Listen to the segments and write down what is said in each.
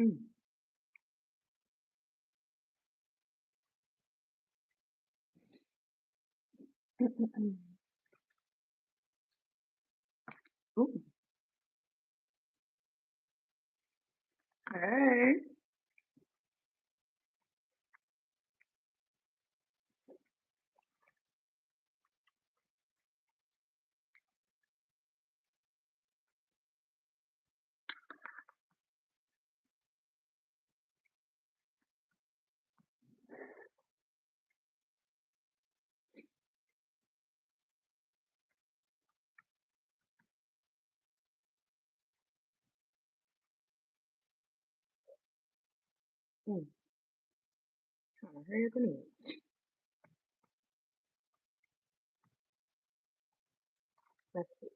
Mm. Ooh. Hey. Mm. Trying to hurry up and eat. Let's see.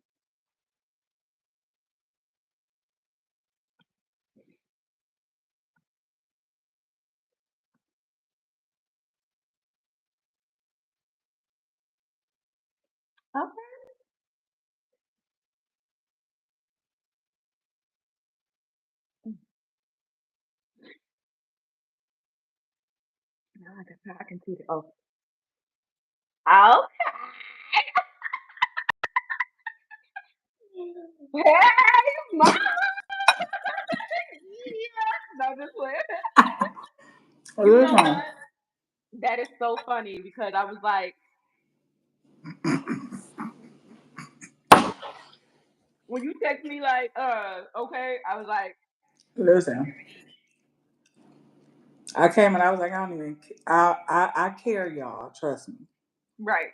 Okay. Mm. Now I can see the okay. Hey, mama. Yeah. No, just playing. You know Listen, what? That is so funny because I was like, when you text me like, okay, I was like, listen. I came and I was like, I don't even. I care, y'all. Trust me. right.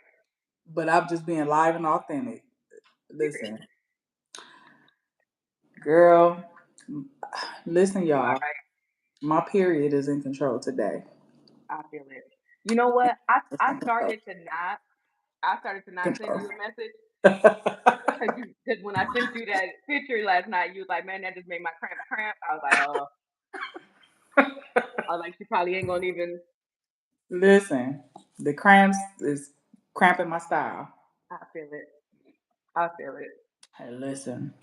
But I'm just being live and authentic. Period. Listen, girl. Listen, You all y'all. right. My period is in control today. I feel it. You know what? I It's I in control. started to not. I started to not send Control. you a message because when I sent you that picture last night, you was like, man, that just made my cramp cramp. I was like, oh, I was like, she probably ain't gonna even. Listen, the cramps is cramping my style. I feel it. I feel it. Hey, listen,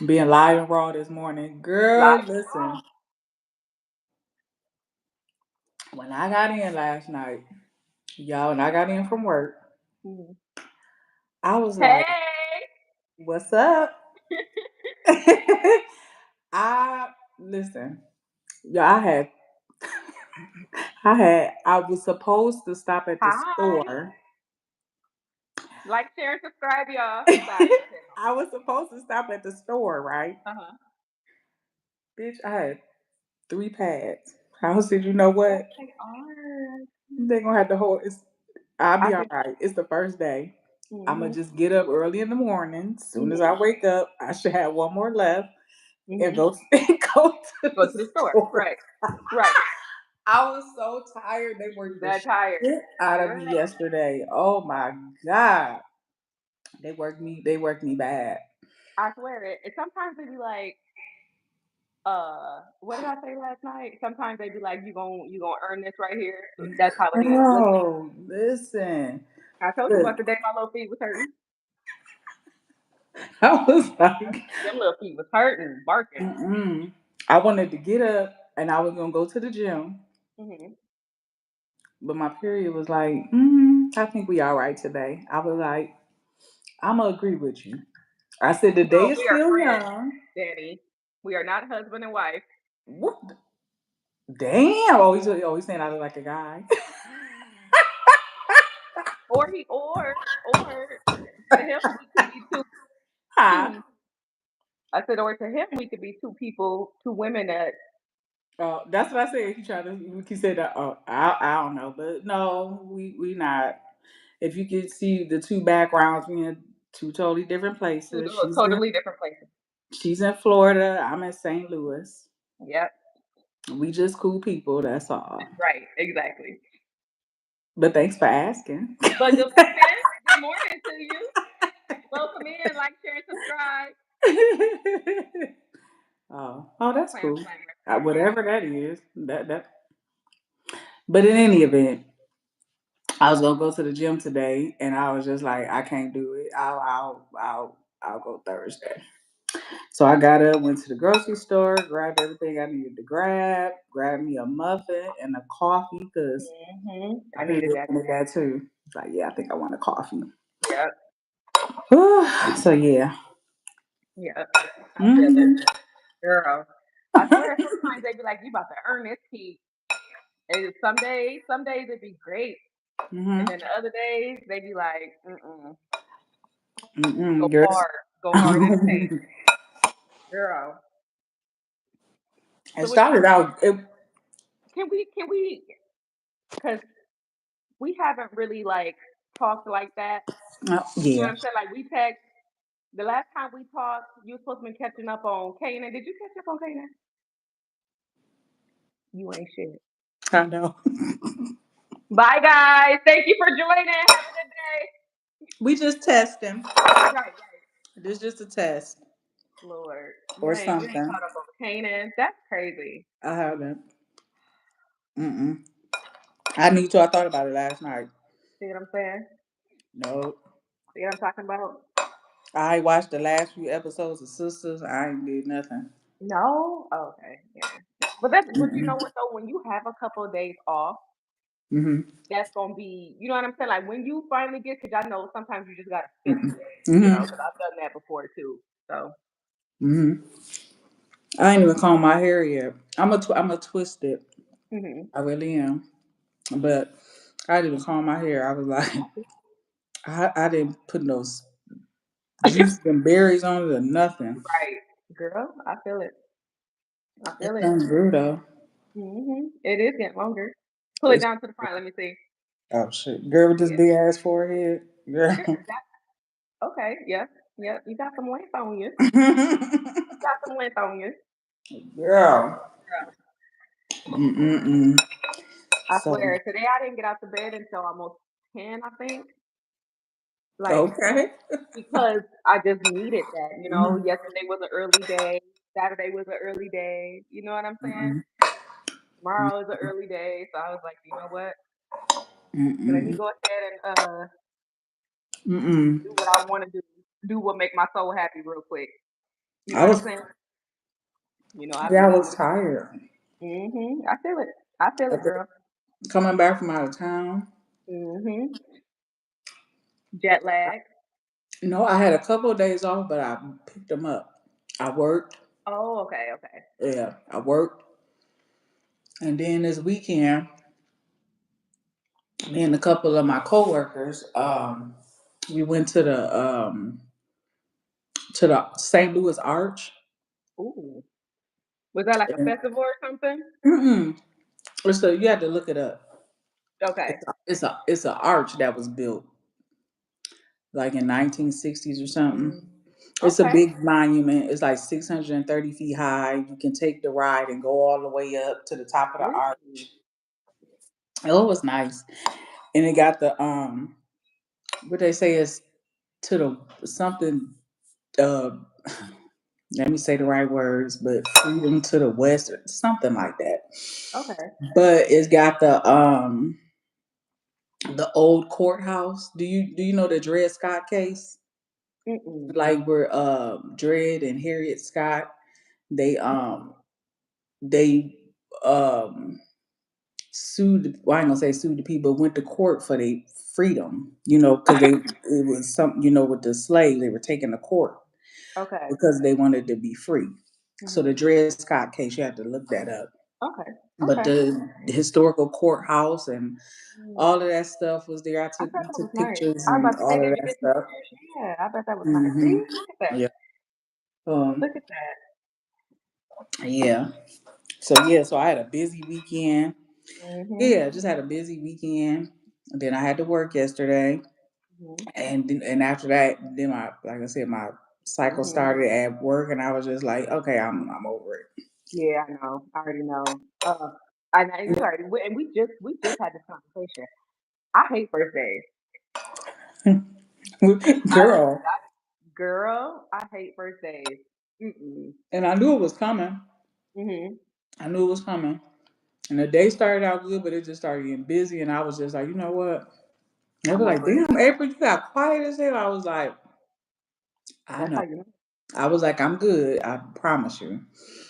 being live and raw this morning, girl. Live and Listen, when I got in last night, y'all, when I got in from work, raw. Mhm. I was like, Hey. "What's up?" I listen. Yeah, I was supposed to stop at the Hi. store. Like, share, and subscribe, y'all. Sorry. Go ahead. I was supposed to stop at the store, right? Uh huh. Bitch, I had 3 pads. How did you know Yes, what? they are. They gonna have to hold. I'll I be all think. right. It's the first day. I'm gonna Mhm. just get up early in the morning. As soon as I Mhm. wake up, I should have one more left and Mhm. go and go to Go the to the store. store. Right. Right. I was so tired. They worked the That tired. shit out of me Girl. yesterday. Oh my god, they worked me. They worked me bad. I swear it. And sometimes they be like, what did I say last night? Sometimes they be like, you gonna earn this right here. That's how it is. Listen, Oh, listen. I told you Look, about the day my little feet was hurting. I was like, Them little feet was hurting, barking. mm-mm. I wanted to get up and I was gonna go to the gym, Hmm. but my period was like, I think we all right today. I was like, I'm gonna agree with you. I said the day No, is we are still friends, young. Danny. We are not husband and wife. What? Damn! Always saying I look like a guy. Or to him we could be Huh? two. I said, or to him we could be two people, two women that That's what I said. He said that. Oh, I don't know, but no, we not. If you could see the two backgrounds, we in two totally different two places. totally different places. She's in Florida. I'm in St. Louis. Yep. We just cool people. That's all. Right. Exactly. But thanks for asking. But good morning. Good morning to you. Welcome in. Like, share, and subscribe. Oh, that's Playing, cool. playing. Sorry, y'all. Whatever that is, that. But in any event, I was gonna go to the gym today, and I was just like, I can't do it. I'll go Thursday. So I got up, went to the grocery store, grabbed everything I needed to grabbed me a muffin and a coffee because I I needed just that wanted too. that too. Like, yeah, I think I want a coffee. Yep. So yeah. Yep. I feel it, Hmm. girl. I swear, sometimes they be like, "You about to earn this keep," and some days it be great, Hmm. and then the other days they be like, Mm-mm, girls. go hard in the paint, girl." It So what you started out. can we? Because we haven't really like talked like that. You know what Yeah. I'm saying? Like we text. The last time we talked, you were supposed to be catching up on Kanan. Did you catch up on Kanan? You ain't shit. I know. Bye guys. Thank you for joining. Have a good day. We just testing. Right, right. This just a test Lord, or you ain't something. caught up on Kanan. That's crazy. I haven't. Mm-mm. I need to. I thought about it last night. See what I'm saying? No. See what I'm talking about? I watched the last few episodes of Sisters. I ain't did nothing. No. Oh, okay. Yeah. But you know Mm-mm. what though? When you have a couple of days off, Mm-hmm. that's gonna be. You know what I'm saying? Like when you finally get, because I know sometimes you just gotta feel it. Mm-mm. You know, Mm-hmm. because I've done that before too. So. Mm-hmm. I ain't even combed my hair yet. I'm a twist it. Hmm. I really am. But I didn't even comb my hair. I was like, I didn't put no juice and berries on it or nothing. Right, girl. I feel it. I It feel it. sounds good though. It is getting longer. Pull it It's, down to the front. Let me see. oh shit, girl with this Yeah. big ass forehead, girl. Okay. Yeah. Yeah. You got some length on you. You got some length on you. Girl. Mm-mm-mm. I So swear. Today I didn't get out of bed until almost 10, I think. Like okay. because I just needed that. You know, Mm-hmm. yesterday was an early day. Saturday was an early day. You know what I'm saying? Mm-mm. Tomorrow is an early day. So I was like, you know what? Let me Mm-mm. go ahead and Mm-mm. do what I want to do. Do what make my soul happy real quick. You know I what was I'm saying? You know, I be yeah, I needing was it. tired. I feel it. I feel it, After girl. coming back from out of town. Mhm. Jet lag. No, I had a couple of days off, but I picked them up. I worked. Oh, okay, okay. Yeah, I worked. And then this weekend, me and a couple of my coworkers, we went to the St. Louis Arch. Ooh. Was that like a And, festival or something? mm-mm. So you had to look it up. Okay. It's a arch that was built like in 1960s or something. Mm. It's a Okay. big monument. It's like 630 feet high. You can take the ride and go all the way up to the top of the arch. Ooh. Oh, it was nice. And it got the what they say is to the something uh let me say the right words, but freedom to the west or something like that. Okay. But it's got the old courthouse. Do you know the Dred Scott case? Mm-mm. Like where Dred and Harriet Scott they they um sued, well, I ain't gonna say sued the people, went to court for their freedom, because it was something, with the slaves, they were taken to court Okay. because they wanted to be free. So the Mhm. Dred Scott case, you have to look that up. Okay. But Okay. the historical courthouse and Mm. all of that stuff was there. I bet We that was took nice. pictures I was and about to say, all of did you that get some stuff. pictures? Yeah, I bet that was nice. Hmm. See, look at that. Yeah. Um, Look at that. yeah. So I had a busy weekend. Mhm. Yeah, just had a busy weekend. And then I had to work yesterday. Mhm. And after that, then like I said, my cycle Mhm. started at work, and I was just like, okay, I'm over Yeah, I know. I already know. And you already, and we just had this conversation. I hate first days. it, I, girl. girl, I hate first days. Mm-mm. And I knew it was coming. Mhm. I knew it was coming. And the day started out good, but it just started getting busy, and I was just like, you know what? They I'm were like, over it. damn, April, you got quiet as hell. I was like, I That's know. how you know. I was like, I'm good. I promise you.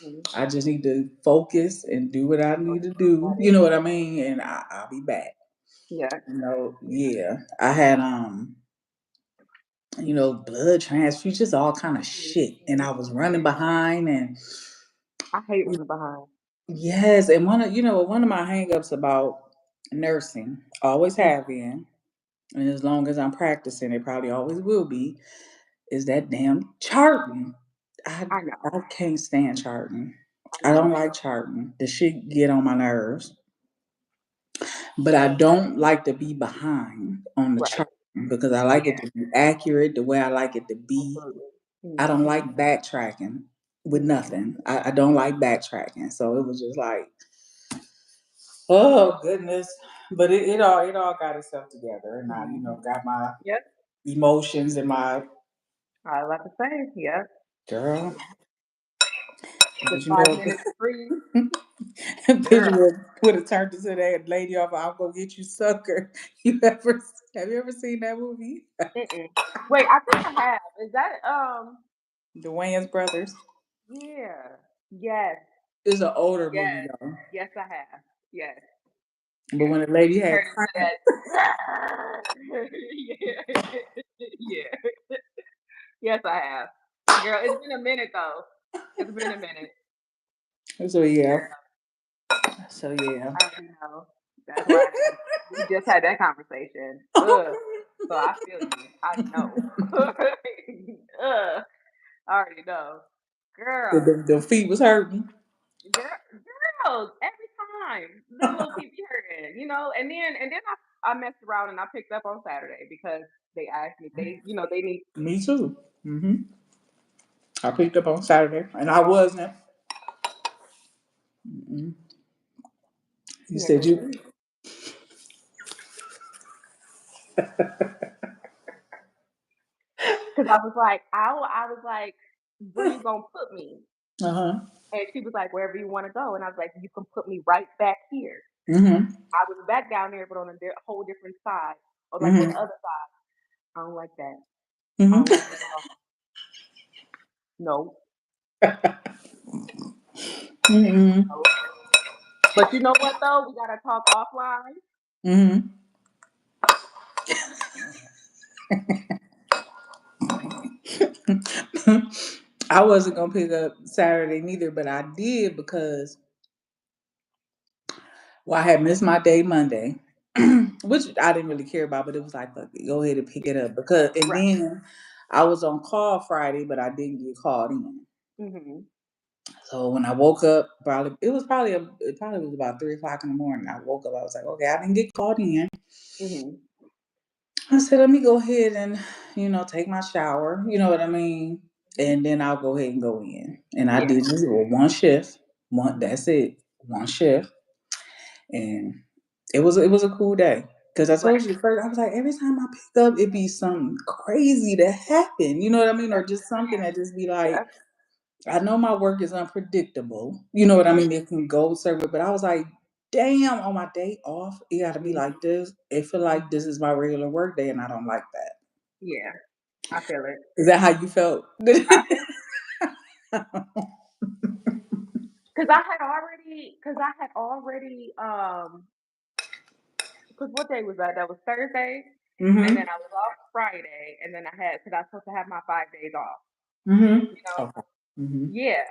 Mhm. I just need to focus and do what I need to do. Got You it. know what I mean? And I'll be back. Yeah. Yeah. I had blood transfusions, just all kind of shit. And I was running behind and I hate running behind. yes, and one of my hangups about nursing, always Mm, have been, and as long as I'm practicing, it probably always will be, is that damn charting. I I know. I can't stand charting. I I don't know. like charting. The shit get on my nerves. But I don't like to be behind on the Right. chart because I like it Yeah. to be accurate the way I like it to be. Absolutely. I Mm, don't like backtracking with mm. nothing. I don't like backtracking. So it was just like, oh goodness. But it all got itself together and I, got my Yep. emotions and my I like to say. Yep. girl. Took But 5 minutes to breathe. picture Girl. would have turned into that lady off I'll go get you sucker. Have you ever seen that movie? Mm-mm. Wait, I think I have. Is that The Wayans brothers. yeah. Yes. It's an older movie Yes. though. Yes, I have. Yes. But when the lady She had turned into cramp, that. Yeah. Yeah. Yes, I have. Girl, it's been a minute though. It's been a minute. so yeah. Girl, So yeah. I already know. That's why we just had that conversation. Ugh. So I feel you. I know. Ugh. I already know. Girl. The feet was hurting. Girls, every time the little feet be hurting, and then I messed around and I picked up on Saturday because they asked me they need. Me too. I picked up on Saturday and I wasn't. Mm-mm. You Yeah, said you. because I was like I was like, where you gonna put me? Uh huh. And she was like, wherever you want to go, and I was like, you can put me right back here. Mm-hmm. I was back down there, but on a whole different side, or like on the Mm-hmm. other side. I don't like that. I don't like Mm-hmm. that at all. No, Mm-hmm. no. But you know what though? We gotta talk offline. Mm-hmm. I wasn't gonna pick up Saturday neither, but I did because I had missed my day Monday, which I didn't really care about, but it was like, fuck it, go ahead and pick it up and Right. then I was on call Friday, but I didn't get called in. Mhm. So when I woke up, it probably was about 3 o'clock in the morning. I woke up, I was like, okay, I didn't get called in. Mhm. I said, let me go ahead and, take my shower. You know what I mean? And then I'll go ahead and go in. And I Yeah. did just one shift. That's it. One shift. And it was a cool day. Because I Right. told you first, I was like, every time I pick up, it be something crazy that happen. You know what I mean? Or just something that just be like, Yeah. I know my work is unpredictable. You know what I Mhm. mean? It can go certain, but I was like, damn, on my day off, it got to be Mhm. like this. It feel like this is my regular work day, and I don't like that. Yeah. I feel it. Is that how you felt? I feel because I had already because what day was that? That was Thursday, and then Mhm. I was off Friday, and then I had because I was supposed to have my 5 days off. Mhm. You know? Okay. Mhm. Yeah.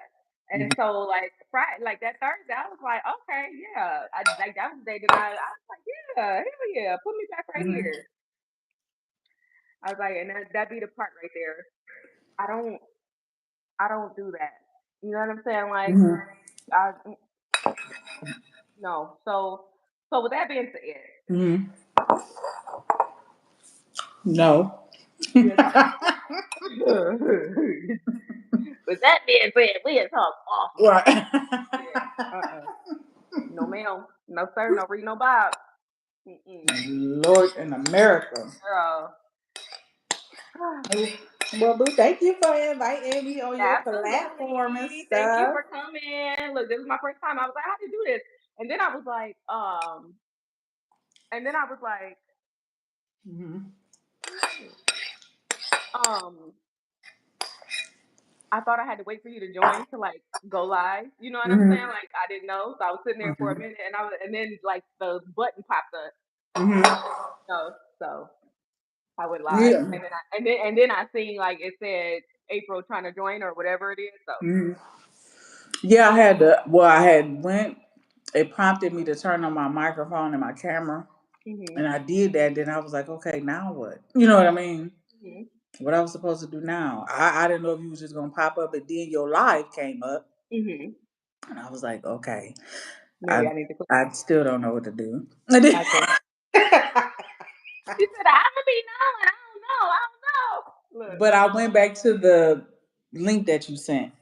And Mhm. so like Friday, like that Thursday, I was like, okay, yeah. I like that was the day that I was like, yeah, hell yeah, put me back right Mhm. here. I was like, and that be the part right there. I don't I don't do that. You know what I'm saying? Like Mhm. I no. So with that being said, Mhm. No. we'll talk. With that being said, we'll talk offline. Right. Yeah. No ma'am. No sir. No read no Bob. Mm-mm. Lord in America. Girl. Well, Boo, thank you for inviting me on your platform and Absolutely. Thank you stuff. for coming. Look, this is my first time. I was like, how do you do this? And then I was like, and then I was like, Mhm. um, I thought I had to wait for you to join to like go live. You know what I'm saying? Mhm. Like I didn't know, so I was sitting there for a Mhm. minute, and then like the button popped up. Mhm. No, so I went live, Yeah. and then I seen like it said April trying to join or whatever it is. So Mhm. Yeah, I had to. Well, I had went. It prompted me to turn on my microphone and my camera, mhm, and I did that. Then I was like, okay, now what? You know what I mean? mhm, What I was supposed to do now? I didn't know if you was just gonna pop up, and then your live came up, mhm. and I was like, okay, Maybe I I need to. I still don't know what to do. Okay. She said I'ma be knowing. I don't know. I don't know. Look. But I went back to the link that you sent.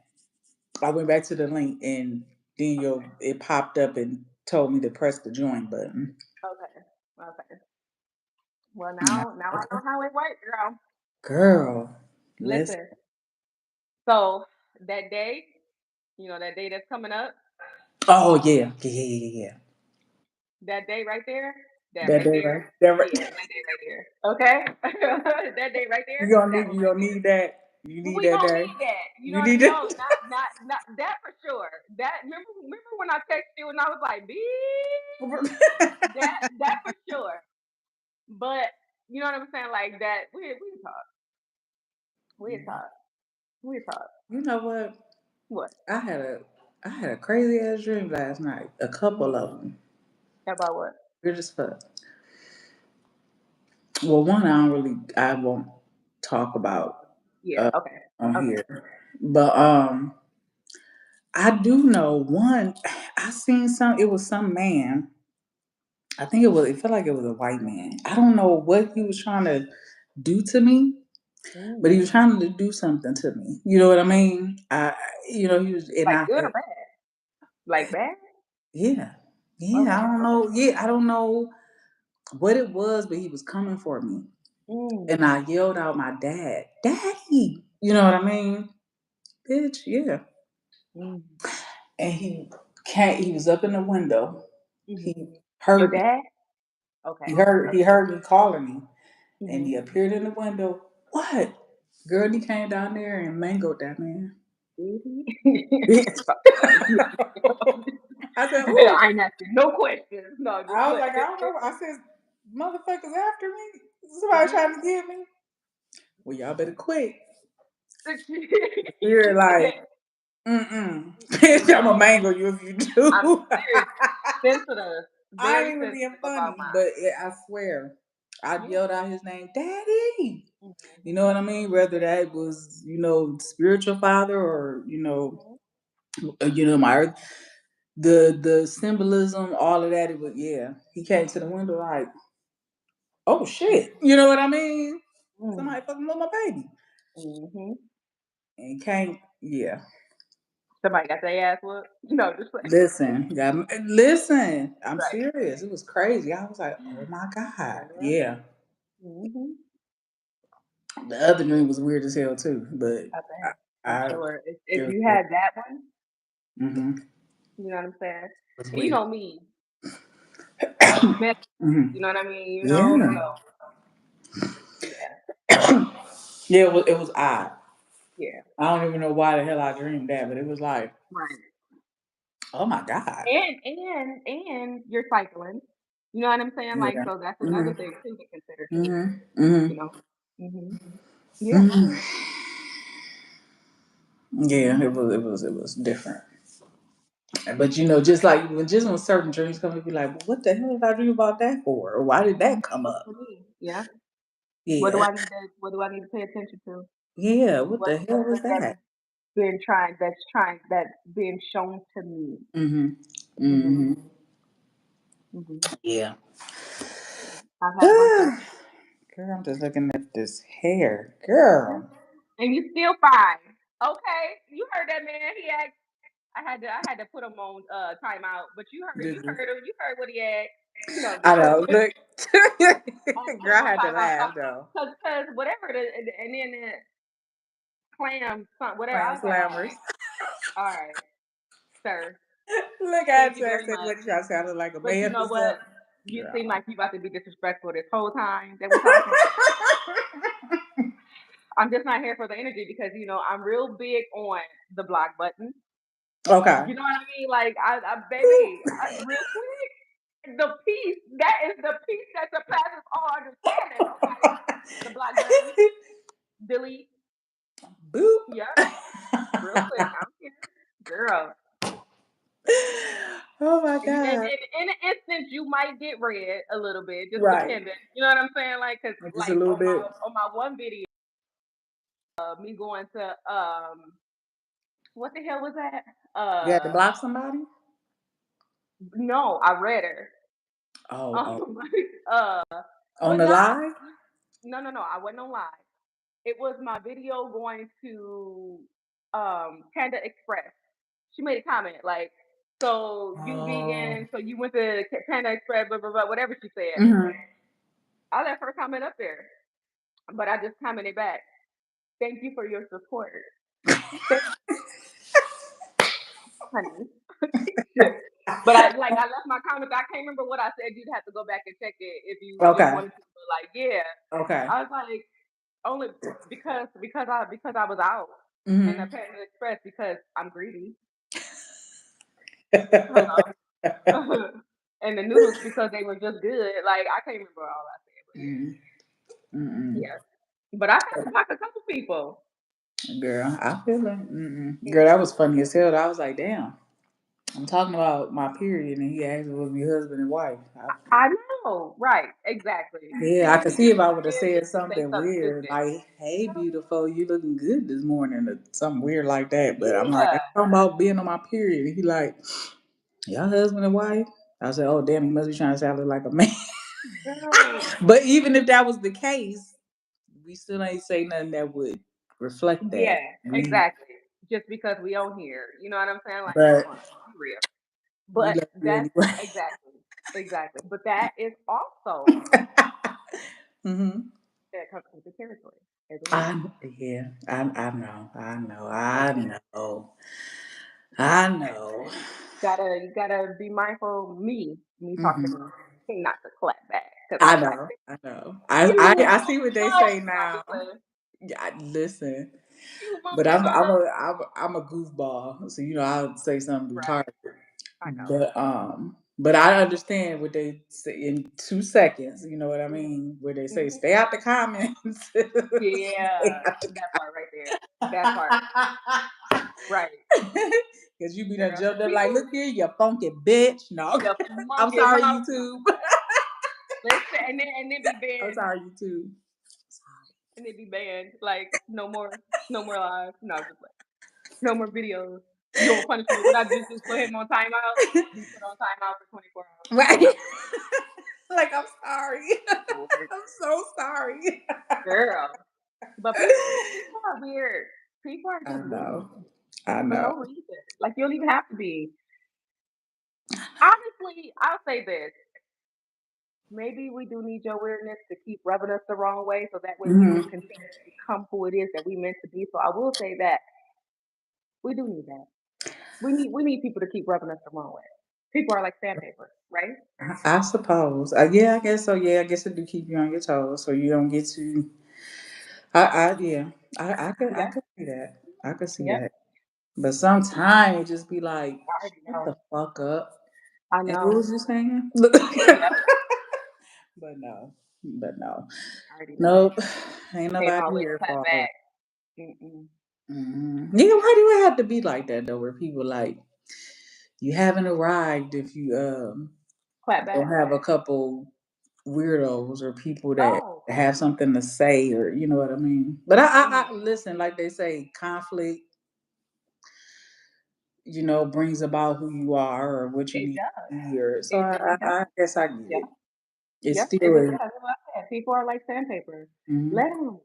I went back to the link, and then it popped up and told me to press the join button. Okay. Okay. Well, Yeah. now I Okay. know how it works, girl. Girl, let's. Listen. So that day, that day that's coming up, Oh yeah, yeah, yeah, yeah, yeah. that day right there, that That right day, right? there, That right. yeah, that day right there. Okay, that day right there, You gonna that need. one You right gonna there. need that. You need We that gonna day. need that. You need No, it. not that for sure. That remember when I texted you and I was like, bitch, that for sure. But you know what I'm saying? Like that, we talk, we talk, we talk. You know what? What? I had a I had a crazy ass dream last night. A couple Mhm. of them. About what? Weird as fuck. Well, one I won't talk about Yeah. uh, Okay. on Okay. here, but I do know one. I seen some. It was some man. I think it was. It felt like it was a white man. I don't know what he was trying to do to me, but he Mm. was trying to do something to me. You know what I mean? He was, and Like I good or had, bad? Like bad? yeah, yeah. I Okay. don't Okay. know. Yeah, I don't know what it was, but he was coming for me, and Mm. I yelled out my dad, "Daddy!" You know what I mean? Bitch, yeah. Mm. And he can't. He was up in the window. Mhm. He Your heard me. dad? Okay. He heard me calling me, and Mhm. he appeared in the window. What? Girl, he came down there and mangled that man. Mhm. Bitch. I said, "Ooh." I ain't asking no questions. No, just I was let. like, I don't know. I said, "Motherfuckers after me. Somebody Mhm. trying to get me." Well, y'all better quit. You're like, mm-mm. Bitch, I'm No, gonna mangle you if you I'm do. serious. Sensitive, I very ain't even being sensitive about funny, but mine. I swear, I Yeah. yelled out his name, Daddy. Mhm. You know what I mean? Whether that was, spiritual father or, Mhm. my the symbolism, all of that. It was, yeah. He came to the window like, oh shit. You know what I mean? Mhm. Somebody fucking with my baby. Mhm. And came, yeah. Somebody got their ass whooped. No, just like Listen, I'm right. serious. It was crazy. I was like, oh my God. Yeah. Yeah. Mhm. The other dream was weird as hell too, but I I, bet. I'm I sure. it If was you weird. had that one, Hmm. you know what I'm saying? It was And you weird. know me, I'm messy. Hmm. You know what I mean? So Yeah. yeah, Yeah, it was odd. yeah, I don't even know why the hell I dreamed that, but it was like, right. oh my God. And you're cycling. You know what I'm saying? Like Yeah. so that's Hmm. another thing too to consider too. Hmm. Hmm. You know. Mhm. Yeah. Hmm. Yeah, it was different. But just when certain dreams come, you be like, well, what the hell did I dream about that for? Or why did that come What up? for me? Yeah. Yeah. What do I need to pay attention to? Yeah, what the hell What's was that? that's being shown to me. Mhm. Mhm. Mhm. Mhm. Yeah. I've had a bunch of Girl, I'm just looking at this hair. yeah. Girl. And you still fine. Okay. You heard that man. He asked I had to put him on timeout, but Did you? you heard what he had. I Just know. Look. I had to put Girl, him I on had to timeout. laugh though. Cause whatever and then clam something whatever. I Clam was like, slammers. all right, sir. Look, I Thank had you to very say much. what y'all sounded like a But you man know or what? something. You seem Girl. like you about to be disrespectful this whole time that we're talking. I'm just not here for the energy because I'm real big on the block button. Okay. You know what I mean? Like, baby, real quick, the peace that is the peace that surpasses all understanding. Okay, the block button, delete. Boop. Yep, real quick. I'm here, girl. Oh my And God. in an instance, you might get red a little bit, just Right. depending. You know what I'm saying? Like, cause Just a like little on bit. my one video, me going to what the hell was that? You had to block somebody? No, I read her. Oh. Uh, On but the not live? no, I wasn't on live. It was my video going to Panda Express. She made a comment like, "So you Oh. vegan? So you went to Panda Express? Blah blah blah. Whatever she said." Mhm. I left her comment up there, but I just commented back. Thank you for your support, honey. But I left my comments. I can't remember what I said. You'd have to go back and check it if you just Okay. wanted to. But like, yeah, Okay. I was like only because I was out in the Mhm. Panda Express because I'm greedy. Hello. And the noodles because they were just good. Like I can't remember all I said, but Mm. Mm-mm. yeah. But I had to block a couple people. Girl, I feel it. Mm-mm. Girl, that was Mhm. funny as hell. I was like, damn. I'm talking about my period, and he asked if it was my husband and wife. I know, right? Exactly. Yeah, I See, could you see if I would have did said say something something weird, stupid. like, hey, beautiful, you looking good this morning, or something weird like that. But I'm like, Yeah. I'm talking about being on my period. And he like, y'all husband and wife? I said, oh, damn, he must be trying to say I look like a man. Girl. But even if that was the case, we still ain't say nothing that would reflect that. Yeah, exactly. Just because we on here, you know what I'm saying? Like, come But on, be real. we But love you that's anyway. exactly. But that is also Hmm. that comes with the territory as well. I yeah, I know. I know. You gotta be mindful. of me talking Hmm. to me, not to clap back because I I was like, know. I know. you I see what they no, say I'm now. just playing. Yeah, listen. You But motherfucker. I'm a goofball, so I'll say something Right. retarded. I know. But I understand what they say in 2 seconds. You know what I Hmm. mean? Where they say, Hmm. "Stay out the comments." Yeah, Stay out the that part right there. That part. Right, because you be done girl. jumped up like, People, "Look here, you funky bitch." No, the I'm monkey sorry, mouth. YouTube. Listen, and then be I'm banned, sorry, YouTube. and then be banned. Like no more live. No, just like no more videos. You want punishment? What I just do? Put him on timeout. Be put on timeout for 24 hours. Right? No, Like, I'm sorry. Lord, I'm so sorry. girl. But people are weird. People are I just weird know. I for know. no reason. Like you don't even have to be. Honestly, I'll say this. Maybe we do need your weirdness to keep rubbing us the wrong way, so that way we can Hmm. continue to become who it is that we meant to be. So I will say that we do need that. We need people to keep rubbing us the wrong way. People are like sandpaper, right? I suppose. Yeah, I guess so. Yeah, I guess it do keep you on your toes, so you don't get too. Yeah, I Yeah. could see that. I could see Yep. that. But sometimes it just be like, I already shut the know. fuck up. I And what know. was you saying? Yep. But no, but no, I already know. nope. Ain't Can't nobody always here clap for all back. Mm-mm. that. Yeah, why do it have to be like that though? Where people like you haven't arrived if you Clap don't back. have a couple weirdos or people that Oh. have something to say, or you know what I mean. But Mhm. I listen, like they say, conflict, brings about who you are or what you It need does. to be. Or so It really I does. guess I get Yep. it. It's Yep. It really still. does. That's what I said. People are like sandpaper. Mm-hmm. Let them.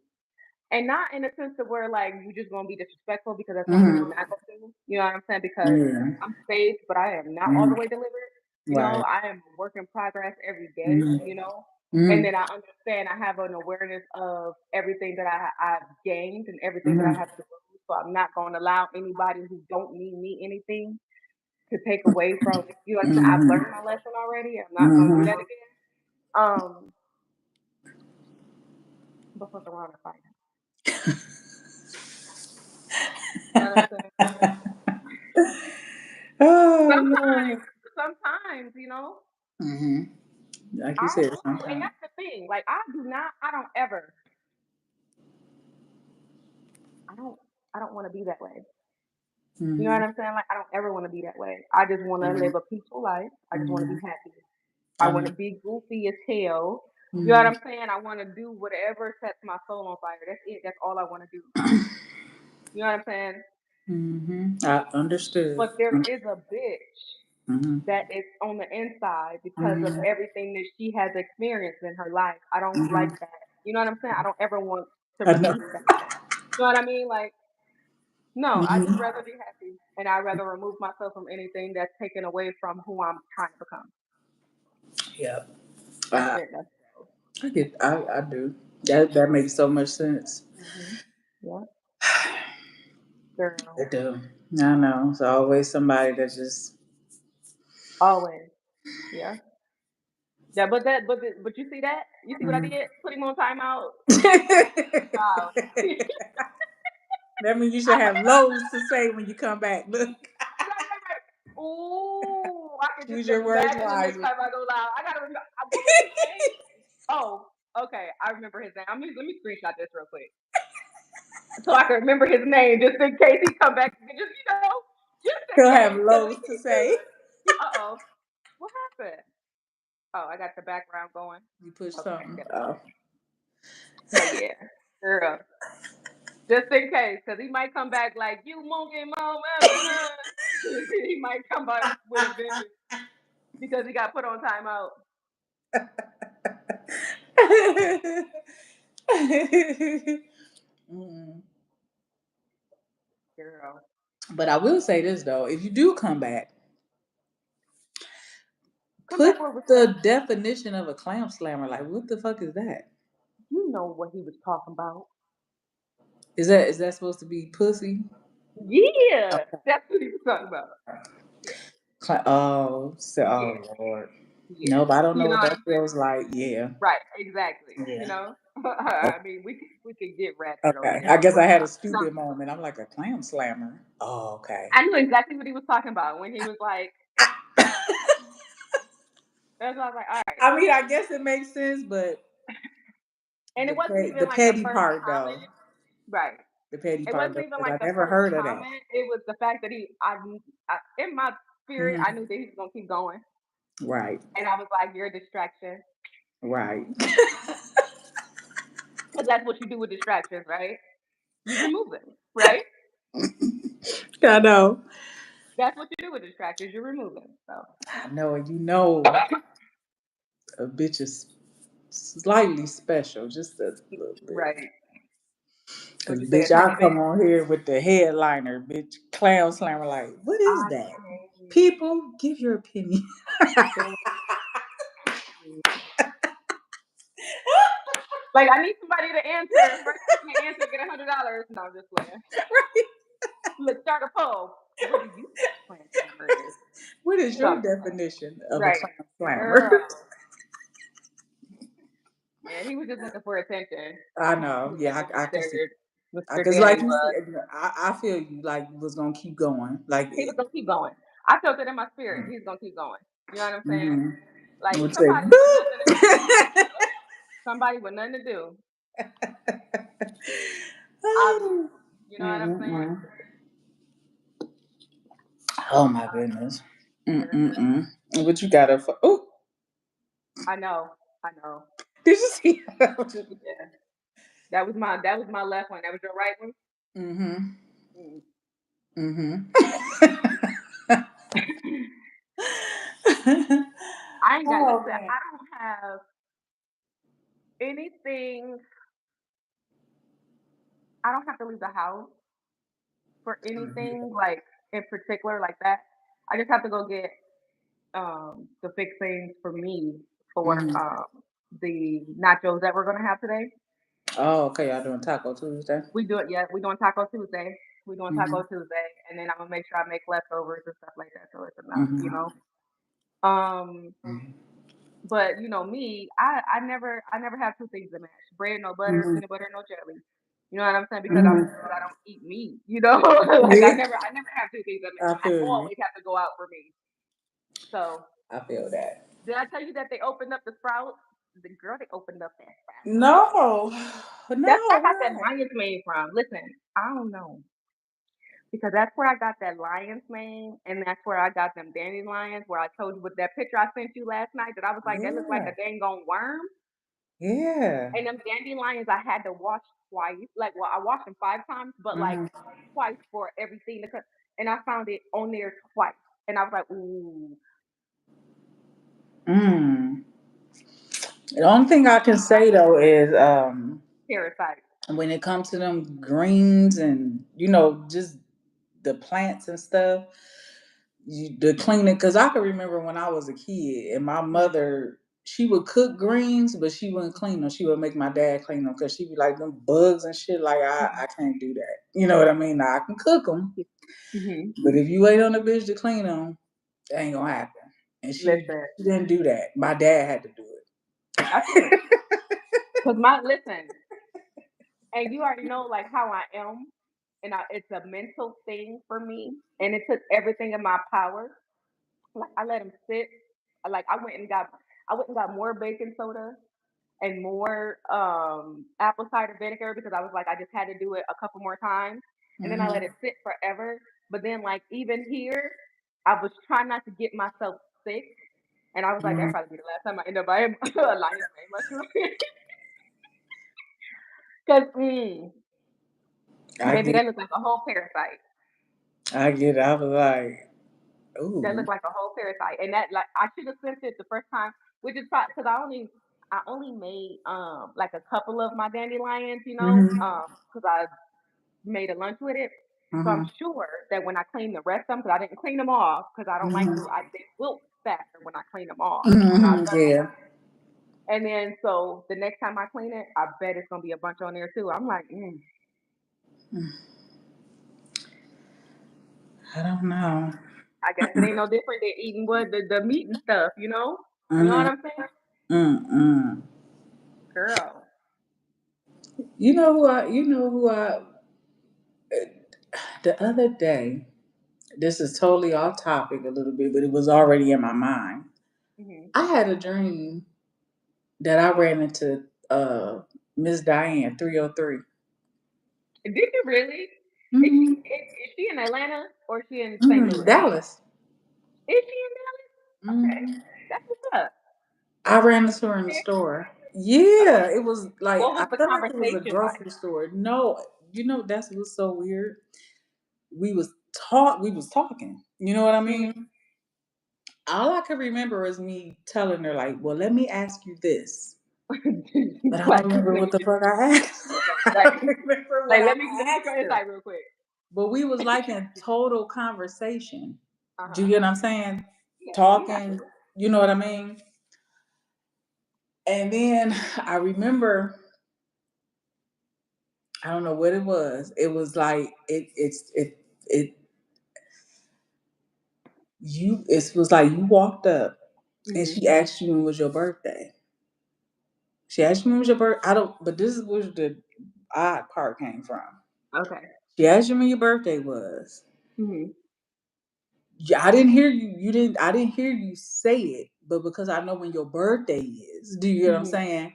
And not in the sense of where like you just gonna be disrespectful because that's something Mm-hmm. you're not gonna do. You know what I'm saying? Because Yeah. I'm saved, but I am not all Mm-hmm. the way delivered. Right. I am a work in progress every day. Mm-hmm. And Mm-hmm. then I understand I have an awareness of everything that I've gained and everything that I Mm-hmm. have to lose. So I'm not gonna allow anybody who don't need me anything to take away from. You know what I'm saying? I've Mm-hmm. learned my lesson already. I'm not gonna do that Mm-hmm. again. Um, but fuck around and find out. You know what I'm saying? Oh Sometimes, Lord. sometimes, you know, Like you I said, don't know, and sometimes. that's the thing. Like, I don't ever, I don't, I don't want to be that way. You know what Mm-hmm. I'm saying? Like, I don't ever want to be that way. I just want to Mm-hmm. live a peaceful life. I just want to Mm-hmm. be happy. I I want know. to be goofy as hell. You know what Mm-hmm. I'm saying? I want to do whatever sets my soul on fire. That's it. That's all I want to do. You know what I'm saying? Mm-hmm. I understood. But there is a bitch Mm-hmm. that is on the inside because of Mm-hmm. everything that she has experienced in her life. I don't like Mm-hmm. that. You know what I'm saying? I don't ever want to I know. release that. You know what I mean? Like, no, I just Mm-hmm. rather be happy, and I'd rather remove myself from anything that's taken away from who I'm trying to become. Yeah. That's I, it. That's I do. That makes so much sense. yeah, girl. I do. I know. It's always somebody that just Always. Yeah. Yeah, but you see that? You see what I Mhm. did? Put him on timeout. Wow. That means you should I have loads to say when you come back. Look, right. Ooh, I can just choose your words imagine the next wisely. time I go live. I gotta remember. What was his name? Oh, okay. I remember his name. Let me screenshot this real quick so I can remember his name just in case he come back. Just in He'll have case because loads to he say. could. Uh oh. What happened? Oh, I got the background going. You push Okay, something. good. Oh. But yeah, girl. Just in case, because he might come back like you monkey mom. He might come back with a vengeance because he got put on timeout. Mm. Girl, But I will say this though, if you do come back, come back put over for. the definition of a clam slammer. Like, what the fuck is that? You know what he was talking about. Is that supposed to be pussy? Yeah, that's what he was talking about. Yeah, Oh yeah, Lord. yeah. Nope, I don't You know know what what that I'm saying? feels like. Yeah. Right, exactly. You Yeah. know, Okay. I mean, we could get ratchet over Okay. here. I guess I had a No, stupid moment. I'm like a clam slammer. Oh, okay. I knew exactly what he was talking about when he was like. That's why I was like, all right. I mean, I guess it makes sense, but And it wasn't the even like the petty first part though. comment. Right. The petty It part wasn't though, even because like I the never first heard of that. comment. It was the fact that in my spirit, I Mhm. knew that he was gonna keep going, Right. and I was like, "You're a distraction," Right. because that's what you do with distractions, right? You remove them, right? I know. That's what you do with distractions. You remove them. So I know. And you know, a bitch is slightly special, just a little bit. right. What Cause you say, a bitch, tiny I'll bit? come on here with the headliner, bitch, clown slammer. Like, what is I that? can't. People, give your opinion. Like I need somebody to answer. First person to answer get $100. No, I'm just playing. Let's start a poll. What do you think a plant slammer is? What is No, your I'm just playing. definition of a Right. clown slammer? Girl. Man, he was just looking for attention. I know. Yeah, I can see. Mr. Mr. Because, like Daddy you was. said, I feel you. Like, was gonna keep going. Like, He was gonna keep going. I felt it in my spirit. He's gonna keep going. You know what I'm saying? mm-hmm. I Like would say, somebody with nothing to do. boop. Somebody with nothing to do. Oh. Obviously. You know what I'm saying? Mm-mm-mm. Oh my goodness. Girl. Mm-mm-mm. What you got up for? Oh, I know. I know. did you see? Yeah. That was my left one. That was your right one? Mm-hmm. Mm. Mm-hmm. I ain't got Oh listen, man. I don't have anything I don't have to leave the house for anything like in particular like that. I just have to go get the fix things for me for Mm-hmm. the nachos that we're gonna have today. Oh, okay. Y'all doing Taco Tuesday? We do it, yeah. We're doing Taco Tuesday. We're doing Mm-hmm. Taco Tuesday, and then I'm gonna make sure I make leftovers and stuff like that, so it's enough, you Mm-hmm. know. But you know me, I never have two things to match: bread no butter, Mm-hmm. peanut butter no jelly. You know what I'm saying? Because I don't eat meat. You know, like Yeah, I never have to eat them. I I feel you. always have to go out for me. So I feel that. did I tell you that they opened up the Sprouts? The girl they opened up that Sprouts. No, That's where no, I got that what? lion's mane from. Listen, I don't know. Because that's where I got that lion's mane, and that's where I got them dandelions. Where I told you with that picture I sent you last night that I was like, that looks like Yeah, a dang on worm. yeah. And them dandelions I had to wash twice. Like, well, I washed them 5 times, but like Hmm. twice for everything to cut. And I found it on there twice, and I was like, ooh, Mm. The only thing I can say though is parasite. when it comes to them greens and just the plants and stuff, the cleaning. Because I can remember when I was a kid and my Mm-hmm. mother, she would cook greens, but she wouldn't clean them. She would make my dad clean them because she'd be like them bugs and shit. Like I can't do that. You know what I mean? Now I can cook them, Mm-hmm. but if you wait on a bitch to clean them, it ain't gonna happen. And Listen, she didn't do that. My dad had to do I feel it. it. Cause my listen, and you already know like how I am, and it's a mental thing for me, and it took everything in my power. Like I let them sit. Like I went and got more baking soda and more apple cider vinegar because I was like I just had to do it a couple more times, and then I let Hmm. it sit forever. But then like even here, I was trying not to get myself sick, and I was like that Hmm. probably be the last time I end up buying a lion's mane mushroom because I baby get, that looks like a whole parasite. I get. It. I was like, That ooh. looked like a whole parasite, and that like I should have sent it the first time, which is probably because I only made like a couple of my dandelions, Hmm. because I made a lunch with it. So I'm Hmm. sure that when I clean the rest of them, because I didn't clean them off, because I don't like Hmm. to, they wilt faster when I clean them off. When I Hmm. done Yeah. and then so the next time I clean it, I bet it's gonna be a bunch on there too. I'm like, I don't know. I guess it ain't no different than eating what the meat and stuff, you know? You know what Hmm. I'm saying? Mm-mm. Girl. You know who I? You know who I? The other day, this is totally off topic a little bit, but it was already in my mind. Hmm. I had a dream that I ran into Miss Diane 303. Did you really? Mm-hmm. Is she in Atlanta or is she in St. Louis? Dallas. Is she in Dallas? Okay, Mm-hmm. that's what's up. I ran into her in the Okay, store. Yeah, okay. it was like What I was the felt like it was a conversation like? grocery store. No, that's what's so weird. We was talking. You know what I Hmm. mean? All I can remember is me telling her like, "Well, let me ask you this," but I don't Like, remember let what me the get fuck I asked. I like, don't remember what like I let me get your asked her. insight real quick. But we was like in total conversation. Uh Do you huh. get what I'm saying? Yeah, yeah, I Talking. do. You know what I mean? And then I remember I don't know what it was. It was like it it was like you walked up and Hmm. she asked you when was your birthday. She asked you when was your birthday. I don't but this is where the odd part came from. Okay. She asked you when your birthday was. Hmm. Yeah, I didn't hear you. You didn't. I didn't hear you say it, but because I know when your birthday is, do you get what I'm Hmm. saying?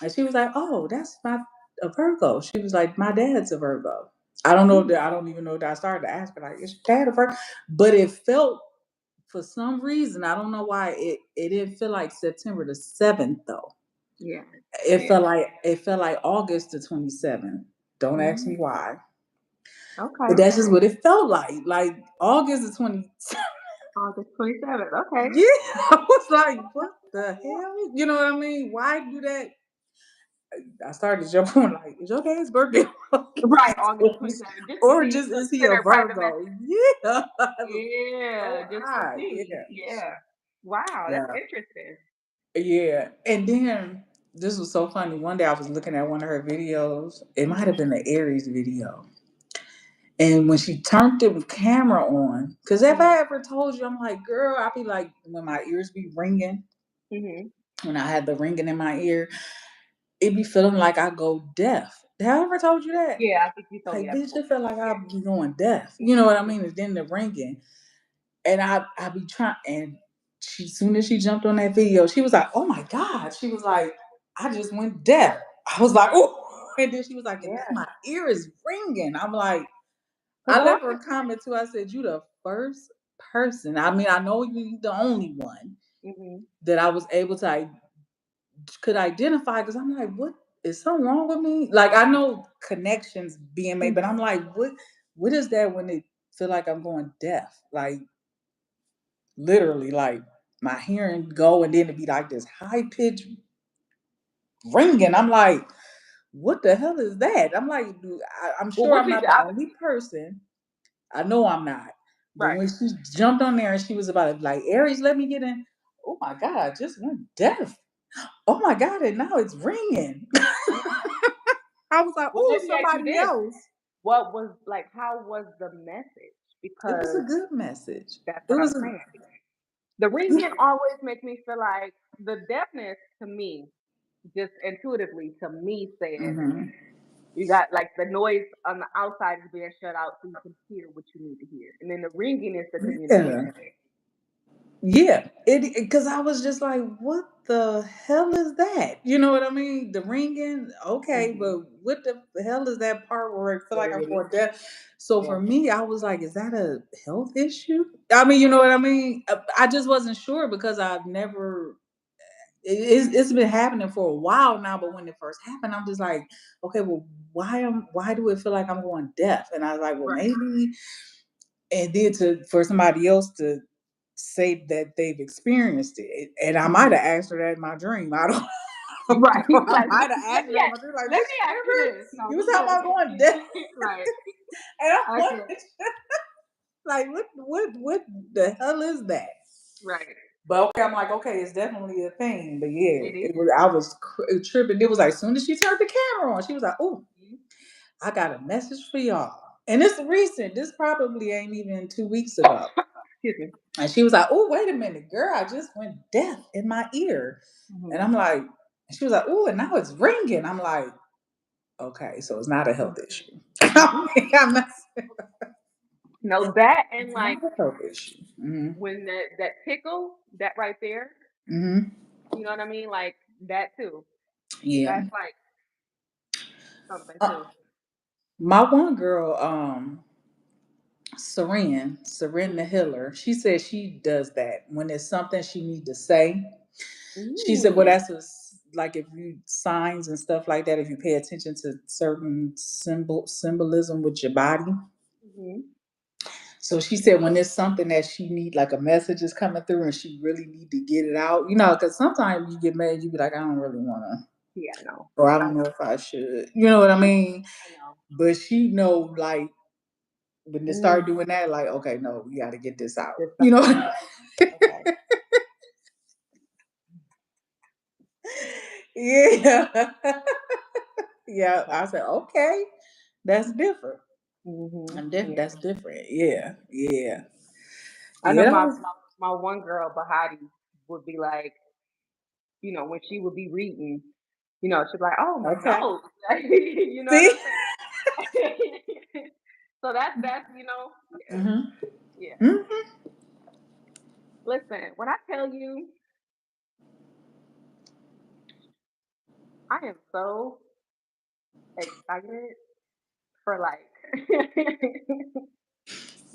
And she was like, "Oh, that's my a Virgo." She was like, "My dad's a Virgo." I don't know Hmm. that. I don't even know that. I started to ask her like, "Is your dad a Virgo?" But it felt for some reason I don't know why it didn't feel like September the 7th though. Yeah. It Yeah. felt like August the 27th. Don't ask me Mm. why, but Okay. that's just what it felt like August the 27th. August 27th. Okay. Yeah, I was like, what the hell? You know what I mean? Why do that? I started to jump on like, is your dad's birthday? Right, August 27th. Just to Or see, just is he send a her a private Virgo? message. Yeah. It was Yeah, so just to odd. see. Yeah. Yeah. Wow, that's Yeah. interesting. Yeah. And then this was so funny. One day I was looking at one of her videos. It might have Hmm. been the Aries video. And when she turned the camera on, because if Hmm. I ever told you, I'm like, girl, I be like, when my ears be ringing, Hmm. when I had the ringing in my ear, it be feeling like I go deaf. Have I ever told you that? Yeah, I think you told me Like, that bitch, before. it felt like Yeah. I was going deaf. You know what I mean? And then the ringing. And I be trying, and soon as she jumped on that video, she was like, "Oh my God." She was like, "I just went deaf." I was like, "Oh." And then she was like, "And now Yeah. my ear is ringing." I'm like, I Cause left her one. a comment too. I said, "You the first person. I mean, I know you the only one Mm-hmm. that I was able to could identify." Because I'm like, what is something wrong with me? Like, I know connections being made, but I'm like, what is that when it feel like I'm going deaf? Like, literally, like my hearing go and then it'd be like this high pitched ringing. I'm like, what the hell is that? I'm like, I'm Well, sure what I'm you not the only person. I know I'm not. But right? when she jumped on there and she was about to like, Aries, let me get in. Oh my God, I just went deaf. Oh my God, and now it's ringing. I was like, Well, oh, let me ask you somebody this: else. what was like? How was the message? It was a Because good message. that's It what was I'm a saying. The ringing always makes me feel like the deafness to me, just intuitively to me, says Mhm. you got like the noise on the outside is being shut out so you can hear what you need to hear, and then the ringing is the Yeah. communication. Yeah, it because I was just like, what the hell is that? You know what I mean? The ringing, okay, Mm-hmm. but what the hell is that part where I feel like I'm Really? going deaf? So Yeah. for me, I was like, is that a health issue? I mean, you know what I mean? I just wasn't sure because I've never. It's been happening for a while now, but when it first happened, I'm just like, okay, well, why do it feel like I'm going deaf? And I was like, well, Right. maybe. And then for somebody else to say that they've experienced it. And I might Mm-hmm. have asked her that in my dream. I don't Right. know. I Like might have let asked me her that in ask, my dream, like, let bitch, me ask you remember this. No, you was look, talking about going deaf? right. And I'm Okay. like, what the hell is that? Right. But okay, I'm like, okay, it's definitely a thing. But It yeah, is. I was tripping. It was like, as soon as she turned the camera on, she was like, oh, Mhm. I got a message for y'all. And it's recent. This probably ain't even 2 weeks ago. Excuse me. And she was like, oh, wait a minute, girl, I just went deaf in my ear. And Mm-hmm. I'm like, she was like, oh, and now it's ringing. I'm like, okay, so it's not a health issue. Mm-hmm. I'm not, No, that and it's like not a health issue. Mm-hmm. when that tickle, that right there, Mm-hmm. you know what I mean? Like that too. Yeah. That's like something Uh, too. my one girl, Seren the healer, she said she does that when it's something she need to say. She said, well, Ooh. that's like if you signs and stuff like that, if you pay attention to certain symbolism with your body. Mm-hmm. So she said when it's something that she need, like a message is coming through and she really need to get it out, because sometimes you get mad, you be like, I don't really want to, Yeah, no. or I I don't know. know if I should, you know what I mean? I know. But she know, like, when they Mm, start doing that, like, okay, no, we got to get this out, this you know? okay. Okay. Yeah. Yeah. Okay. I said, okay, that's different. Mm-hmm. Yeah. That's different. Yeah. Yeah. I know Yeah. That was, my one girl Bahati would be like, when she would be reading, she'd be like, "Oh my okay. nose," you know what See? I'm saying? So that's yeah, Mm-hmm. yeah. Mm-hmm. Listen, when I tell you, I am so excited for like,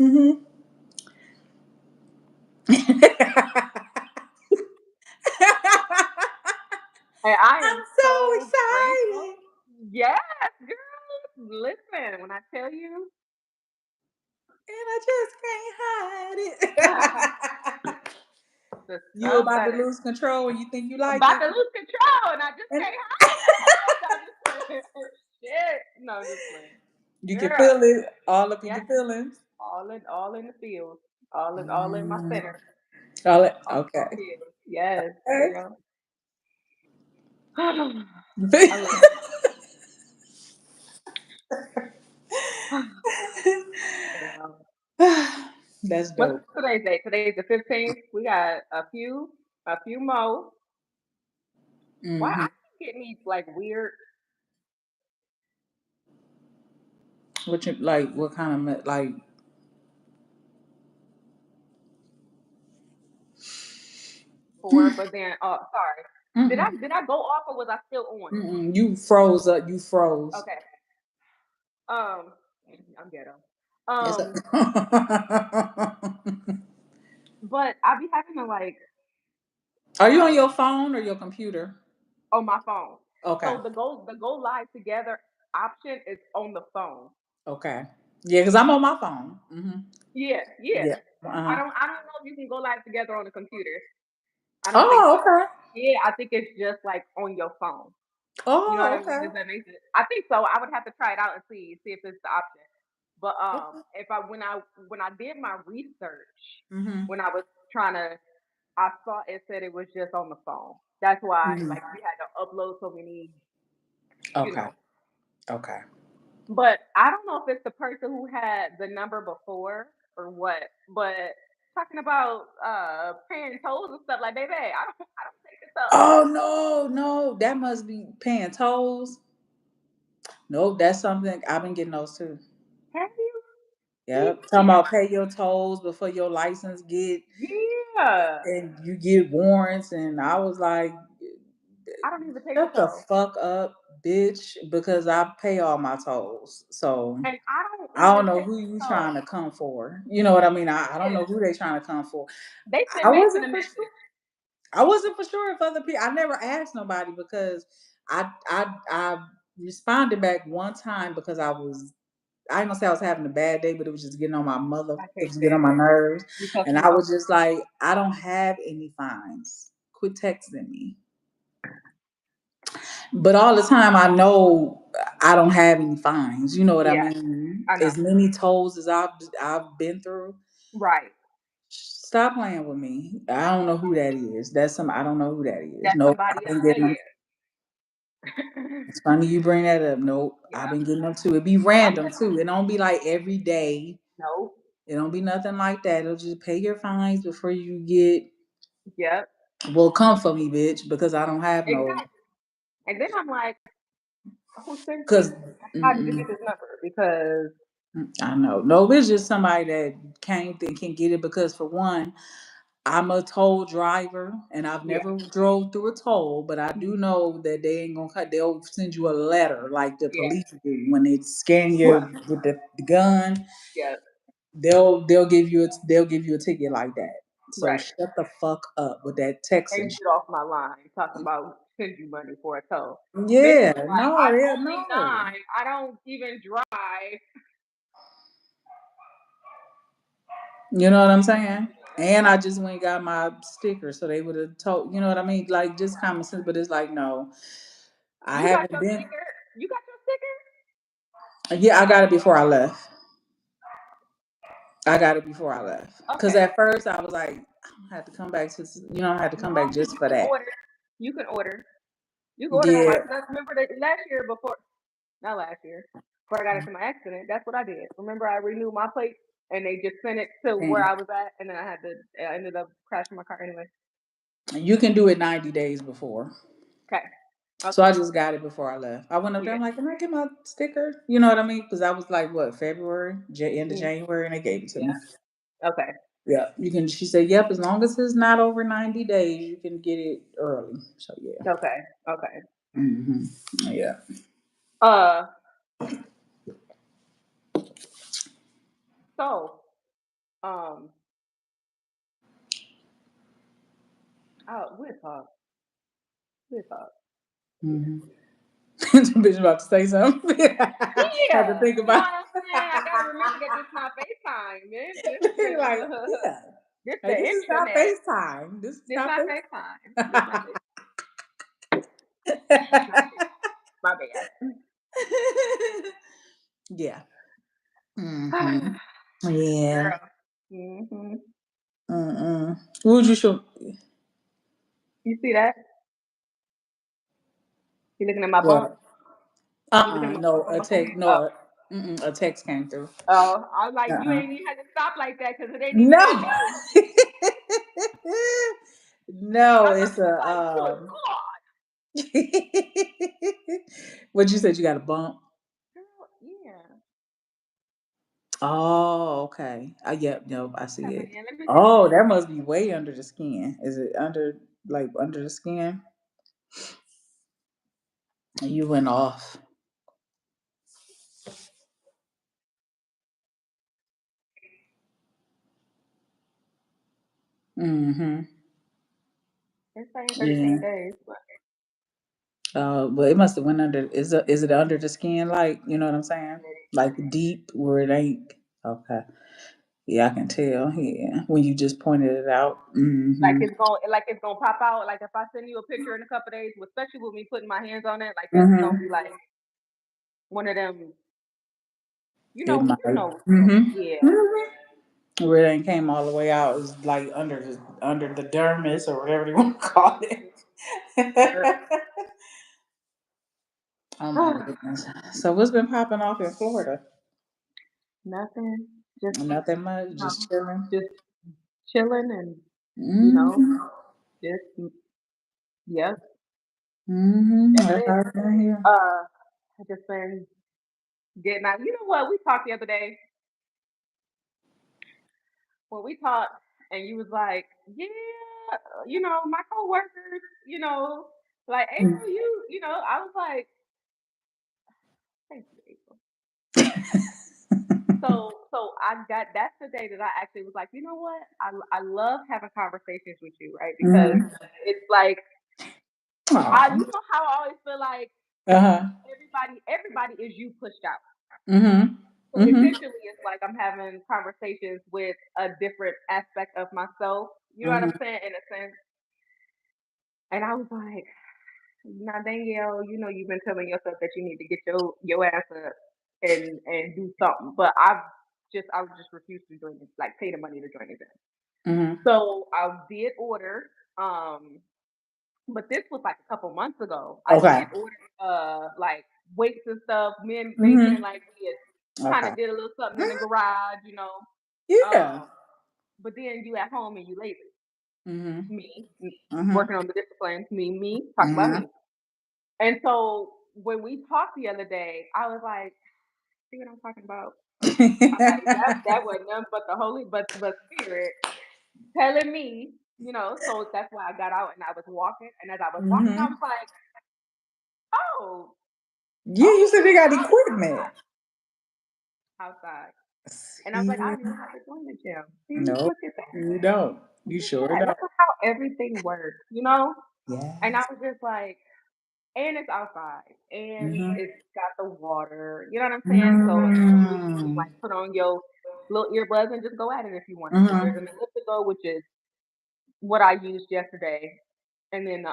Mm-hmm. and I I'm am so so grateful. excited. Yes, girl. Listen, when I tell you, And I just can't hide it. the You stuff about to that is lose control and you think you like about it. to lose control, and I just And can't hide it. No, just playing. Shit. No, just playing. you can Girl. feel it all up in Yeah. your feelings. All in the field. All in my Mm. center. All it, All in okay. the field. Yes, Okay. girl. I love it. Girl. That's What's dope. today's date? Today's the 15th. We got a few more. Why Hmm. I keep getting these like weird What you like? What kind of like? But then sorry. Did I go off or was I still on? You froze up. You froze. Okay. I'm ghetto. Yes. But I be having to like. Are you on your phone or your computer? On my phone. Okay. So the go live together option is on the phone. Okay. Yeah, because I'm on my phone. Mm-hmm. Yeah. Yeah. I don't know if you can go live together on the computer. I don't think Oh, so. okay. Yeah, I think it's just like on your phone. You know what Oh, I mean? okay. Does that make sense? I think so. I would have to try it out and see if it's the option. But if I when I did my research Mm-hmm. when I was trying to, I saw it said it was just on the phone. That's why Mm-hmm. like we had to upload so many, you Okay. know. Okay. But I don't know if it's the person who had the number before or what. But talking about paying tolls and stuff like, baby, I don't think it's up. Oh no, that must be paying tolls. Nope, that's something I've been getting those too. Have you? Yep. Talking about pay your tolls before your license get Yeah. and you get warrants, and I was like, I don't even take the shut the toll. fuck up, bitch, because I pay all my tolls. So And I don't I even don't know take who the you toll. trying to come for. You know what I mean? I don't Yeah. know who they trying to come for. They I sent Mason a wasn't for sure. message. I wasn't for sure if other people. I never asked nobody because I responded back one time because I ain't gonna say I was having a bad day, but it was just getting on my mother. I It can't was getting on stand my it. nerves, You cuss and me I off. was just like, I don't have any fines. Quit texting me. But all the time, I know I don't have any fines. You know what I Yeah, mean? I know. As many tolls as I've been through. Right. Stop playing with me. I don't know who that is. That's some. I don't know who that is. That's Nope. somebody I've else. been Yeah, getting them. yeah. It's funny you bring that up. Nope. I've Yeah. been getting them too. It be random too. It don't be like every day. No. It don't be nothing like that. It'll just pay your fines before you get. Yep. Well, come for me, bitch, because I don't have no. Exactly. And then I'm like, who sent Because you? How did you get this number? Because I know. No, it's just somebody that can't think can get it because for one, I'm a toll driver and I've yeah. never drove through a toll, but I do Mhm. know that they ain't gonna cut. They'll send you a letter like the Yeah. police do when they scan you Right. with the gun. Yeah. They'll give you a ticket like that. So Right. shut the fuck up with that texting And shit. get off my line talking about send you money for a tow. Bitch, Yeah, like no, I'm yeah, only no. 9. I don't even drive. You know what I'm saying? And I just went and got my sticker, so they would have told. You know what I mean? Like just common sense, but it's like no, I You got haven't your been. sticker? You got your sticker? Yeah, I got it before I left. I got it before I left. Cause Okay. at first I was like, I had to come back to. I had to No, come back because just for that. You can order. You can order online. Yeah. 'Cause I remember that last year before, not last year, before I got into my accident, that's what I did. Remember, I renewed my plate and they just sent it to where And I was at, and then I ended up crashing my car anyway. you can do it 90 days before. Okay. So Okay. I just got it before I left. I went up there. Yeah. I'm like, can I get my sticker? You know what I mean? Because I was like, what, February, end of Mm, January, and they gave it to me. yeah. Okay. Yeah, you can. She said, "Yep, as long as it's not over 90 days, you can get it early." So yeah. Okay. Okay. Yeah. Uh. So. Um. We'll talk. We'll talk. Yeah. Mm-hmm. Bitch about to say something. Had to Yeah. think You know about. what I'm saying? I gotta remember that this not FaceTime, man. Like, yeah. This the Hey, this is not internet. FaceTime. This is This not not FaceTime. This not FaceTime. FaceTime. This not FaceTime. My bad. Yeah. Mm-hmm. Yeah. Girl. Hmm. Mm-mm. What would you show? You see that? You looking at my bump? What? You looking at my No, bump on my phone? Oh. a text came through. Oh, I was like, you Uh-uh. ain't even had to stop like that because it ain't even that No. big. No, I was it's like, good a God. what you said you got a bump? Girl, yeah. Oh, okay. Yep, nope, I see Coming it. in. Let me see. Oh, that must be way under the skin. Is it under, like, under the skin? You went off. Mm-hmm. It's saying 13 Yeah. days, but But it must have went under. Is it under the skin? Like, you know what I'm saying? Like deep where it ain't. Okay. Yeah, I can tell. Yeah, when you just pointed it out. like Mm-hmm. it's gonna pop out. Like if I send you a picture in a couple days, especially with me putting my hands on it, like it's gonna be Mm-hmm. like one of them. It might. Yeah. Mm-hmm. Mm-hmm. Where it ain't came all the way out is like under the dermis or whatever you want to call it. Oh my goodness. So what's been popping off in Florida? Nothing. Just Nothing much. you know, Just chilling. just chilling and you know, Mm-hmm. just yep, Mm-hmm. that's That's it. how it's been here. I just been getting out. You know what? We talked the other day when we talked, and you was like, yeah, my coworkers, like April, I was like, thank you, April. So that's the day that I actually was like, you know what? I love having conversations with you, right? Because Mm-hmm. it's like Oh. you know how I always feel like Uh-huh. everybody is you pushed out. Mhm. So Mhm. essentially, it's like I'm having conversations with a different aspect of myself. You know what Mhm. I'm saying? In a sense. And I was like, now Danielle, you've been telling yourself that you need to get your ass up and do something. But I would just refuse to join it, like pay the money to join it. Mhm. So I did order, but this was like a couple months ago. I Okay. did order like weights and stuff. Me and Mhm. like we had kind Okay. of did a little something in the garage. Yeah. Um, but then you at home and you lazy. Mhm. Mhm. Working on the disciplines. Talk about Mhm. me. And so when we talked the other day, I was like, see what I'm talking about? I'm like, that was nothing but the Holy, but Spirit telling me. So that's why I got out and I was walking. And as I was walking, I was Mhm. like, oh, Yeah, you said okay, they got equipment. outside. And I was like, I See? need to join the gym. See, No, look at that. you don't. Look You at sure that. Look don't. at how everything works. And I Yes. was just like, and it's outside, and Mhm. it's got the water. You know what I'm saying? So essentially, you can Mm. like put on your little earbuds and just go at it if you wanted to. There's Mhm. an elliptical, which is what I used yesterday, and then the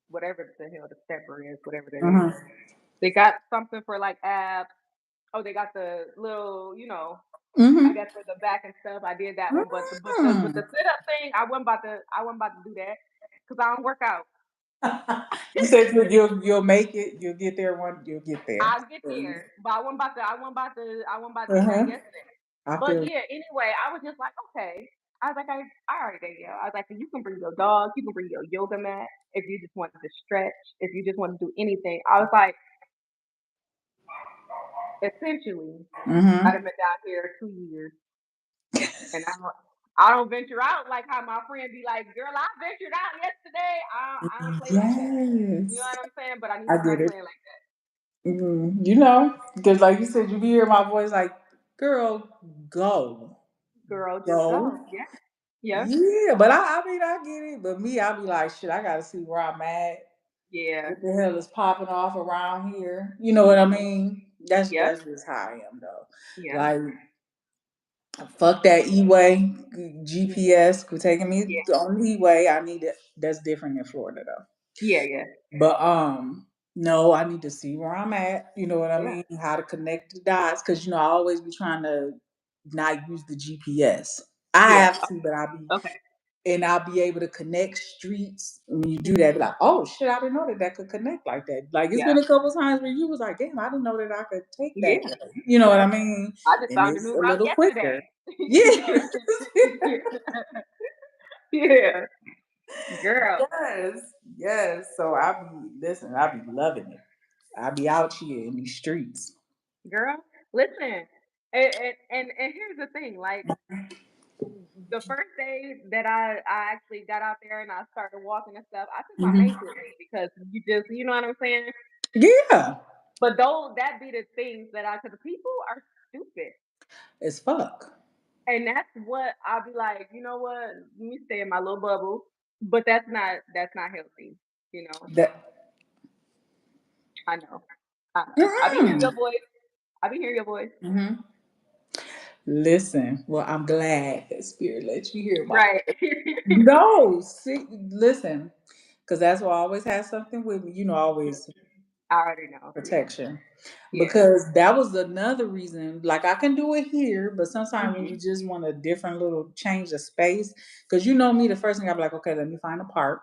whatever the hell the stepper is, whatever that is. Mhm. They got something for like abs. Oh, they got the little. I Mhm. guess for the back and stuff, I did that one, but the Mm. sit up thing, I wasn't about to do that because I don't work out. You said you'll make it. You'll get there one. You'll get there. I'll get there, but I wasn't about to do that Uh-huh. yesterday. I But feel. yeah, anyway, I was just like, okay. I was like, all right, there you go. I was like, you can bring your dog, you can bring your yoga mat if you just wanted to stretch, if you just want to do anything. I was like, essentially, I've Mhm. been down here 2 years, and I don't venture out like how my friend be like, girl, I ventured out yesterday. I don't play like that. You know Yes. what I'm saying? But I need I to get start it. playing like that. Because like you said, you be hearing my voice like, girl, go. Girl, just Go. go. Yeah. Yeah. Yeah, but I mean, I get it. But me, I'll be like, shit, I got to see where I'm at. Yeah. What the hell is popping off around here? You know what I mean? Yeah. That's just how I am, though. Yeah. Like, fuck that E-way GPS. Quit taking me Yeah. on the E-way. I need it. That's different in Florida, though. Yeah. Yeah. But no, I need to see where I'm at. You know what I Yeah. mean? How to connect the dots. Cause I always be trying to not use the GPS. I Yeah. have to, but Okay. I'll be able to connect streets. When you do that, Mhm. be like, oh shit, I didn't know that could connect like that. Like it's Yeah. been a couple times where you was like, damn, I didn't know that I could take that Yeah. way. You know what Yeah. I mean? I just And found a it's new a route little yesterday. quicker. Yeah. Yeah. Girl. Yes, yes. So I be loving it. I be out here in these streets. Girl. Listen. And here's the thing, like the first day that I actually got out there and I started walking and stuff, I took my Mhm. mates with me because you know what I'm saying. Yeah, But though that be the things that I, because people are stupid, as fuck. and that's what I'll be like. You know what? Let me stay in my little bubble. But that's not healthy. You know. That. I know. I know. I be hearing Mm. your voice. I be hearing your voice. Mhm. Listen, well, I'm glad that Spirit let you hear my. Right. No, see, listen, because that's why I always have something with me. Always I already know. Yeah. protection. Yeah. Because that was another reason. Like I can do it here, but sometimes when you Mhm. just want a different little change of space, because you know me, the first thing I'm like, okay, let me find a park,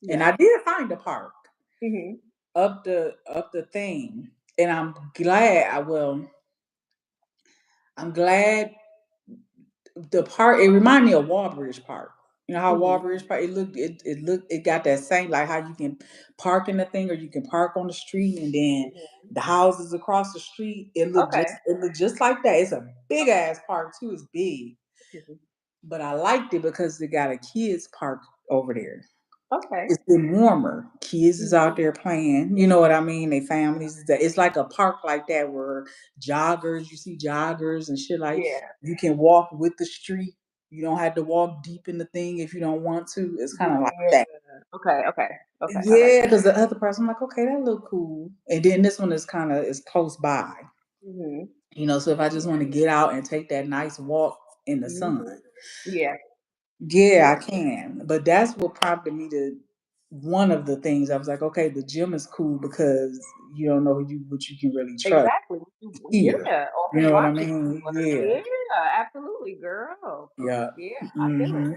and Yeah. I did find a park Mhm. up the thing, and I'm glad. I'm glad the park. It reminded me of Walbridge Park. You know how Mhm. Walbridge Park it got that same, like how you can park in the thing or you can park on the street and then Mhm. the houses across the street. Okay. It looked just like that. It's a big ass park too. It's big, Mhm. but I liked it because they got a kids park over there. Okay. It's been warmer. Kids is out Mhm. there playing. You know what I mean? They families. It's like a park like that where joggers. You see joggers and shit. Like Yeah. you can walk with the street. You don't have to walk deep in the thing if you don't want to. It's kind of like Yeah. that. Okay. Okay. Okay. I like Yeah, because the other person, I'm like, okay, that look cool. And then this one is close by. that. Mhm. So if I just want to get out and take that nice walk in the sun, Mhm. Yeah. yeah, Yeah. I can. But that's what prompted me to one of the things. I was like, okay, the gym is cool because you don't know what you can really trust Exactly. here. Yeah. Or You who know what I watching you? mean? Or, Yeah. yeah. Absolutely, girl. Yeah. Yeah. I feel it. Hmm.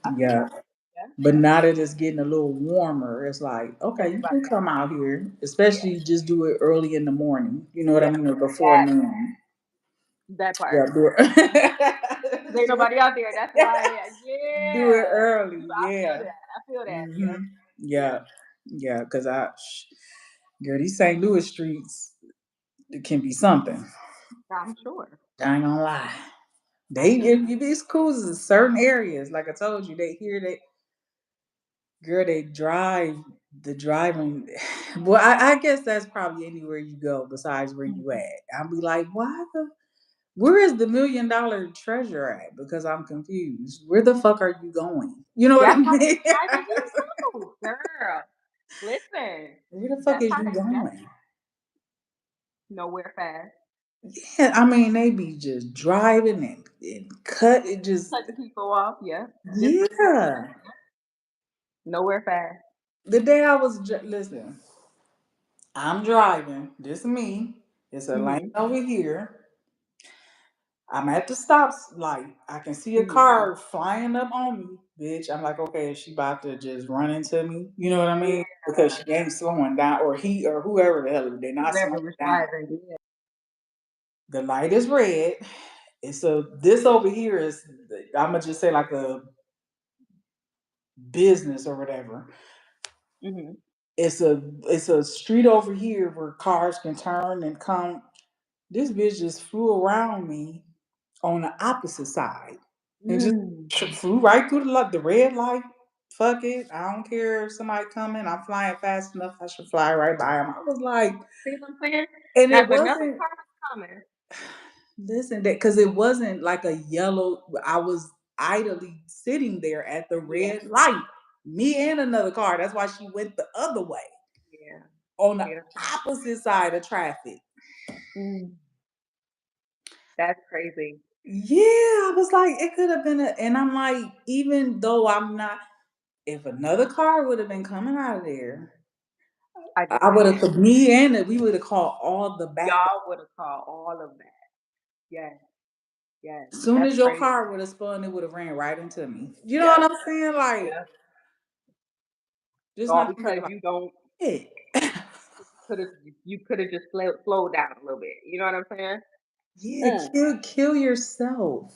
I feel Yeah. it. Yeah. But now that it's getting a little warmer, it's like, okay, you Everybody can got. come out here, Yeah. especially just do it early in the morning. You know what I Yeah. mean? Or before That noon. that Yeah, part. do Because ain't it. nobody out there. That's why. Do it Yeah. early. I feel Yeah. that. I feel that. Hmm. Yeah. Yeah. Yeah. Yeah. Because girl, these St. Louis streets, it can be something. I'm sure. I ain't gonna lie. I'm They sure. give you these schools in certain areas. Like I told you, girl, they drive the driving. Well, I guess that's probably anywhere you go besides where you Mhm. at. I'll be like, where is the $1 million treasure at? Because I'm confused. Where the fuck are you going? You know what I That's how they mean? driving you too, girl. Listen, Where the fuck that's is how you that's going? nowhere fast. Yeah, I mean, they be just driving and cut it just, Cutting people off, yeah. Disrespecting them, yeah. nowhere fast. The day I was, listen, I'm driving. This me. It's a lane Mhm. over here. I'm at the stop light. I can see a Mhm. car flying up on me, bitch. I'm like, okay, is she about to just run into me? You know what I mean? Because Yeah. she ain't slowing down, or he, or whoever the hell, they're not Whoever slowing was down. driving, yeah. The light is red. This over here is, I'm gonna just say like a business or whatever. Mhm. It's a street over here where cars can turn and come. This bitch just flew around me on the opposite side and just Mm. flew right through the red light. Fuck it. I don't care if somebody coming. I'm flying fast enough. I should fly right by him. I was like, See what I'm saying? and Now, it if another wasn't, car was coming, listen, that because it wasn't like a yellow. I was idly sitting there at the yeah, red light. Me and another car. That's why she went the other way yeah. on the See what I'm saying? opposite side of traffic. Mm. That's crazy. Yeah, I was like, it could have been and I'm like, even though I'm not, if another car would have been coming out of there, I just I would saying. have, me and it, we would have called all the backup. Y'all would have called all of that. Yes, yes. As soon That's as your crazy. car would have spun, it would have ran right into me. You know Yeah, what I'm saying? Like, yeah. just All not gonna be because like, you don't it. could have you could have just slowed down a little bit. You know what I'm saying? Yeah, Mm. kill yourself,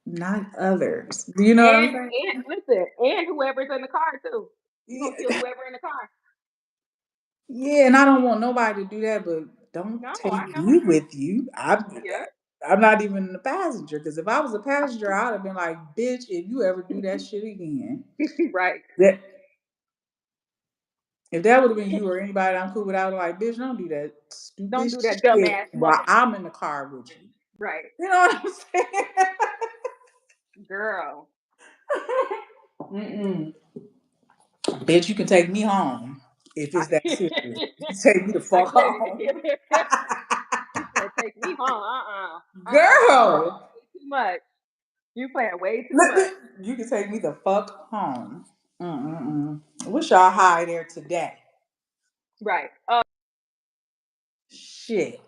not others. Do you know what I'm saying? And listen, and whoever's in the car too. You gonna kill Yeah, whoever in the car. yeah, and I don't want nobody to do that, but don't No, I take know. me with you. Yeah. I'm not even the passenger. Because if I was a passenger, I'd have been like, bitch, if you ever do that shit again. Right. That, if that would have been you or anybody I'm cool with, I would like, bitch, don't do that Don't stupid do that shit dumbass while mother. I'm in the car with you. Right. You know what I'm saying? Girl. Mm-mm. Bitch, you can take me home if it's that serious. You can take me the Like, fuck wait, home. he said, take me home. You playing Girl, way too much. You playing way too much. you can take me the fuck home. Mm-mm-mm. Wish y'all high there today. Right. Shit.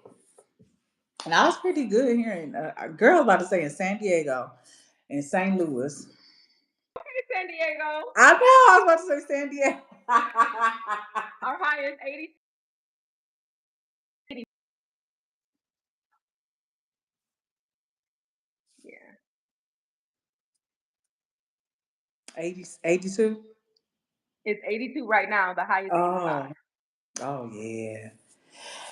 And I was pretty good here in, a girl about to say in San Diego, in St. Louis. Okay, San Diego. I know, I was about to say San Diego. Our high is 80. Yeah. 80, 82? It's 82 right now. The high is 85. Oh yeah.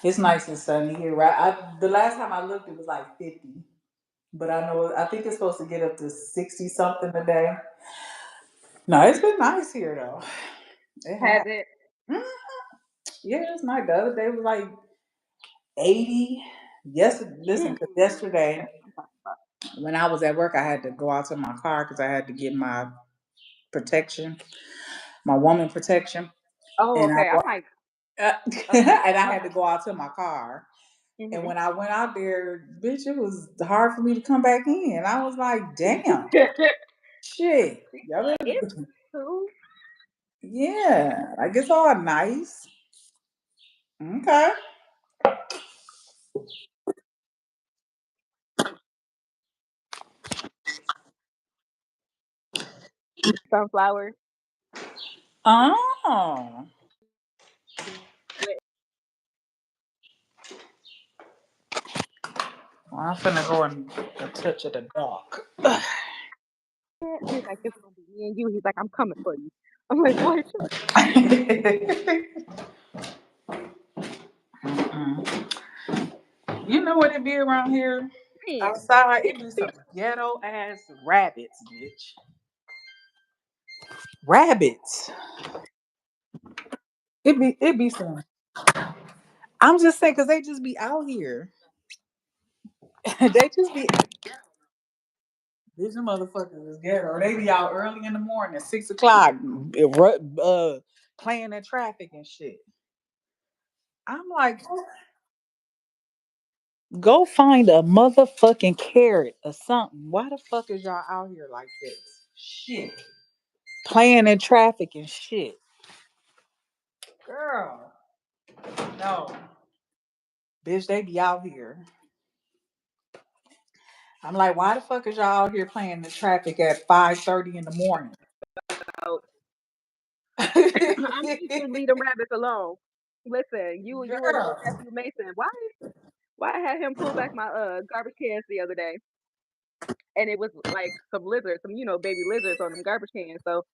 It's nice and sunny here, right? The last time I looked, it was like 50. But I think it's supposed to get up to 60 something today. No, it's been nice here though. It Has has. it? Mhm. Yeah, it's nice. The other day was like 80. Yes, listen, Mm. because yesterday when I was at work, I had to go out to my car because I had to get my protection, my woman protection, Oh, and okay. I'm like, and okay. I My had to bad. go out to my car. And Mm-hmm. when I went out there, bitch, it was hard for me to come back in. I was like, damn, shit. Y'all better, It's too. yeah, I guess all nice. Okay. Sunflower. Oh. With Well, I'm finna go and a touch of the dark. it. He's like, it's gonna be me and you. He's like, I'm coming for you. I'm like, boy, Mm-mm. You know what it be around here? man. Outside, it be some ghetto ass rabbits, bitch. Rabbits. It be some. I'm just saying, cause they just be out here. They just be these motherfuckers is ghetto. They be out early in the morning, 6 o'clock, playing in traffic and shit. I'm like, go find a motherfucking carrot or something. Why the fuck is y'all out here like this? Shit. Playing in traffic and shit. Girl. No. Bitch, they be out here. I'm like, why the fuck is y'all out here playing in traffic at 5:30 in the morning? So, I'm teaching leave them rabbits alone. Listen, you and Girl. nephew Mason. Why I had him pull back my garbage cans the other day, and it was like some lizards, some baby lizards on them garbage cans. So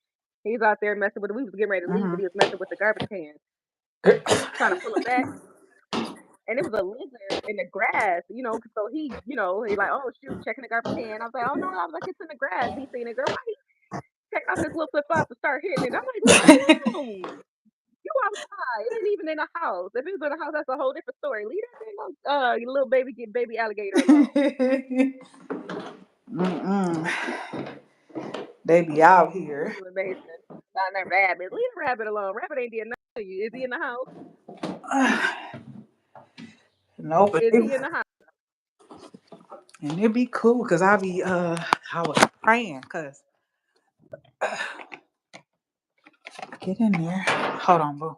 he's out there messing with. We was getting ready to leave, but Mhm. he was messing with the garbage cans, trying to pull them back. And it was a lizard in the grass, So he like, oh shoot, checking the garbage can. I was like, oh no, I was like, it's in the grass. He seen it, girl. Why he check off his little flip flop and start hitting it? I'm like, leave it alone. You outside. It ain't even in the house. If it was in the house, that's a whole different story. Leave that thing on, your little baby alligator alone. Mm-mm. They be out here. You and Mason. Not that rabbit. Leave the rabbit alone. Rabbit ain't did nothing to you. Is he in the house? No, but Is he in the house? and it'd be cool because I was praying because get in there. Hold on, boo.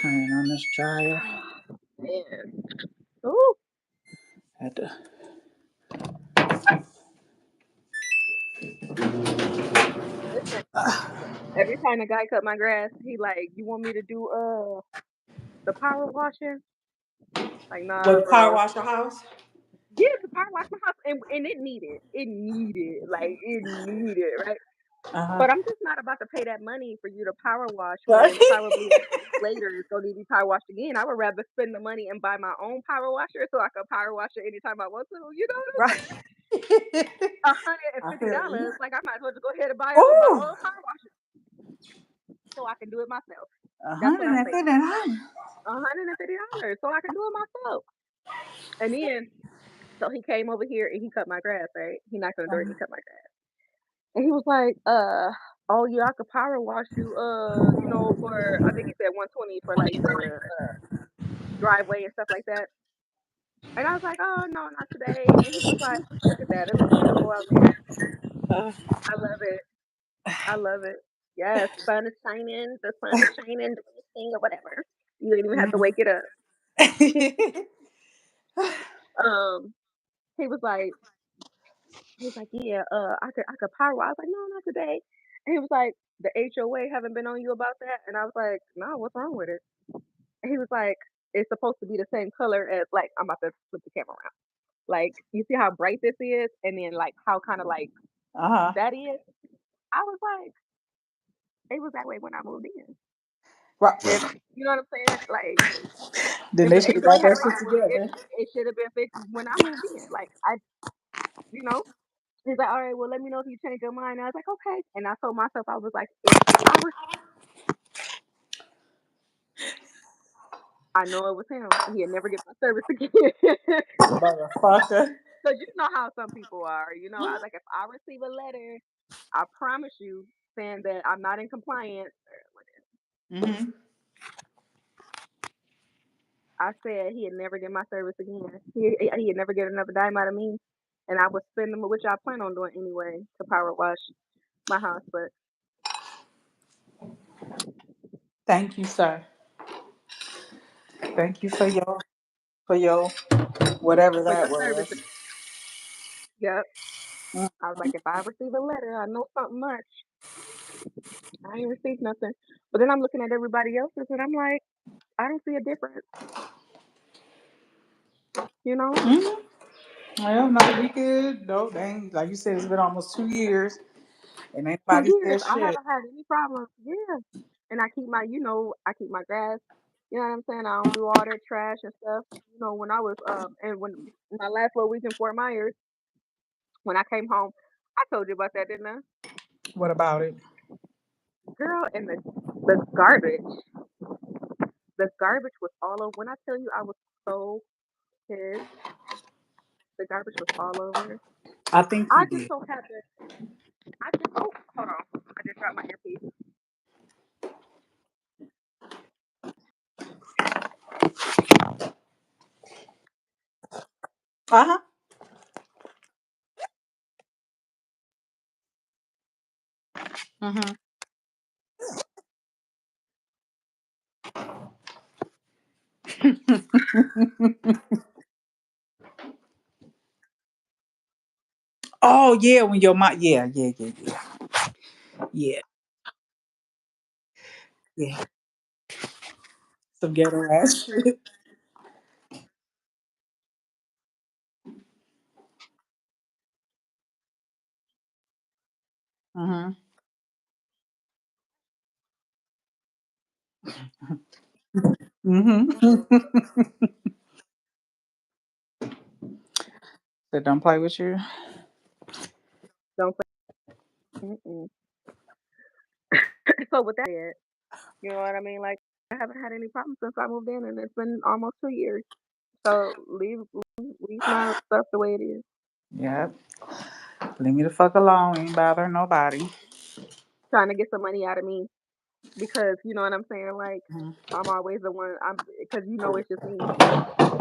Turn on this dryer. Man. Ooh. Had to, Listen. Every time the guy cut my grass, he like, you want me to do the power washing? Like, nah, what power bro. wash your house? Yeah, the power wash my house, and it needed, right? But I'm just not about to pay that money for you to power wash Right. when probably a week later it's gonna need to be power washed again. I would rather spend the money and buy my own power washer so I can power wash it anytime I want to. You know what I'm Right. saying? I feel you. $150. Like I might as well just go ahead and buy my Ooh, own power washer so I can do it myself. That's what I say. $150. $150 so I can do it myself. And then so he came over here and he cut my grass, right? He knocked on the door and he cut my grass. And he was like, oh yeah, I could power wash you, for I think he said 120 for like the driveway and stuff like that. And I was like, oh no, not today. And he was like, look at that, it looks beautiful out there. Uh, I love it. I love it. Yes, sun is shining, the sun is shining, doing its thing or whatever. You don't even have to mhm. wake it up. um, he was like, yeah, I could power wash. I was like, no, not today. And he was like, the HOA haven't been on you about that. And I was like, no, what's wrong with it? And he was like, it's supposed to be the same color as like I'm about to flip the camera around. Like you see how bright this is, and then like how kind of like Uh-huh. that is. I was like, it was that way when I moved in. Right. If you know what I'm saying, like Then if they the should have HOA got had that a shit problem with it, together. it should have been fixed when I moved in. Like you know, he's like, all right, well, let me know if you change your mind. And I was like, okay. And I told myself, I was like, if I were, I know it was him. He'd never get my service again. Motherfucker. So you know how some people are. I was like, if I receive a letter, I promise you, saying that I'm not in compliance. Mm-hmm. I said he'd never get my service again. He'd never get another dime out of me, and I would spend them, which I plan on doing anyway, to power wash my house. But Thank you, sir. Thank you for your whatever for that your was. service, yep. Mm. I was like, if I receive a letter, I know something much. I ain't received nothing. But then I'm looking at everybody else's, and I'm like, I don't see a difference. You know, Mhm. Well, no, we good. No, dang. Like you said, it's been almost 2 years, and ain't two nobody years, said I shit. haven't had any problems. Yeah, and I keep my grass. You know what I'm saying? I don't do all that trash and stuff. When I was and when my last little week in Fort Myers, when I came home, I told you about that, didn't I? What about it? Girl, and the garbage was all over. When I tell you, I was so pissed. The garbage was all over. I think I you just did. so happened. Hold on. I just dropped my earpiece. Uh huh. Mm-hmm. Oh yeah, when your mom. Yeah, yeah, yeah, yeah, yeah, yeah. Some ghetto ass shit. Mm-hmm. Mm-hmm. So don't play with you. Don't play. Mm-mm. So with that said, you know what I mean? Like I haven't had any problems since I moved in, and it's been almost 2 years. So leave my stuff the way it is. Yep. Leave me the fuck alone. Ain't bother nobody. Trying to get some money out of me because you know what I'm saying. Like Mhm. I'm always the one. I'm because it's just me.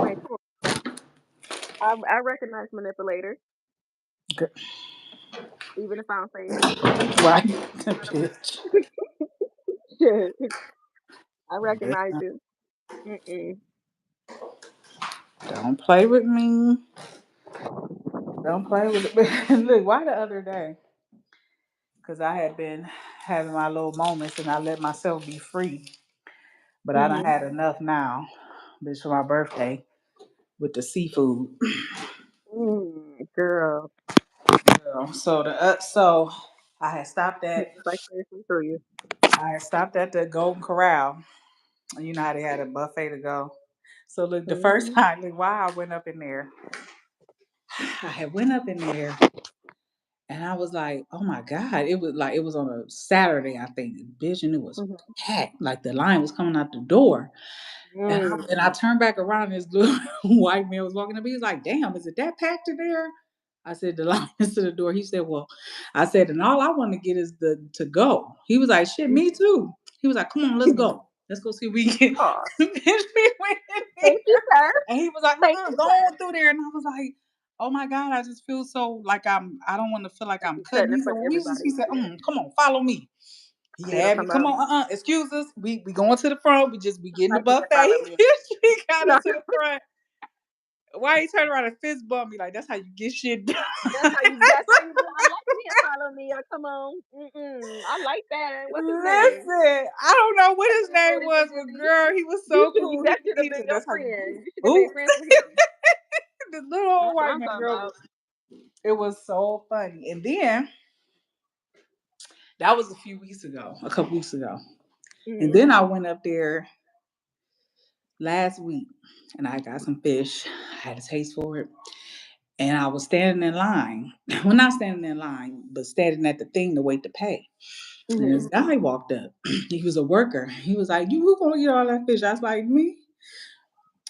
Like I recognize manipulators, Good. even if I don't say it. Right. You know what I Bitch. mean? Shit, I Bitch. recognize you. Mm-mm. Don't play with me. Don't play with it. Look, why the other day? Because I had been having my little moments and I let myself be free. But I done Mhm. had enough now. Bitch, for my birthday with the seafood. Girl. Girl. So I had stopped at Like seriously through you. the Golden Corral. You know how they had a buffet to go. So look, the first Mm-hmm. time, look, why I went up in there, I had went up in there and I was like, oh my God. It was on a Saturday, I think. Bitch, and it was Mm-hmm. packed. Like the line was coming out the door. Mm. And I turned back around and this little white man was walking up. He was like, damn, is it that packed in there? I said, the line is to the door. He said, well, I said, and all I want to get is the to go. He was like, shit, me too. He was like, come on, let's go. Let's go see if we can. Aw, Bitch, we went in thank you, there. sir. And he was like, Thank you, go sir. on through there. And I was like, oh my God, I just feel so like I don't want to feel like Like I'm you cutting. cutting in He said, front of well, he everybody. said, Yeah. come on, follow me. He They don't had me. come Come out. on, excuse us. We going to the front. We getting the Like you said, buffet. follow me. He got No, us to the front. Why he turned around and fist bump me like that's how you get shit done? that's how you do. I like me and follow me. Come on. I like that. What's his name? Listen, I don't know what That's his Rudy name Rudy was, but Giuliani. girl, he was You so should cool. that should have He been said your that's how you friend. You should have made ooh. friends with him. The little old That's what white I'm man talking girl about. it was so funny. And then that was a couple weeks ago. And Mm-hmm. then I went up there last week and I got some fish. I had a taste for it. And I was standing in line. Well, not standing in line, but standing at the thing to wait to pay. And Mm-hmm. this guy walked up. He was a worker. He was like, you who gonna eat all that fish? I was like, me.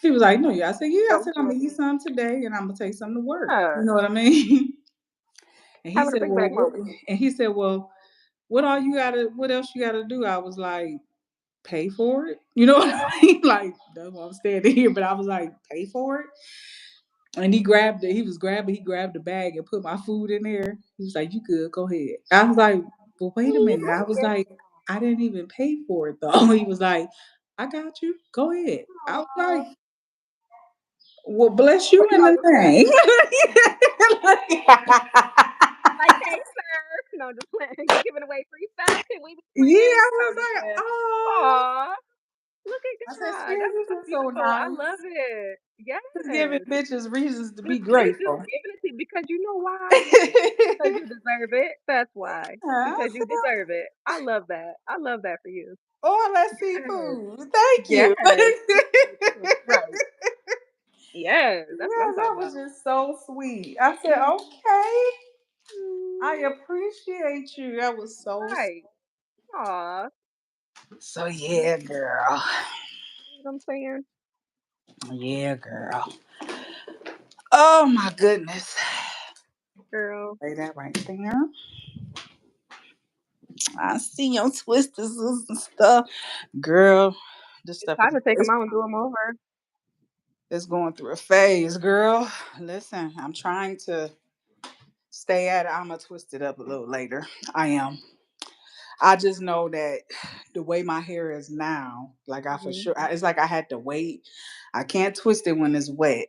He was like, no, yeah. I said, yeah. I So said, I'm gonna cute. eat some today and I'm gonna take some to work. Yeah. You know what I mean? And he Having a said, bring back moment. well, what else you gotta do? I was like, pay for it. You know what I mean? Like, that's why I'm standing here. But I was like, pay for it. And he grabbed the bag and put my food in there. He was like, you good, go ahead. I was like, well, wait a minute. I was Yeah. like, I didn't even pay for it though. He was like, I got you. Go ahead. I was like, Aw. well, bless you What you in about the to say? name. Like, hey, sir. No, just playing. You giving away free stuff? Can we be Yeah, friends? I No, was I'm just like, playing. oh. Aw. Look at I said, God. Spirit, That's so this is so beautiful. I nice. love it. Just giving Yes. bitches reasons to be It's just grateful. giving it to you because you know why? Because you deserve it. That's why. I Because you said, deserve it. I love that. I love that for you. oh, let's see Yes. food. Thank Yes. you. Right. Yes. That's what I'm Yes, that talking was about. just so sweet. I said, Mhm. okay, I Mm, appreciate you. That was so right. Aw. so yeah, girl. You know what I'm saying? Yeah, girl. Oh my goodness. Girl. Say that right there. I see your twisters and stuff. Girl, this It's stuff time to take them out and do them over. is going through a phase, girl. Listen, I'm trying to stay at it. I'm gonna twist it up a little later. I am. I just know that the way my hair is now, like I for Mm-hmm. sure, it's like I had to wait. I can't twist it when it's wet.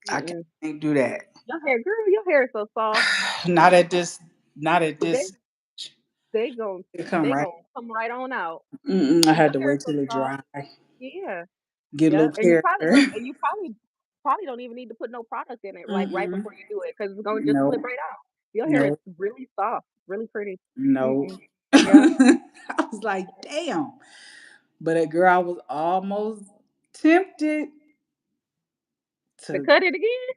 I Mm-mm. can't do that. Your hair, girl, your hair is so soft. Not at this. Not at They this. they gon' It come they right. gon' come right on out. I Cause had your to hair is wait so till it soft. dry. Yeah. Get a Yeah. little character. And you probably don't even need to put no product in it like right hmm before you do it because it's gonna just No. slip right out. Your hair is No. really soft, really pretty. No. Mm-mm. Yeah. I was like, damn. But a girl, I was almost tempted To to. cut it again,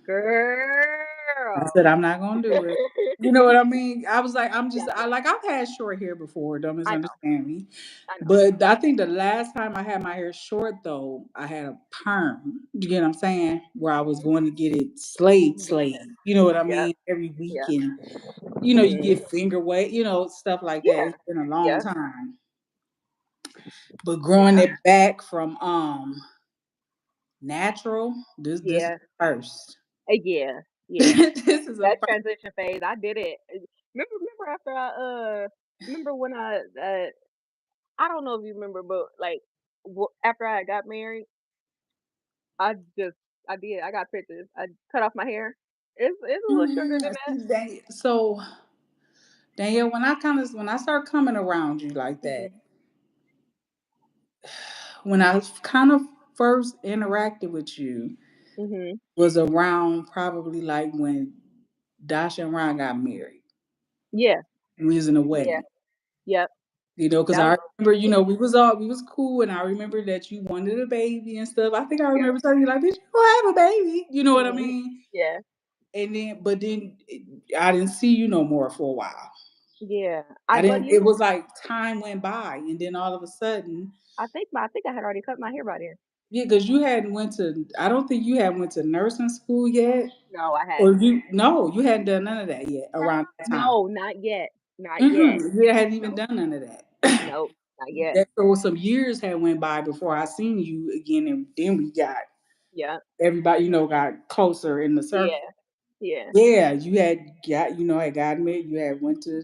girl. I said, I'm not gonna do it. You know what I mean? I was like, Yeah, I've had short hair before, don't I know. misunderstand me. I know. But I think the last time I had my hair short though, I had a perm. You get what I'm saying? Where I was Mhm. going to get it slayed, Yeah. slayed. You know what I Yeah. mean? Every Yeah. week and you Mhm. get finger weight, stuff like that. Yeah. It's been a long Yeah. time. But growing Yeah. it back from natural, this is Yeah. first. Yeah. Yeah. This is a That first. transition phase, I did it. Remember after remember when I don't know if you remember, but like after I got married, I just I did. I got pictures. I cut off my hair. It's a little shorter than I that. see that. So Danielle, when I start coming around you like that, Mhm. when I kind of first interacted with you Mhm. was around probably like when Dasha and Ron got married. Yeah. We was in a Yeah. wedding. Yep. Because That was I remember, yeah. we was cool, and I remember that you wanted a baby and stuff. I think I Yeah. remember telling you like, "Did you go have a baby?" You know what I Mhm. mean? Yeah. And then, but then I didn't see you no more for a while. Yeah. I But didn't. It was like time went by, and then all of a sudden, I think I had already cut my hair by then. yeah, because you hadn't went to. I don't think you had went to nursing school yet, No, I or hadn't. you hadn't done none of that yet around that time. No, not yet. Not yet. You hadn't even Nope. done none of that. Nope. Not yet. That so some years had went by before I seen you again, and then we got Yeah. everybody, got closer in the circle. Yeah. Yeah. Yeah, you had got, had gotten married, you had went to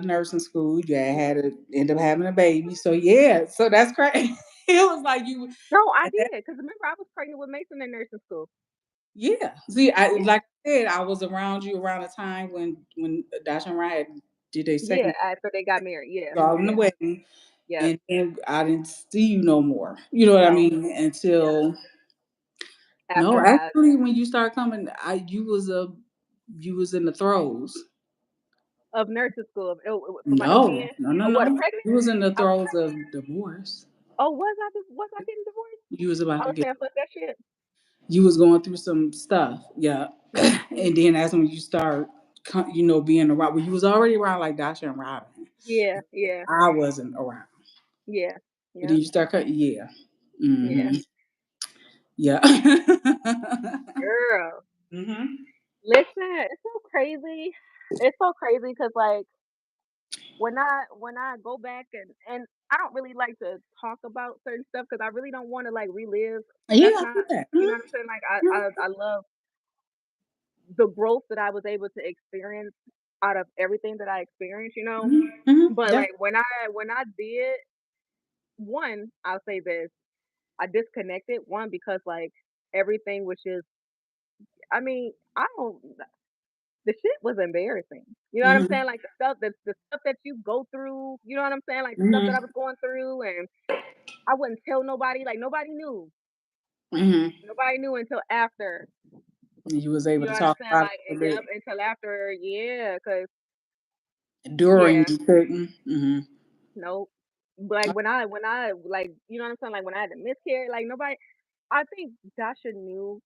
nursing school, you had end up having a baby. So yeah, so that's crazy. It was like you No, I at did. that, Because remember, I was pregnant with Mason in nursing school. yeah. See, I Yeah. like I said, I was around you around the time when Dasha and Ryan did their Yeah. second After they got married. Yeah. all in the Yeah. wedding, Yep. and then I didn't see you no more. You know what I No. mean? Yeah. Until no, After I, actually, when you started coming, you was in the throes. of nursing school, of No, being, no, no, or what, a no. pregnant? You was in the I was throes pregnant. of divorce. Oh, was I getting divorced? You was about I to was get. saying fuck that shit. You was going through some stuff, yeah. Hmm. And then that's when you start, being around. Well, you was already around like Dasha and Robin. Yeah. Yeah. I wasn't around, Yeah. but then Yep. you start cutting. Yeah, Yeah. yeah. Girl. hmm Listen, it's so crazy. It's so crazy because like when I go back and I don't really like to talk about certain stuff because I really don't want to like relive. Yeah, That's I not, get that. you know what I'm saying. Like I love the growth that I was able to experience out of everything that I experienced. But That. like when I did one, I'll say this: I disconnected one because like everything was just. I mean, I don't. The shit was embarrassing. You know what I'm hmm saying? Like the stuff that you go through. You know what I'm saying? Like the stuff that I hmm was going through, and I wouldn't tell nobody. Like nobody knew. hmm Nobody knew until after. You was You able know to what I'm talk saying? about it Like a little yep, bit until after. Yeah, cause during yeah, you couldn't. nope. Like when I like you know what I'm saying? Like when I had the miscarriage, like nobody. I think Dasha knew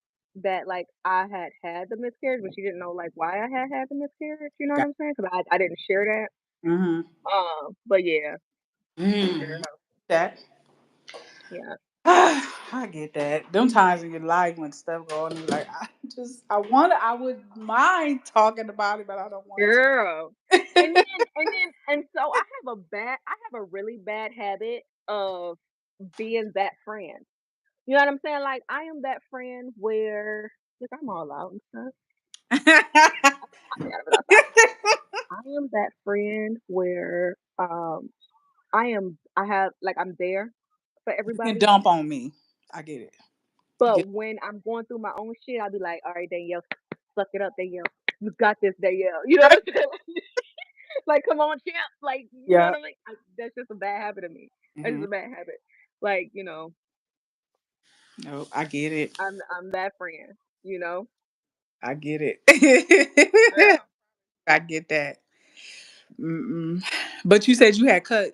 that like I had the miscarriage, but she didn't know like why I had the miscarriage. You know what Got. I'm saying? Because I didn't share that. Mhm. But yeah, Mm. girl, That. yeah, I get that. Them times in your life when stuff going on, like I would mind talking about it, but I don't want girl. And to. so I have a really bad habit of being that friend. You know what I'm saying? Like I am that friend where look, I'm all out and stuff. I forgot about outside. I am that friend where I'm there for You can everybody. dump on me. I get it. You But get. when I'm going through my own shit, I'll be like, all right, Danielle, suck it up, Danielle. You got this, Danielle. You know what I'm saying? Like, come on, champ. Like, you know Yeah. what I mean? That's just a bad habit of me. That's hmm just a bad habit. Like, No, I get it. I'm that friend. You know? I get Yeah. it. I get that. Mm-mm. But you said you had cut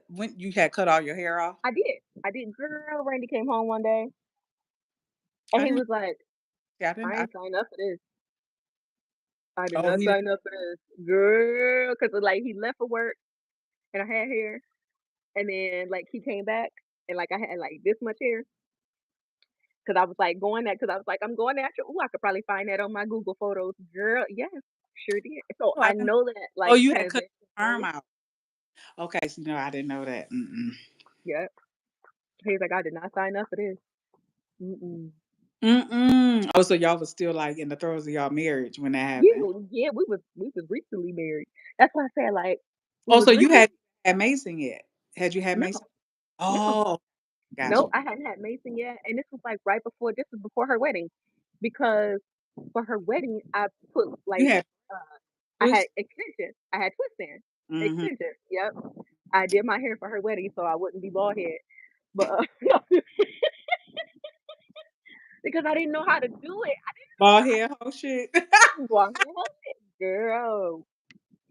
all your hair off. I did. I did. Girl, Randy came home one day and I he didn't. was like, I didn't. I ain't signed up for this. I did Oh, not he didn't. sign up for this. Girl, because like he left for work and I had hair. And then like he came back and like I had like this much hair. Cause I was like going that because I was like, I'm going after ooh, I could probably find that on my Google photos. Girl, yes, sure did. So Oh, I I didn't. know that Oh, like you had cut transition your arm phase. out. Okay, so no, I didn't know that. Mm-mm. Yep. He's like, I did not sign up for this. Mm-mm. Mm-mm. Oh, so y'all was still like in the throes of y'all marriage when that Yeah, happened. yeah, we was recently married. That's why I said like we Oh, was so you recently had Mason yet? Had you had no, Mason? no, Oh, no, gotcha. I hadn't had Mason yet. And this was before her wedding. Because for her wedding I put You like had I had twist. extensions. I had twist in. Mm-hmm. Extensions. Yep. I did my hair for her wedding so I wouldn't be bald head. But because I didn't know how to do it. Bald head, whole shit. I didn't know how to do it. Girl.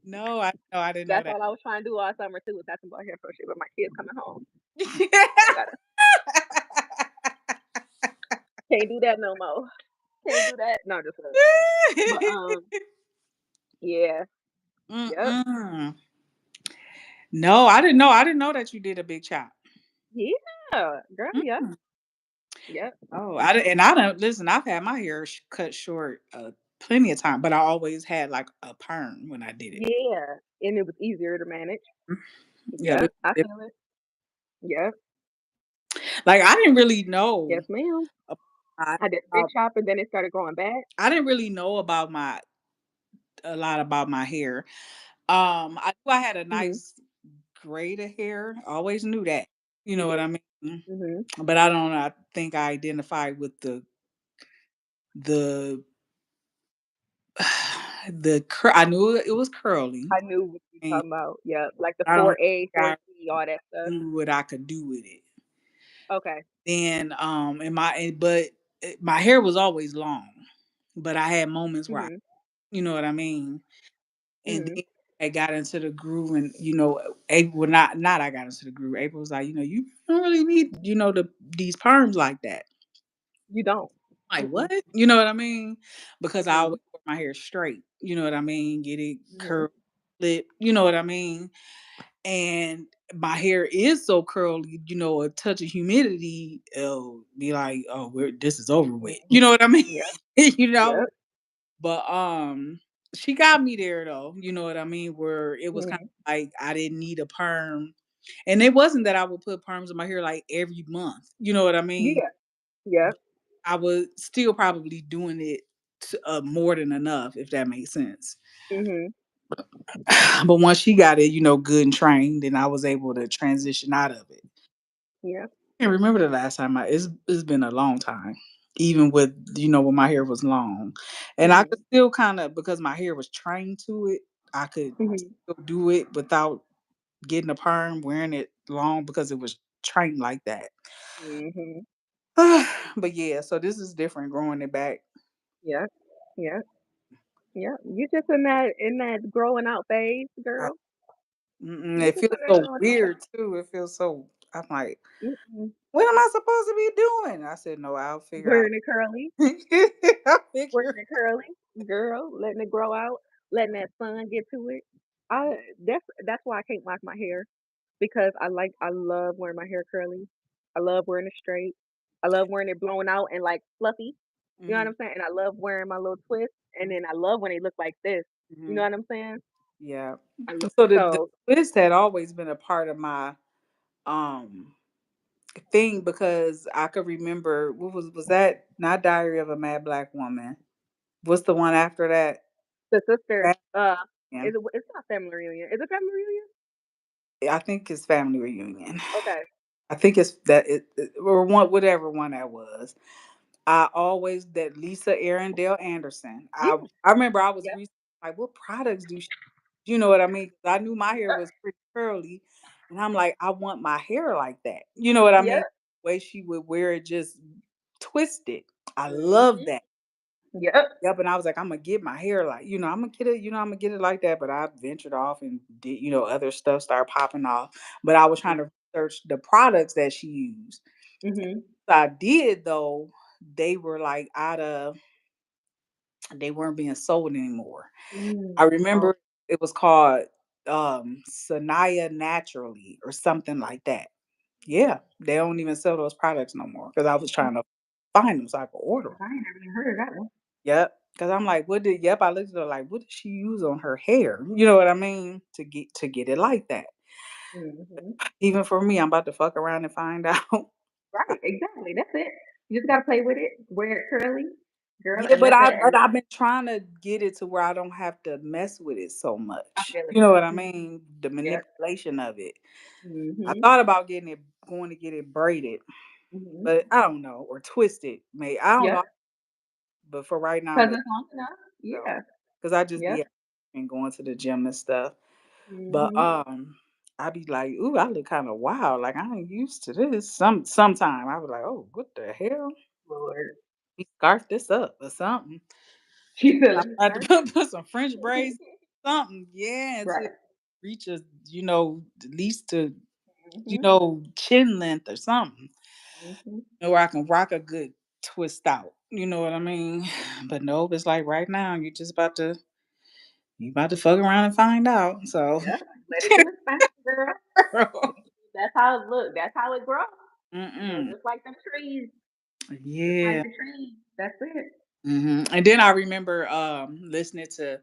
No, I didn't know That's that. all I was trying to do all summer too was have some hair crochet, but my kids coming home, so I gotta can't do that no more. Can't do that. No, just but yeah, yep, Mm-mm. No, I didn't know. I didn't know that you did a big chop. yeah, girl, yep, Mm. yep, Oh, I don't listen. I've had my hair cut short plenty of time, but I always had like a perm when I did it. yeah, and it was easier to manage. Mm. Yeah, Yep, I feel it. Yep, like I didn't really know yes, ma'am. about, I did a big chop, and then it started growing back. I didn't really know about my a lot about my hair. I knew I had a Mhm, nice grade of hair. I always knew that. You know what yeah, I mean? mhm. But I don't. I think I identified with the I knew it was curly, I knew what you and talking about. Yep, like the I don't 4A, think I 4C, all that stuff. knew what I could do with it. Okay. Then, my hair was always long, but I had moments where Mhm, you know what I mean? And mhm. then I got into the groove and, April well, not I got into the groove. April was like, "You don't really need, these perms like that." You don't. Like, Mm-mm. "What?" You know what I mean? Because I Mm-mm. always wear my hair straight, you know what I mean? Get it Mhm. curled, flip, you know what I mean? And my hair is so curly, a touch of humidity, it'll be like, "Oh, this is over with." Mhm. You know what I mean? Yep, You know? yep. But, she got me there though, you know what I mean, where it was kinda Mhm. like I didn't need a perm, and it wasn't that I would put perms in my hair, like, every month, you know what I mean? Yeah, yep. I was still probably doing it more than enough, if that makes sense. Mhm. But once she got it, good and trained, then I was able to transition out of it. Yep. I can't remember the last time it's been a long time, even with, when my hair was long. And I could Mhm. still kinda because my hair was trained to it, I could Mhm. still do it without getting a perm, wearing it long because it was trained like that. Mhm. But yeah, so this is different growing it back. Yep. Yep. Yep. You just in that growing out phase, I girl. You it just feels in that so growing out weird phase. too. It feels so I'm like, Mm-mm. "What am I supposed to be doing?" I said, "No, I'll figure out." Wearing it curly, I'll wearing figure it curly, girl, letting it grow out, letting that sun get to it. I that's why I can't wash my hair because I love wearing my hair curly. I love wearing it straight. I love wearing it blown out and like fluffy. You know what Mhm, I'm saying? And I love wearing my little twist. And then I love when they look like this. You know mhm. what I'm saying? Yeah. I lo- So the so twist had always been a part of my um thing because I could remember what was that not Diary of a Mad Black Woman? What's the one after that? the sister, Family Reunion. it's not family reunion. Is it family reunion? I think it's Family Reunion. Okay. I think it's or one whatever one that was. I always that Lisa Arundel Anderson. Yeah. I remember I was Yep. researching like what products do she you know what I mean? 'Cause I knew my hair Yep. was pretty curly, and I'm like, I want my hair like that. You know what I Yep. mean? The way she would wear it just twisted. I love Mhm. that. Yep. Yep, and I was like, I'm gonna get my hair like, I'm gonna get it, I'm gonna get it like that. But I ventured off and did, other stuff started popping off. But I was trying to research the products that she used. Mhm. I did though, they were like they weren't being sold anymore. I Oh, remember it was called Sanaya Naturally or something like that. Yeah, they don't even sell those products no more because I was trying to find them so I could order them. I ain't never even heard of that one. Yep, because I'm like, yep, I looked at her like, what did she use on her hair? You know what I mean? To get it like that. Mhm. Even for me, I'm about to fuck around and find out. Right, exactly. That's it. You just gotta play with it, wear it curly, girl, Yeah, and let that but and I've been trying to get it to where I don't have to mess with it so I much. feel You it. know what I Mhm. mean? The Yep. manipulation of it. I Mhm. thought about going to get it braided, Mhm. but I don't know, or twisted. May I don't Yep. know, but for right now, I'm 'Cause gonna it's long enough. go Yeah. because I just Yep. be and going to the gym and stuff. But Mhm. I be like, ooh, I look kind of wild. Like I ain't used to this. Sometime I was like, oh, what the hell? Lord. We scarf this up or something. She said, I "Let me had to start." put some French braids. something, yeah, to Right. reach a, at least to, Mhm. chin length or something. Mhm. Where I can rock a good twist out. You know what I mean? But nope, it's like right now you about to fuck around and find out. So Yeah. Let it do its thing, girl. That's how it look. That's how it grows. Mm-mm. Just like the trees. Just like Yeah. the trees. That's it. And then I remember listening to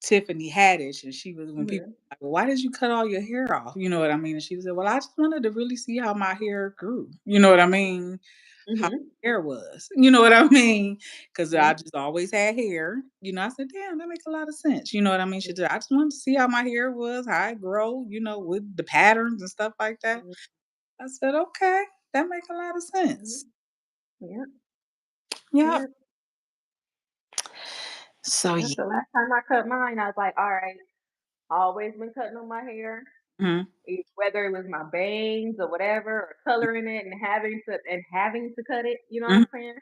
Tiffany Haddish, and she was when people Mhm. were like, well, why did you cut all your hair off? You know what I mean? And she said, well, I just wanted to really see how my hair grew. You know what I mean? How Mhm. my hair was. You know what I mean? Because I Mhm. just always had hair. I said, damn, that makes a lot of sense. You know what I mean? She said, I just wanted to see how my hair was, how it grow, with the patterns and stuff like that. Mhm. I said, okay, that makes a lot of sense. Mhm. Yep. Yep. Yep. So Yep. yeah. The last time I cut mine, I was like, all right, always been cutting on my hair. Mhm. Whether it was my bangs or whatever, or coloring it and having to cut it, you know what Mhm. I'm saying?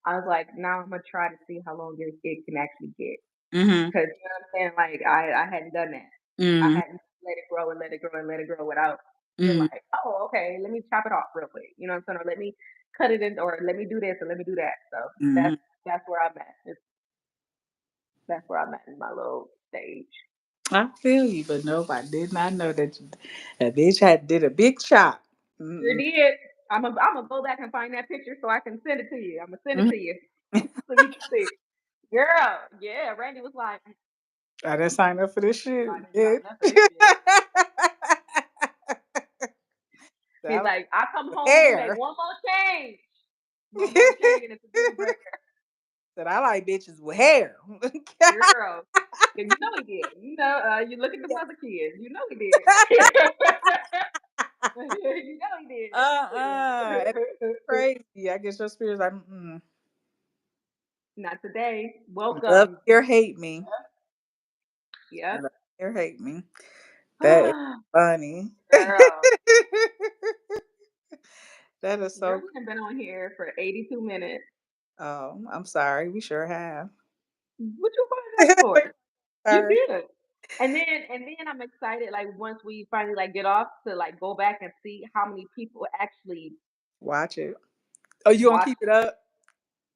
I was like, now I'm gonna try to see how long it can actually get. Mhm. Cause you know what I'm saying? Like I hadn't done that. I Mhm. hadn't let it grow and let it grow and let it grow without being Mhm. like, oh, okay, let me chop it off real quick. You know what I'm saying? Or let me cut it in, or let me do this, or let me do that. So Mhm. that's where I'm at. That's where I'm at in my little stage. I feel you, but nope, I did not know that bitch had did a big chop. Sure Mm-mm. did. I'm gonna go back and find that picture so I can send it to you. I'm gonna send it Mhm. to you so you can see. Girl, yeah, Randy was like, I didn't sign up for this I shit. didn't Yeah. sign up for this shit. He's That like, I come was home and you make hair. one more change. One more change and it's a deal breaker. Said I like bitches with hair. Girl. And you know he did. You look at the other kids. You know he did. You know he It's did. crazy. I guess your spirit's like, mm-mm. Not today. Love Welcome. me or hate me. Yep. Love me or hate me. That is Girl. funny. That is Girl, so. we have been on here for 82 minutes. Oh, I'm sorry. We sure have. What you apologize for? You Sorry. did. And then I'm excited, like once we finally like get off to like go back and see how many people actually Watch it. Oh, you gonna watch keep it it. up?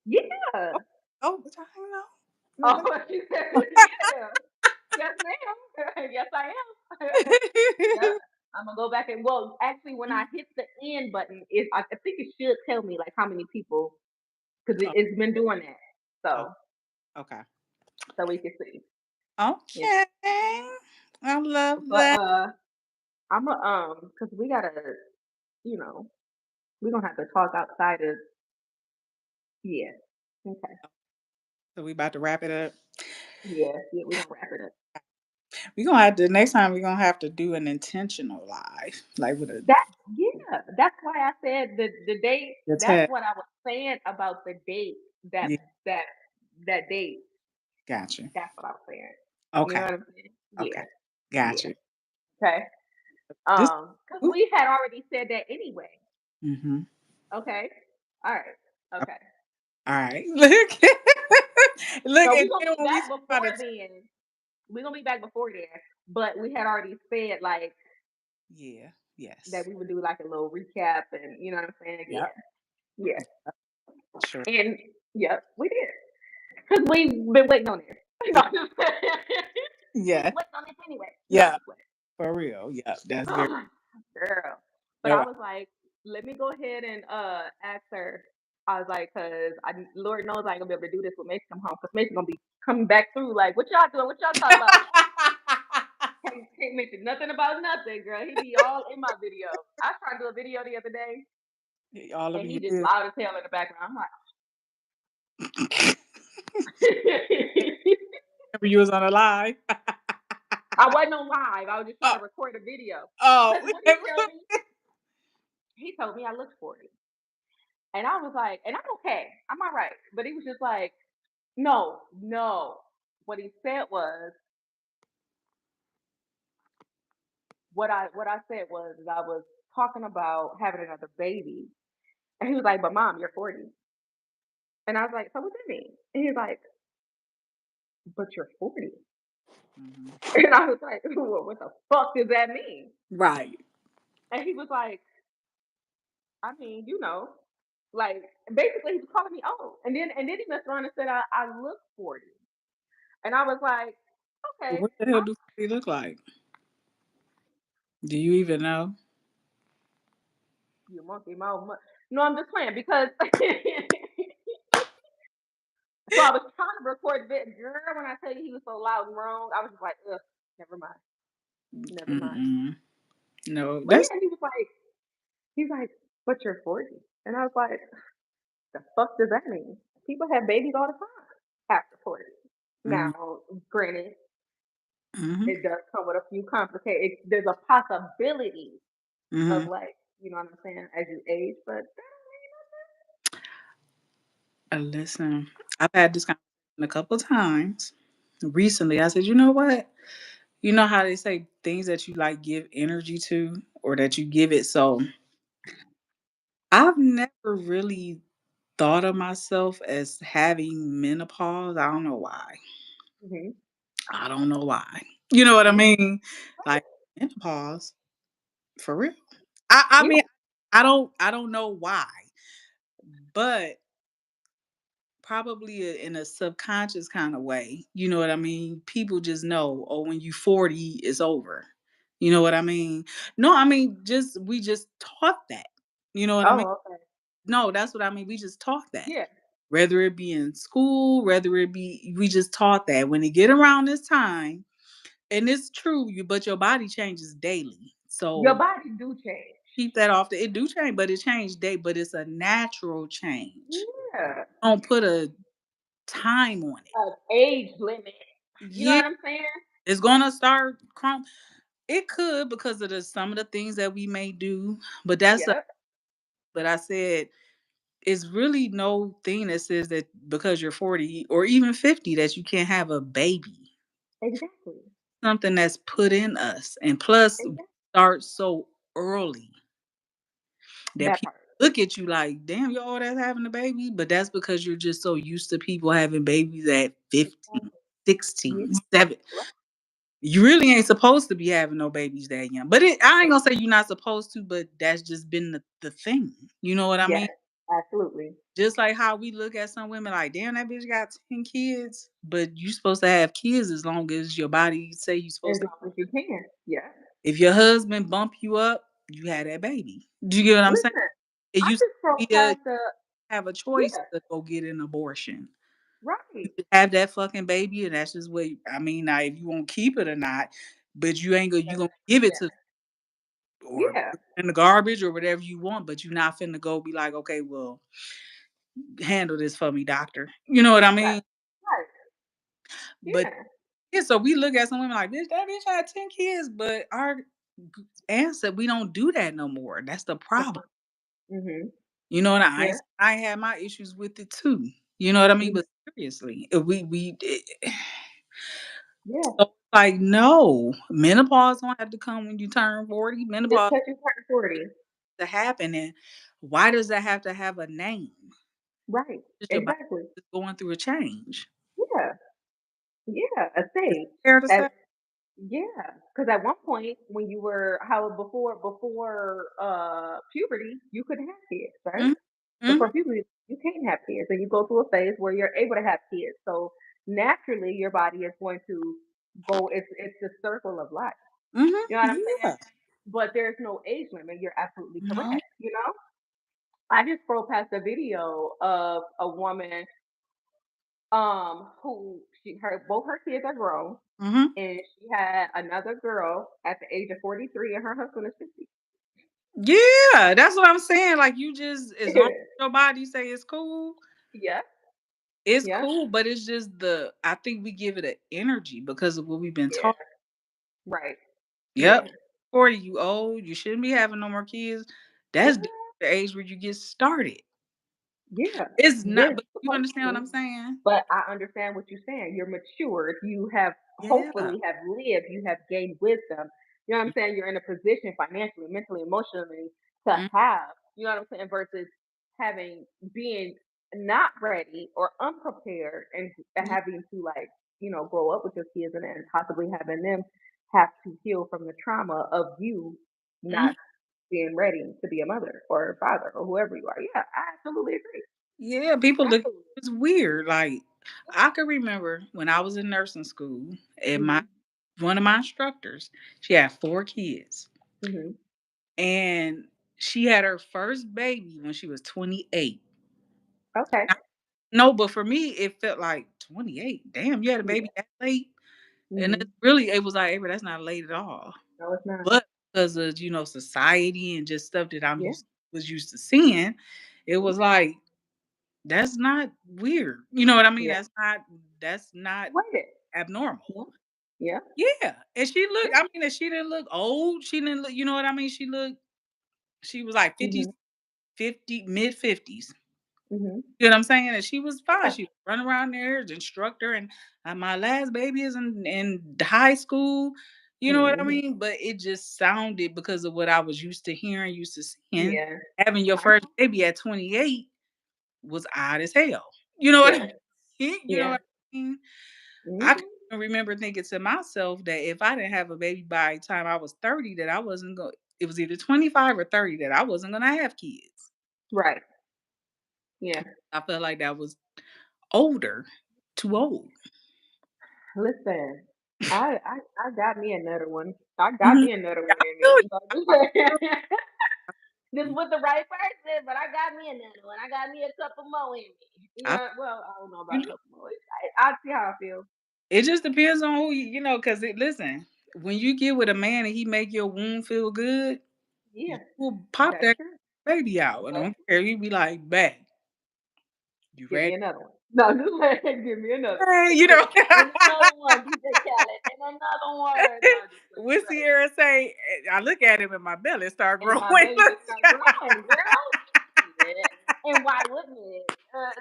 Yeah. Oh, oh, which I don't know. Oh, she said, yeah. Yes, ma'am. Yes, I am. Yep. I'm gonna go back and well, actually, when I hit the end button, I think it should tell me like how many people because Oh, it's been doing that. oh, So okay. we can see. Yeah. Okay. I love But that. I'm a because we gotta, you know, we're gonna have to talk outside of yeah. Okay. So we about to wrap it up. Yeah, yeah, we're gonna wrap it up. We gonna have to next time. We're gonna have to do an intentional live, like with a That yeah, that's why I said the date. the That's test. what I was saying about the date. That Yeah, that that date. gotcha. That's what I was saying. You know Okay, what I'm saying? okay, Yeah, yeah. gotcha. Okay. This. Because we had already said that anyway. Mm-hmm. Okay. All right. Okay. All right. Look, look, So and we're gonna then be when we back talk about before it, then. We're gonna be back before then. But we had already said like yeah, that yes, we would do like a little recap and you know what I'm saying? yep, Yeah. Yeah. sure, And yep, we did. Because we've been waiting on this. yeah, No, I'm just kidding. We was yeah, waiting on this anyway. No, I'm yeah, just for real, yeah, that's very. playing. Girl. But I No, was like, let me go ahead and ask her. I was like, cause Lord knows I ain't gonna be able to do this when Mason come home, cause Mason gonna be coming back through like, what y'all doing? What y'all talking about? Can't mention nothing about nothing, girl. He be all in my video. I was trying to do a video the other day, all of and he you. just loud as hell in the background. I'm like, Remember you was on a live. I wasn't on live. I was just trying Oh, to record a video. oh, Cause what he tell me, he told me I looked 40. And I was like, and I'm okay. I'm all right. But he was just like, no, no. What he said was, what I said was I was talking about having another baby. And he was like, but mom, you're 40. And I was like, so what that mean? And he's like, but you're 40. Mhm. And I was like, well, what the fuck does that mean? Right. And he was like, I mean, like basically he was calling me old. And then he messed around and said I look 40. And I was like, okay, What the hell do they look like? Do you even know? you monkey mouth. No, I'm just playing because so I was trying to record the girl when I tell you he was so loud and wrong, I was just like, ugh, never mind. Never mind. Mm-mm. No, But that's yeah, he's like, but you're 40. And I was like, the fuck does that mean? People have babies all the time after 40. mm, Now, granted, mhm, it does come with a few complications. There's a possibility of mhm. like, you know what I'm saying, as you age, but Listen, I've had this conversation a couple times recently. I said, you know what? You know how they say things that you like give energy to, or that you give it. So I've never really thought of myself as having menopause. I don't know why. mm-hmm, I don't know why. You know what I mm-hmm, mean? Like menopause for real. I yeah, mean, I don't know why, but probably in a subconscious kind of way. You know what I mean? People just know, oh, when you 40, it's over. You know what I mean? No, I mean, just we just taught that. You know what I mean? oh, okay, No, that's what I mean. We just taught that. yeah, Whether it be in school, whether it be, we just taught that when it get around this time, and it's true, but your body changes daily. your So body do change. keep that off. It do change, but it changed day, but it's a natural change. Yeah, Don't put a time on it. age limit. You know Yeah, what I'm saying? it's gonna start it could because of some of the things that we may do, but Yep, but I said it's really no thing that says that because you're 40 or even 50 that you can't have a baby. exactly, Something that's put in us. And plus we exactly. start so early that That people part. look at you like, damn, you're all that's having a baby. But that's because you're just so used to people having babies at 15, Exactly. Yeah, 16, 7. right. You really ain't supposed to be having no babies that young. But I ain't gonna say you're not supposed to, but that's just been the thing. You know what I Yes, mean? absolutely. Just like how we look at some women like, damn, that bitch got 10 kids, but you supposed to have kids as long as your body say you As supposed to. long as you can. Yeah. If your husband bump you up, you had that baby. Do you get what I'm saying? Listen, It I used just to scrolled be past the have a choice yeah, to go get an abortion. right. Have that fucking baby, and that's just what I mean. Now, if you won't keep it or not, but you That's, gonna give it yeah. to or Yeah. put it in the garbage or whatever you want, but you're not finna go be like, okay, well, handle this for me, doctor. You know what I Right. mean? Right. But Yeah. yeah, so we look at some women like, bitch, that bitch had 10 kids, but our answer, we don't do that no more. That's the problem. Uh-huh. Mhm. You know, and Yeah. I had my issues with it too. You know what I mean? Mhm. But seriously, Yeah. so like no, menopause don't have to come when you turn 40. Just Menopause touching part 40. to happen, and why does that have to have a name? Right. Just your body Exactly. is going through a change. Yeah. Yeah. A Is stage. it fair to As say? yeah. Because at one point when you were how before puberty, you couldn't have kids, right? Mhm, mhm, Before puberty, you can't have kids, and you go through a phase where you're able to have kids. So naturally, your body is going to go. It's the circle of life. mhm, You know what I'm saying? yeah. But there's no age limit. You're absolutely No. correct. I just scrolled past a video of a woman who her both her kids are grown, Mhm. and she had another girl at the age of 43, and her husband is 50. Yeah, that's what I'm saying. Like you just as long as your body say it's Yeah, yeah, cool, but it's just I think we give it an energy because of what we've been yeah. taught. Right. Yeah, Yep. 40, you old, you shouldn't be having no more kids. That's the girl. age where you get started. Yeah, It's not, you're but you supposed understand what to. I'm saying? But I understand what you're saying. You're matured. You have Yeah. hopefully have lived. You have gained wisdom. You know what I'm saying? You're in a position financially, mentally, emotionally to Mhm, have. You know what I'm saying? Versus being not ready or unprepared and yeah. having to like grow up with your kids and then possibly having them have to heal from the trauma of you Mhm. not being ready to be a mother or a father or whoever you are. Yeah, I absolutely agree. Yeah, people look Absolutely. it's weird. Like I can remember when I was in nursing school and my Mhm. one of my instructors, she had 4 kids. Mhm. And she had her first baby when she was 28. Okay. No, but for me, it felt like 28. Damn, you had a baby Yeah. that late? And Mhm. it was like, Avery, that's not late at all. No, it's not. But because of, society and just stuff that Yeah. was used to seeing, it Mhm. was like, that's not weird. You know what I mean? Yeah. That's not Waited. abnormal. Yeah. Yeah. Yeah. And she Yeah. looked, I mean, and she didn't look old. She didn't look, you know what I mean? She was like 50, Mhm. 50, mid 50s. Mhm. You know what I'm saying? And she was fine. Yeah. She was running around there as instructor, and my last baby is in high school. You know what I Mhm. mean? But it just sounded because of what I was used to hearing, used to seeing. Yeah. Having your I first know. baby at 28 was odd as hell. You know what I Yeah. mean? You know Yeah. what I mean? I can Mhm. even remember thinking to myself that if I didn't have a baby by the time I was 30, that I wasn't going. It was either 25 or 30 that I wasn't going to have kids. Right. Yeah. I felt like that was older, too old. Listen, I got me another one. I got Mhm. me another Yeah, one I in feel me. you. So I just feel with the right person, but I got me another one. I got me a couple more in me. I Well, I don't know you about a know, couple more. I'll see how I feel. it just depends on who because listen, when you get with a man and he make your wound feel good, you Yeah, will pop that's that true. baby out. I That's don't care. You be like, "Back, you Give me ready?" another one. No, just like, give me another one. Hey, you know. And another one, DJ Khaled. And another one. No, just like, What right. Sierra say? I look at him and my belly start And growing. my belly just started growing, girl. Yeah. And why wouldn't it?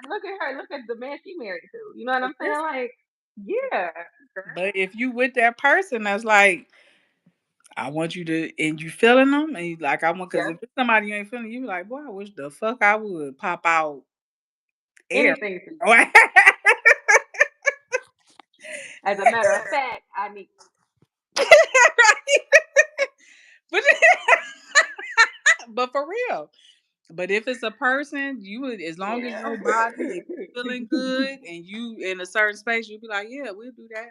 Look at her. Look at the man she married to. You know what But I'm saying? Like, yeah, girl. but if you with that person that's like, I want you to, and you feeling them, and you like, I want, because Yeah. if it's somebody you ain't feeling, you be like, boy, I wish the fuck I would pop out air. Anything for you. Right? As a matter of fact, I need. but, but for real. But if it's a person, you would, as long as Yeah. your body is feeling good and you in a certain space, you'd be like, yeah, we'll do that.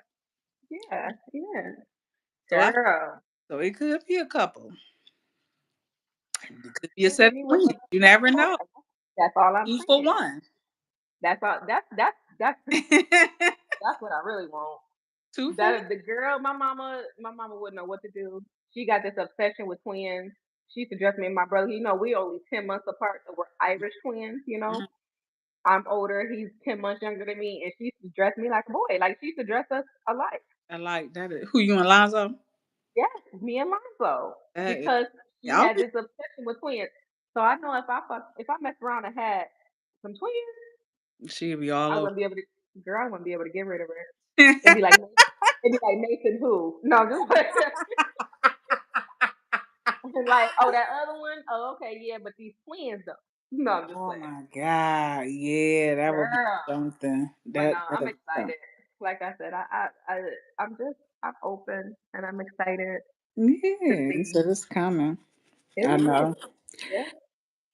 Yeah. Yeah. So I Girl. so it could be a couple. It could be a Just hit set me of with twins. You never know. that's all I'm 2 for saying. 1. That's all. That's what I really want. Two for one. That the girl, my mama wouldn't know what to do. She got this obsession with twins. She used to dress me and my brother. We only 10 months apart, so we're Irish twins. Mhm. I'm older. He's 10 months younger than me, and she used to dress me like a boy. Like she used to dress us alike. I like that. Who you and Lonzo? Yes, me and Lonzo, That is, because she yeah, had this obsession with twins. So I know if I messed around and had some twins, she'll be all I over. wouldn't be able to. Girl, I wouldn't be able to get rid of her. It'd be like Mason who? No, just like, like, oh, that other one. Oh, okay, yeah, but these twins though. No, I'm just Oh playing, my God. Yeah, that would be girl. something. But no, That'll I'm be something. excited. Like I said, I'm open and I'm excited to Yeah, see. so it's coming. It I is. know. Yeah.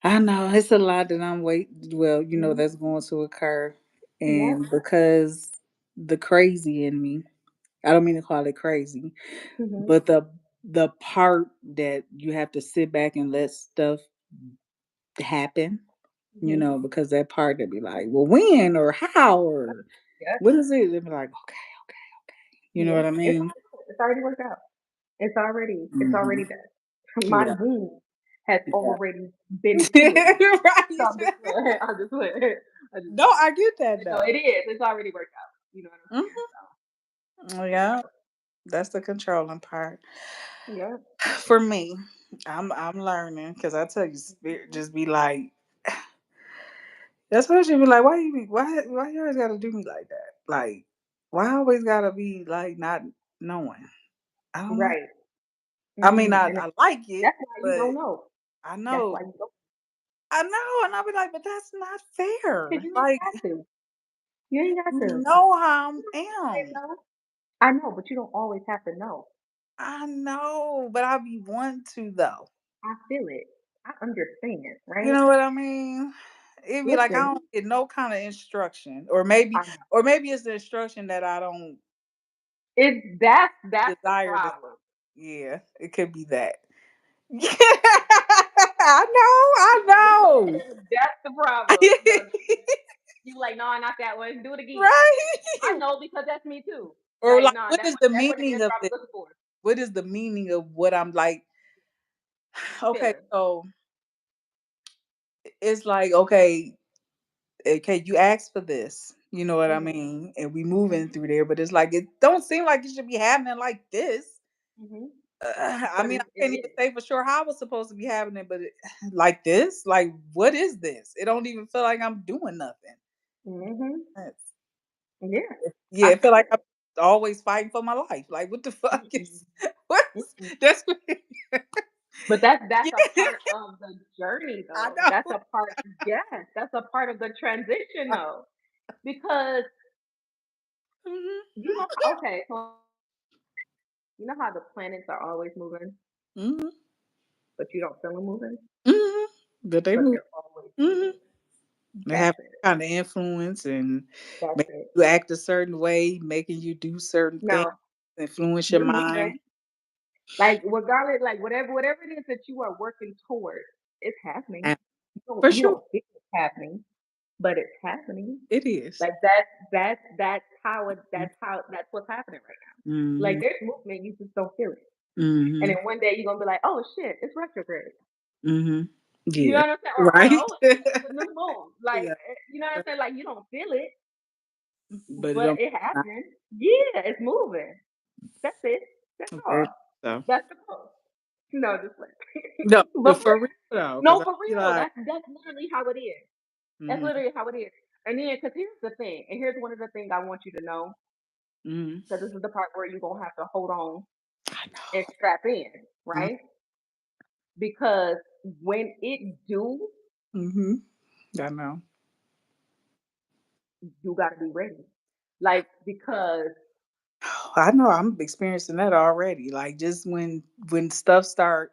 I know. It's a lot that I'm waiting. Well, Mhm. that's going to occur. Yeah. And because the crazy in me, I don't mean to call it crazy, Mhm. but the part that you have to sit back and let stuff happen, Mhm. because that part that be like, well, when or how or Yeah. what is it? They be like, okay, you know Yeah. what I mean? It's already worked out. It's Hmm. already done. My Yeah, wound has yeah. already been healed. So I'm Right. just playing. I'm just playing. I'm just No, playing. I get that But no, though. it is. It's already worked out. You know what I'm saying? Hmm. Yeah, that's the controlling part. So yeah. For me, I'm learning because I tell you, spirit just be like, that's what she be like. Why you always gotta do me like that? Like, why I always gotta be like not knowing? I don't know. Right. I mean, And I like it, that's why you but don't know. I That's why know, you don't. I know, and I'll be like, but that's not fair. Because you ain't Like, got to. You ain't got You to. know how I Say am. no. I know, but you don't always have to know. I know, but I be wanting to though. I feel it. I understand, You right? know what I mean? It'd be like I Listen, don't get no kind of instruction, I know. or maybe it's the instruction that I don't That's the desire to. problem. Yeah, it could be that. Yeah, I know, That's the I problem. No, know. you like, no, not that one. Do it again. I Right? know because that's me too. Or Like, like, no, what is the that's what it meaning is. of What I was this? looking for. What is the meaning of what I'm like? Okay, Feeling. so it's like, okay, you asked for this. You know what I Mhm. mean? And we moving through there, but it's like it don't seem like it should be happening like this. Mhm. I But mean, I it can't even is. say for sure how it's supposed to be happening, but like this, like what is this? It don't even feel like I'm doing nothing. Mhm. That's- Yeah, Yeah, I it feel feel like it. I'm always fighting for my life. Like what the fuck Mm-mm. is what? Mm-mm. That's But that's yeah, a part of the journey, I though. That's know. a part. Yes, that's a part of the transition, though, because Mhm. you know. Okay, so you know how the planets are always moving, Mhm. but you don't feel them moving, Mhm. But they but move. they're always Mhm. moving. They That's have it. kind of influence and That's make it. you act a certain way, making you do certain things, No, influence your you're mind. moving. Like regardless, like whatever it is that you are working towards, it's happening. And for You sure, don't feel it's happening, but it's happening. it is. Like that's what's happening right now. Like Mhm. there's movement, you just don't feel it. And then Mhm. one day you're gonna be like, oh shit, it's retrograde. Mhm. You know Yeah. what I'm saying? Or Right? oh shit, it's a new moon. Like Yeah. you know what I'm saying? Like you don't feel it, But it but don't it happened. Yeah, it's moving. That's it. That's all. very so. That's the goal. No, just like No, but for real though, no, because I for be real. like, That's literally how it is. That's mhm, literally how it is. And then, because here's the thing, and here's one of the things I want you to know, mhm. because this is the part where you're gonna have to hold on I and know. strap in, Mhm. right? Because when it do, Mhm. I know. you gotta be ready. Like because I know I'm experiencing that already. Like just when stuff start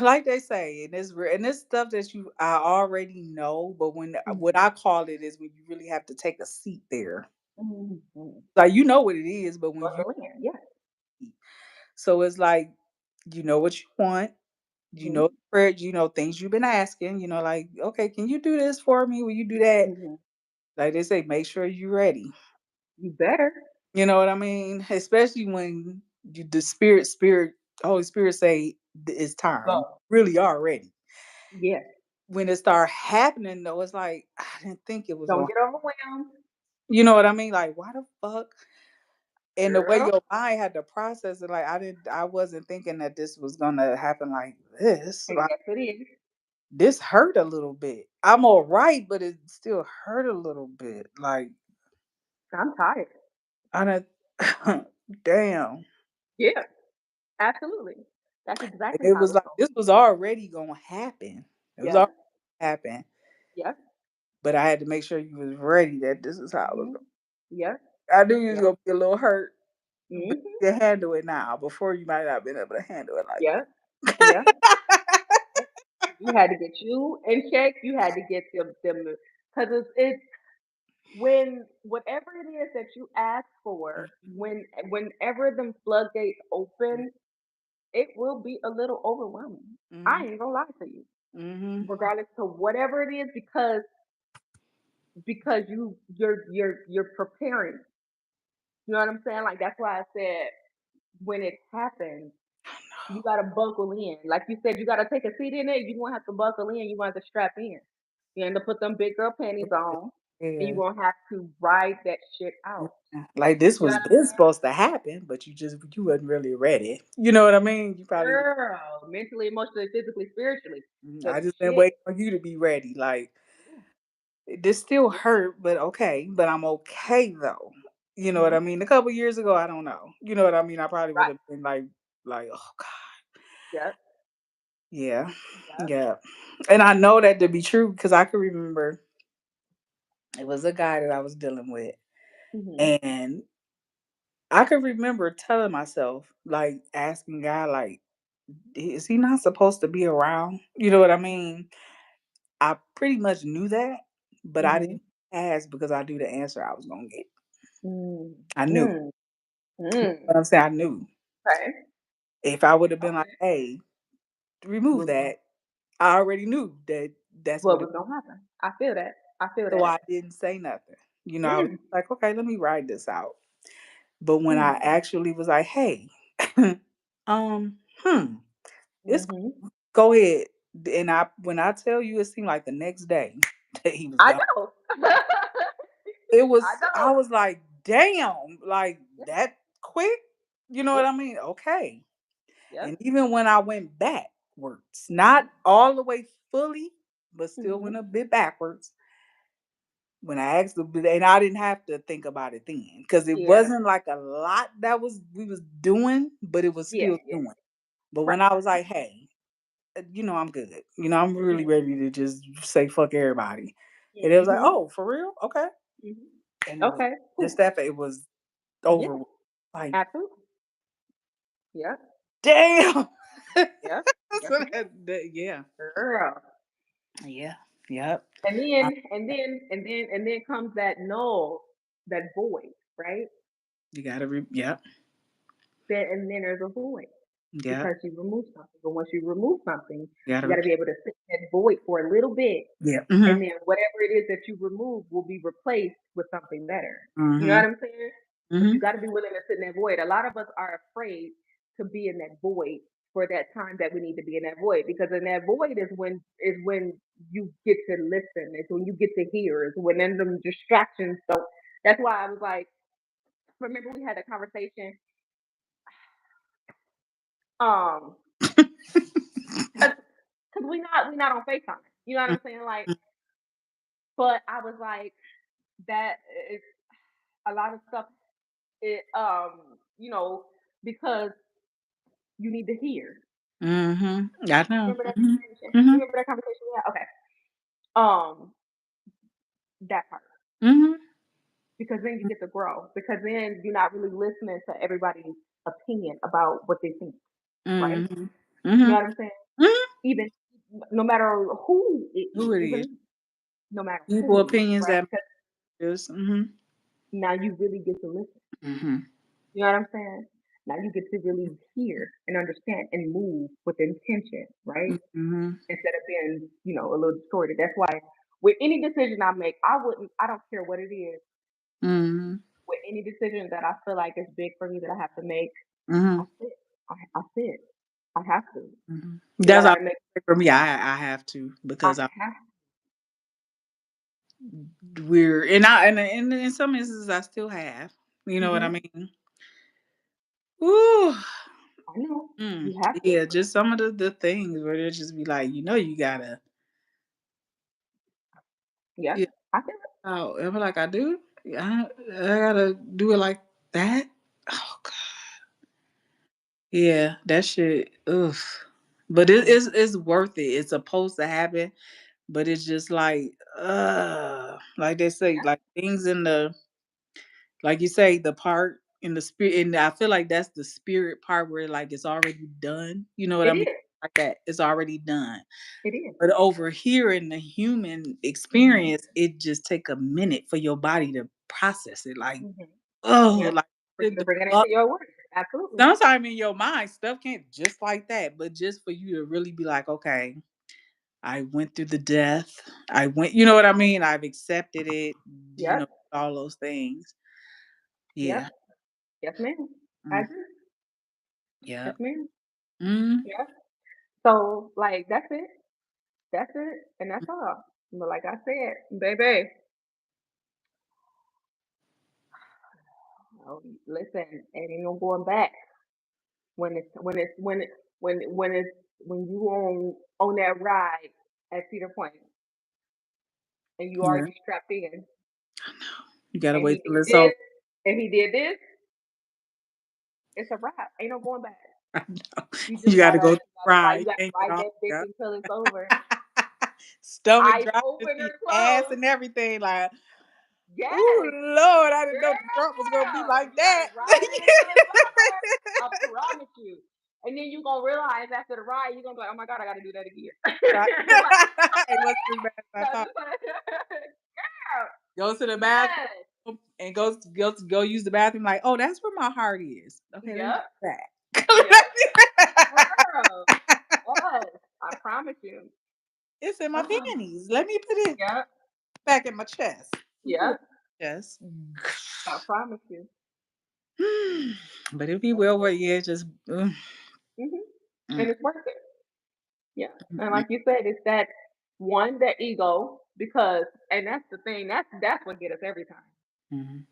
like they say, and this stuff that I already know, but when what Mhm, I call it is when you really have to take a seat there. mhm, Like you know what it is, but when you buckle in, yeah. so it's like you know what you want, you Mhm, know prayer, you know things you've been asking, you know, like, okay, can you do this for me? Will you do that? mhm. Like they say, make sure you're ready. You better You know what I mean? Especially when the spirit, Holy Spirit say it's time. go. Really are ready. Yeah. When it start happening though, it's like I didn't think it was Don't going. get overwhelmed, You know what I mean? Like why the fuck? And the way girl. your mind had to process it, like I wasn't thinking that this was gonna happen like this. And Like yes, it is. this hurt a little bit. I'm all right, but it still hurt a little bit. Like I'm tired. I don't. Damn. Yeah, absolutely. That's And exactly it how was it's like gonna this be. was already gonna happen. It was Yeah, already happen. yeah. But I had to make sure you was ready that this is how it was Mhm. Yeah, I knew you was yeah. gonna be a little hurt, but Mhm. you can handle it now. Before you might not have been able to handle it like Yeah, yeah. You had to get you in check. You had to get them because it's when whatever it is that you ask for, Mhm, whenever them floodgates open, it will be a little overwhelming. I mhm, ain't gonna lie to you, mhm. regardless to whatever it is, because you're preparing. You know what I'm saying? Like that's why I said when it happens, you gotta buckle in. Like you said, you gotta take a seat in it. You gonna have to buckle in. You gonna have to strap in. You have to put them big girl panties on, and you Yeah. gonna have to ride that shit out. Yeah. Like this You know was what I'm this supposed to happen, but you wasn't really ready. You know what I mean? You saying? probably Girl, mentally, emotionally, physically, spiritually. Cause I just been shit. waiting on you to be ready. Like this still hurt, but okay. But I'm okay though. You know what Mm-hmm. I mean? A couple years ago, I don't know. You know what I mean? I probably would Right. have been like, oh God. Yep. Yeah. Yep. Yeah. And I know that to be true because I can remember It was a guy that I was dealing with. Mhm. And I could remember telling myself, like asking God, like, is he not supposed to be around? You know what I mean? I pretty much knew that, but I Mhm. didn't ask because I knew the answer I was gonna get. Mm. I knew. Mm. You know Mm. what I'm saying? I knew. Okay. If I would have been like, Okay. hey, remove What that, I already knew that that's what what it was gonna happen? I feel that. I feel so that. I didn't say nothing. I was Mm. like, okay, let me write this out. But when I Mm. actually was like, hey, um, hmm, it's Mhm. go ahead. And when I tell you, it seemed like the next day that he was I gone. know. I I know. was like, damn, like Yep. that quick. You know what Yep. I mean? Okay. Yep. And even when I went backwards, Mhm. not all the way fully, but still Mhm. went a bit backwards. When I asked him, and I didn't have to think about it then, because it Yeah. wasn't like a lot that we was doing, but it was Yeah. still Yeah. doing. But when Right. I was like, hey, I'm good. I'm really Mhm. ready to just say fuck everybody. And it was like, Mhm. oh, for real? Okay. Mhm. And it was Okay. just Cool. that it was over Yeah. with. Like, Absolutely. Yeah. damn. Yeah. That's Yes, what ma'am. yeah. Girl. Yeah. Yep. And I, then comes that null, that void, right? you gotta yep. And then there's a void Yep. because you remove something. But once you remove something, You gotta you got to be able to sit in that void for a little bit, yeah. and then whatever it is that you remove will be replaced with something better. You know Mm-hmm. what I'm saying? But you Mm-hmm. got to be willing to sit in that void. A lot of us are afraid to be in that void for that time that we need to be in that void, because in that void is when you get to listen. It's when you get to hear. It's when then them distractions don't. That's why I was like, remember we had a conversation, um, because we not on FaceTime. You know what I'm saying? Like, but I was like, that is a lot of stuff. It because you need to hear. Mm-hmm. I know. Remember that Mm-hmm. conversation? Mm-hmm. You remember that conversation we had? Okay. Um, that part. Mm-hmm. Because then you get to grow. Because then you're not really listening to everybody's opinion about what they think, right? Mm-hmm. You know Mm-hmm. what I'm saying? Mm-hmm. Even no matter who it Who is, it is. even no matter People who it is, opinions right? that Because matters. Mm-hmm. now you really get to listen. Mm-hmm. You know what I'm saying? Now you get to really hear and understand and move with intention, right? Mm-hmm. Instead of being, a little distorted. That's why with any decision I make, I don't care what it is. Mm-hmm. With any decision that I feel like is big for me that I have to make, I Mm-hmm. sit. I sit. I have to. Mm-hmm. Because I That's got all to make, for me. I have to I because have, we're and I and in some instances I still have. You know what I hmm mean? Ooh. I know. Mm. You have to. Yeah, just some of the things where they just be like, you gotta Yeah. yeah. I feel it. Oh, and I'm like, I do? Yeah, I gotta do it like that? Oh god. Yeah, that shit. Ugh. But I know. it's worth it. It's supposed to happen, but it's just like they say, Yeah. like things in the like you say, the part in the spirit, and I feel like that's the spirit part where like it's already done. You know what It I mean? is. Like that, it's already done. It is. But over here in the human Mm-hmm. experience, it just take a minute for your body to process it. Like, Mm-hmm. oh, Yeah. like For you to bring it into your words. Absolutely. sometimes in your mind, stuff can't just like that. But just for you to really be like, okay, I went through the death. I went, you know what I mean? I've accepted it, Yep. all those things. Yep. Yeah. Yes, ma'am. I Mm, do. yeah. Yes, ma'am. Mm, Yeah. So, like, that's it. That's it. And that's all. But like I said, baby, listen, ain't no going back when you on that ride at Cedar Point and you yeah. already strapped in You gotta and wait he till did it's over. this and he did this, it's a wrap. Ain't no going back. I know. You just You gotta gotta go you through gotta ride ride. you You gotta can't get ride off. that bitch Yeah. until it's over. Stomach Eyes dropping to open see or ass closed. and everything. Like, Yes, Ooh, Lord, I didn't know the drop was gonna be girl, like you that. gotta ride it until it's over. I promise you. And then you gonna realize after the ride, you're gonna be like, oh my god, I gotta do that again. Right. Like, It wasn't as bad as I no, thought. just like, girl, Go to the bathroom yes, and go use the bathroom. Like, oh, that's where my heart is. Okay, let me yep, get yep, back. girl, yes, I promise you. It's in my Uh-uh. panties. Let me put it Yep, back in my chest. Let me put it yep, in my chest. I promise you. But if he will, well, yeah, just Hmm. mm, And it's worth it. Yeah. And mm, like you said, it's that one, that ego, because, and that's the thing, that's what get us every time. mm.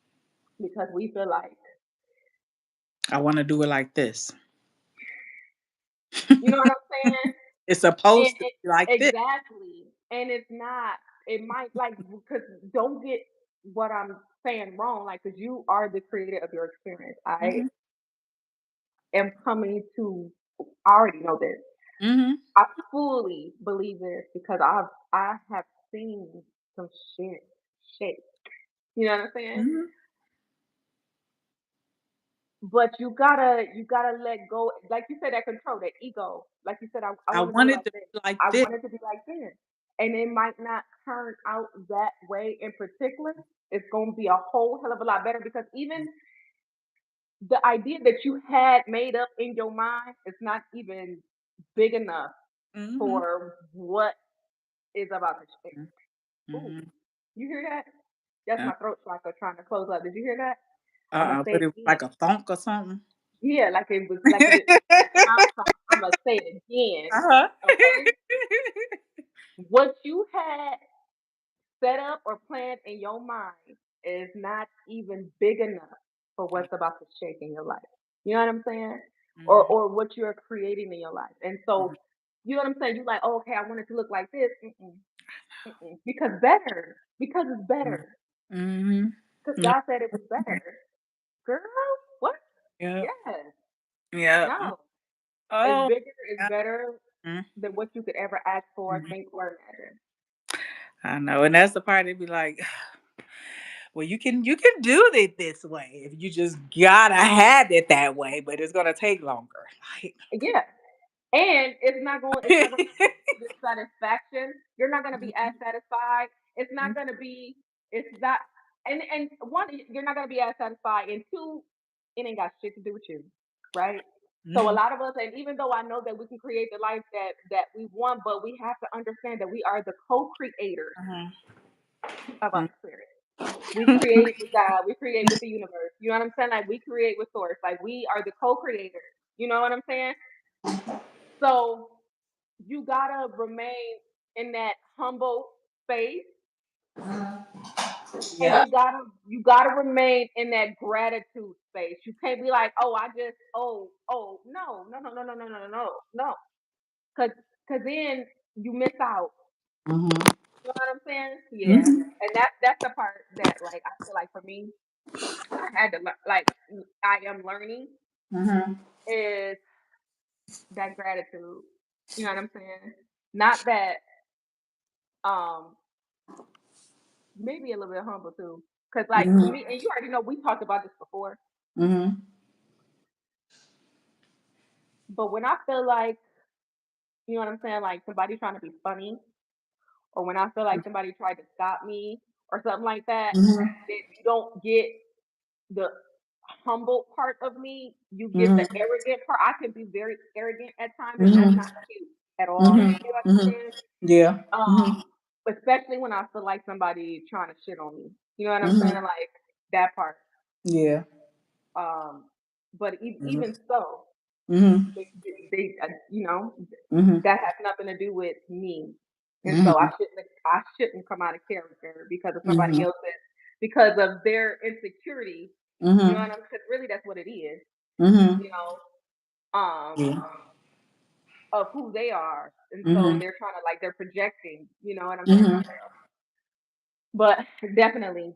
Because we feel like, I want to do it like this. you know what I'm saying? It's And supposed to it, be like this. exactly. And it's not, it might, like, because don't get what I'm saying wrong, like, because you are the creator of your experience. I Hmm. am coming to, I already know this. Hmm. I fully believe this because I have seen some shit. You know what I'm saying? Hmm. But you gotta let go. Like you said, that control, that ego. Like you said, I I want to do want it it like to this. be like I this. want it to be like this, and it might not turn out that way in particular. It's going to be a whole hell of a lot better because even the idea that you had made up in your mind is not even big enough Hmm. for what is about to change. Ooh, Hmm. you hear that? That's my throat chakra trying to close up. Did you hear that? I'm gonna say But it it was again. like a thunk or something. Yeah, like it was like it didn't come out. So I'm gonna say it again. Uh-huh. Okay, what you had set up or planned in your mind is not even big enough for what's about to shake in your life. You know what I'm saying? Mhm. Or what you're creating in your life. And so, you know what I'm saying? You're like, oh, okay, I want it to look like this. Mm-mm, mm-mm. Because it's Mhm. better. Mhm. Because Yep. God said it was better. Girl, what? Yep. Yes. Yep. No. It's Oh, bigger, it's yeah. better Mhm. than what you could ever ask for, Mhm. think, or imagine. I know, and that's the part they'd be like, well, you can do it this way if you just gotta have it that way, but it's gonna take longer. Like, Yeah. And it's not gonna give you the satisfaction. You're not gonna be as mhm. satisfied. It's not Mhm. gonna be it's not and one, you're not gonna be as satisfied. And two, it ain't got shit to do with you. Right? So a Mhm. lot of us, and even though I know that we can create the life that we want, but we have to understand that we are the co-creators of our experience. We create with God, we create with the universe. You know what I'm saying? Like we create with source. Like we are the co-creators. You know what I'm saying? So you gotta remain in that humble space, and Yeah. you gotta remain in that gratitude space. You can't be like, oh, I just no. Cause then you miss out. Mhm. You know what I'm saying? Yeah. Mhm. And that's the part that like I feel like for me, I had to like I am learning Mhm. is that gratitude. You know what I'm saying? Not that um maybe a little bit humble too. Cause like for Mhm. me, and you already know we talked about this before, Mhm. but when I feel like, you know what I'm saying, like somebody trying to be funny, or when I feel like somebody tried to stop me or something like that, Mhm. then you don't get the humble part of me. You get the Mhm. arrogant part. I can be very arrogant at times, and that's Mhm. not cute at all. Mhm. You know what I'm Mhm. saying? Yeah. Mhm. Especially when I feel like somebody trying to shit on me. You know what I'm saying? Mhm. Like that part. Yeah. Um, but Mhm. even so, Mhm. you know, Mhm. that has nothing to do with me. And so Mhm. I shouldn't come out of character because of somebody Mhm. else's, because of their insecurity. You know what Mhm. I'm saying? Because really that's what it is. You Mhm. know, Yeah. of who they are, and so Mhm. they're trying to like they're projecting. You know what I'm saying? Mhm. But definitely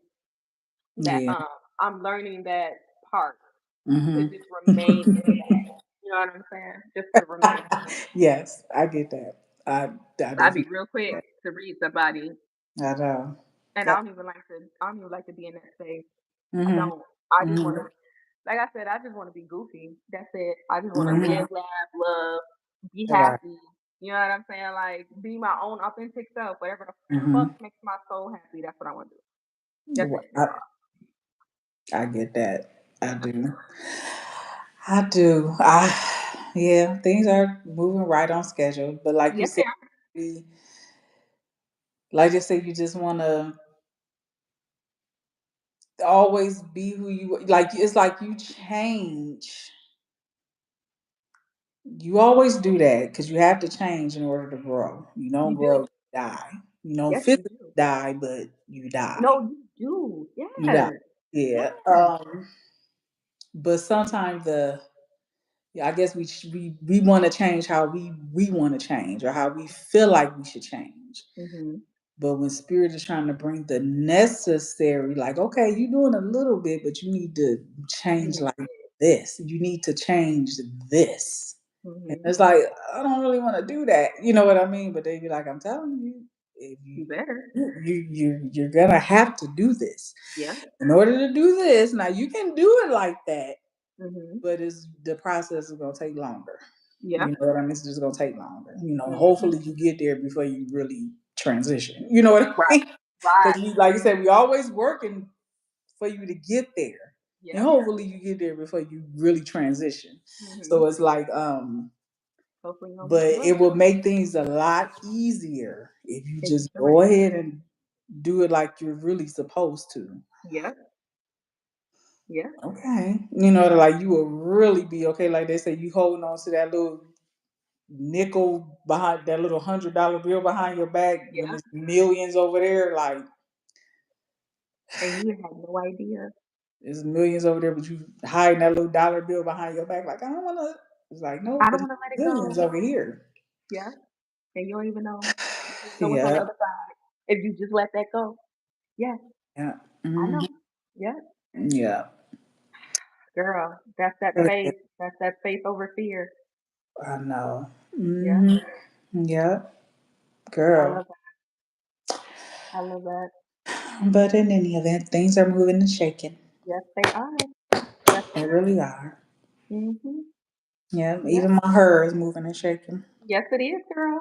that Yeah. I'm learning that part to Mhm. just remain in that. You know what I'm saying? Just to remain in that. Yes, I get that. I I'd be definitely real get quick to read somebody. that. I know. And I don't even like to be in that space. I Mm-hmm. don't. I just want Mm-hmm. to, like I said, I just want to be goofy. That's it. I just want to Mm-hmm. live, laugh, love, be Right. happy. You know what I'm saying? Like be my own authentic self. Whatever the fuck Mm-hmm. makes my soul happy, that's what I want to do. That's it. That's I, all. I get that. I Yeah. do. I do. Yeah, things are moving right on schedule. But like you Yes, said, they are. we- like I said, you just want to always be who you like. It's like you change. You always do that because you have to change in order to grow. You don't You grow, do. you die. You don't Yes, you physically do. die, but you die. No, you do. You die. Yes. Yeah. Yes. But sometimes yeah, I guess we want to change how we want to change or how we feel like we should change. Mhm. But when spirit is trying to bring the necessary, like, okay, you're doing a little bit, but you need to You change need like it. this. You need to change this. And Mhm. it's like, I don't really want to do that. You know what I mean? But they be like, I'm telling you, if You better. you're gonna have to do this. Yeah. In order to do this, now you can do it like that, Mhm. but it's the process is gonna take longer. Yeah. You know what I mean? It's just gonna take longer. Mhm. Hopefully you get there before you really transition. You know what I Right. mean? Right. Because like you said, we always working for you to get there. And Yeah. hopefully you get there before you really transition. So Mhm. it's like, Hopefully you don't but miss much. it will make things a lot easier if you If you just do go it. ahead and do it like you're really supposed to. Yeah. Yeah. Okay. Like you will really be okay. Like they say, you holding on to that little nickel behind that little $100 bill behind your back when Yeah. there's millions over there, like And you have no idea. there's millions over there, but you hiding that little dollar bill behind your back, like I don't wanna it's like no, I but don't it's want to let it millions go. over here. Yeah. And you don't even know. You don't even know what's on the Yeah. other side. If you just let that go. Yes. Yeah. I Hmm. know. Yeah. Yeah. Girl, that's that Okay. faith. That's that faith over fear. I know. Yeah. Hmm. Yeah. I Girl. love that. I love that. But in any event, things are moving and shaking. Yes, they are. Yes, They they are. really are. Mhm. Yeah. Yeah. Even my hair is moving and shaking. Yes, it is, girl.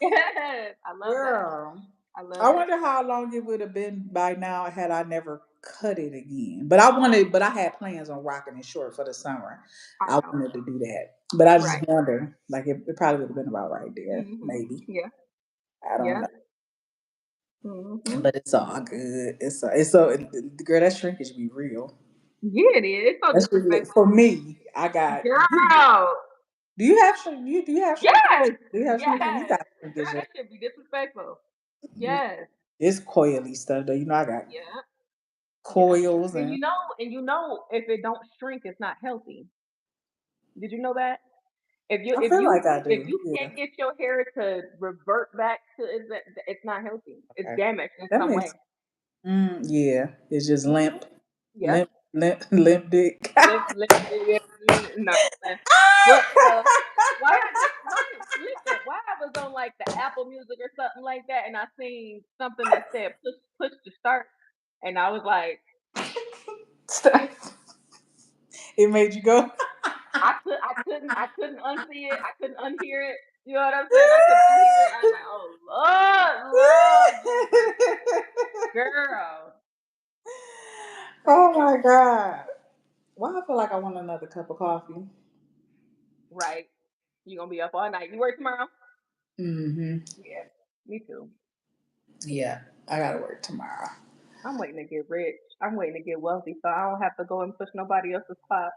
Yes, I love that. Girl, I love I it. wonder how long it would have been by now had I never cut it again. But I had plans on rocking it short for the summer. I I know. wanted to do that. But I just Right. wonder, like it probably would have been about right there, Mhm. maybe. Yeah. I don't Yeah. know. Mhm. But it's all good. It's so girl, that shrinkage be real. Yeah, it is. It's so That's really disrespectful. for me. I got Girl. do you have do you have shrinkage? Yes. Do you have shrinkage? We Yes. got Girl, shrinkage. that should be disrespectful. Yes. It's coily stuff though. I got Yeah. Yeah. coils And and if it don't shrink, it's not healthy. Did you know that? If you I if feel you like I if do. you Yeah. can't get your hair to revert back to it's not healthy. It's Okay. damaged in That some makes way. yeah. It's just Mhm. limp, Yep. limp dick. Yeah, no. But why listen, why I was on like the Apple Music or something like that and I seen something that said push to start and I was like It made you go. I couldn't unsee it. I couldn't unhear it. You know what I'm saying? I couldn't unhear it. I was like, oh Lord Jesus, girl. Oh Crazy. my god. Why I feel like I want another cup of coffee. Right. You gonna be up all night. You work tomorrow? Hmm. Yeah. Me too. Yeah, I gotta work tomorrow. I'm waiting to get rich. I'm waiting to get wealthy so I don't have to go and push nobody else's clock.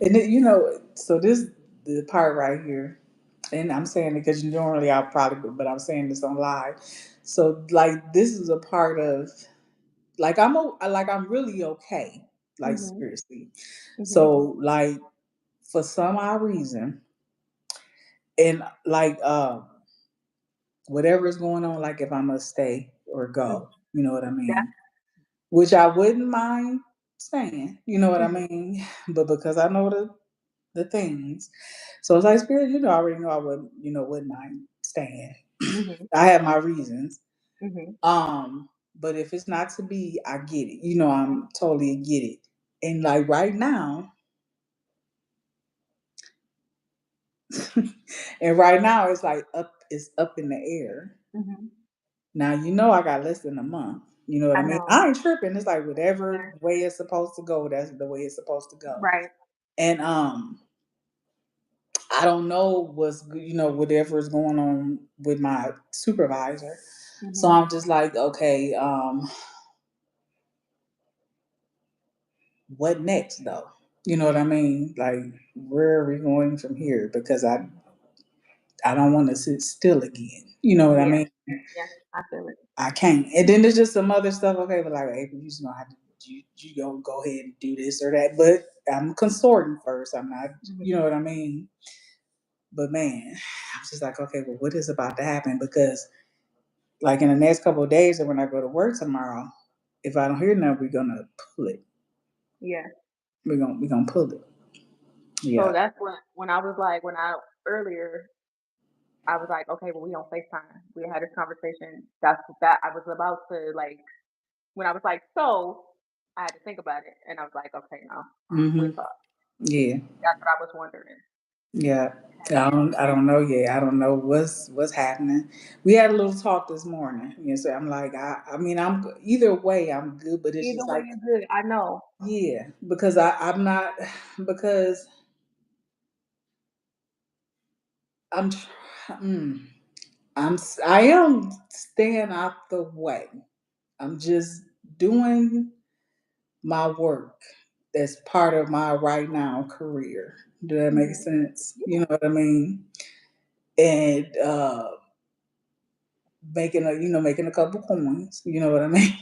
And so this the part right here, and I'm saying it because normally I probably, but I'm saying this on live. So like this is a part of like I'm really okay, like Mhm. seriously. Mhm. So like for some odd reason, and like whatever is going on, like if I must stay or Mhm. go, you know what I That. mean? Which I wouldn't mind staying, you know what I Mhm. mean? But because I know the things. So it's like spirit, I already know I wouldn't mind staying. I have my reasons. Mm-hmm. But if it's not to be, I get it. You know, I'm totally get it. And like right now, and right now it's like it's up in the air. Mm-hmm. Now you know I got less than a month. You know what I I mean? know. I ain't tripping. It's like Yeah. whatever way it's supposed to go, that's the way it's supposed to go. Right. And I don't know whatever is going on with my supervisor. So Mm-hmm. I'm just like, okay, what next though? You know what I mean? Like, where are we going from here? Because I don't want to sit still again. You know what I Yeah. mean? Yeah. I feel it. I can't. And then there's just some other stuff. Okay, but like, hey, you just gonna have to you go ahead and do this or that. But I'm consorting first. I'm not. You know Mm-hmm. what I mean? But man, I'm just like, okay, well, what is about to happen? Because like in the next couple of days, and when I go to work tomorrow, if I don't hear nothing, we're gonna pull it. Yeah. We're gonna pull it. So Yeah. that's when I was like earlier I was like, okay, well we on FaceTime. We had this conversation. That's that I was about to like when I was like, so I had to think about it and I was like, okay, no, we'll Mm-hmm. talk. Yeah. That's what I was wondering. Yeah. I And don't. I don't know yet. I don't know what's happening. We had a little talk this morning. You know, so I'm like, I mean, I'm either way, I'm good. But it's either just way like, you good, I know. yeah, because I'm not because I'm tr- I am staying out the way. I'm just doing my work that's part of my right now career. Do that make Hmm. sense? You Yeah. know what I mean? And making a couple coins. You know what I mean?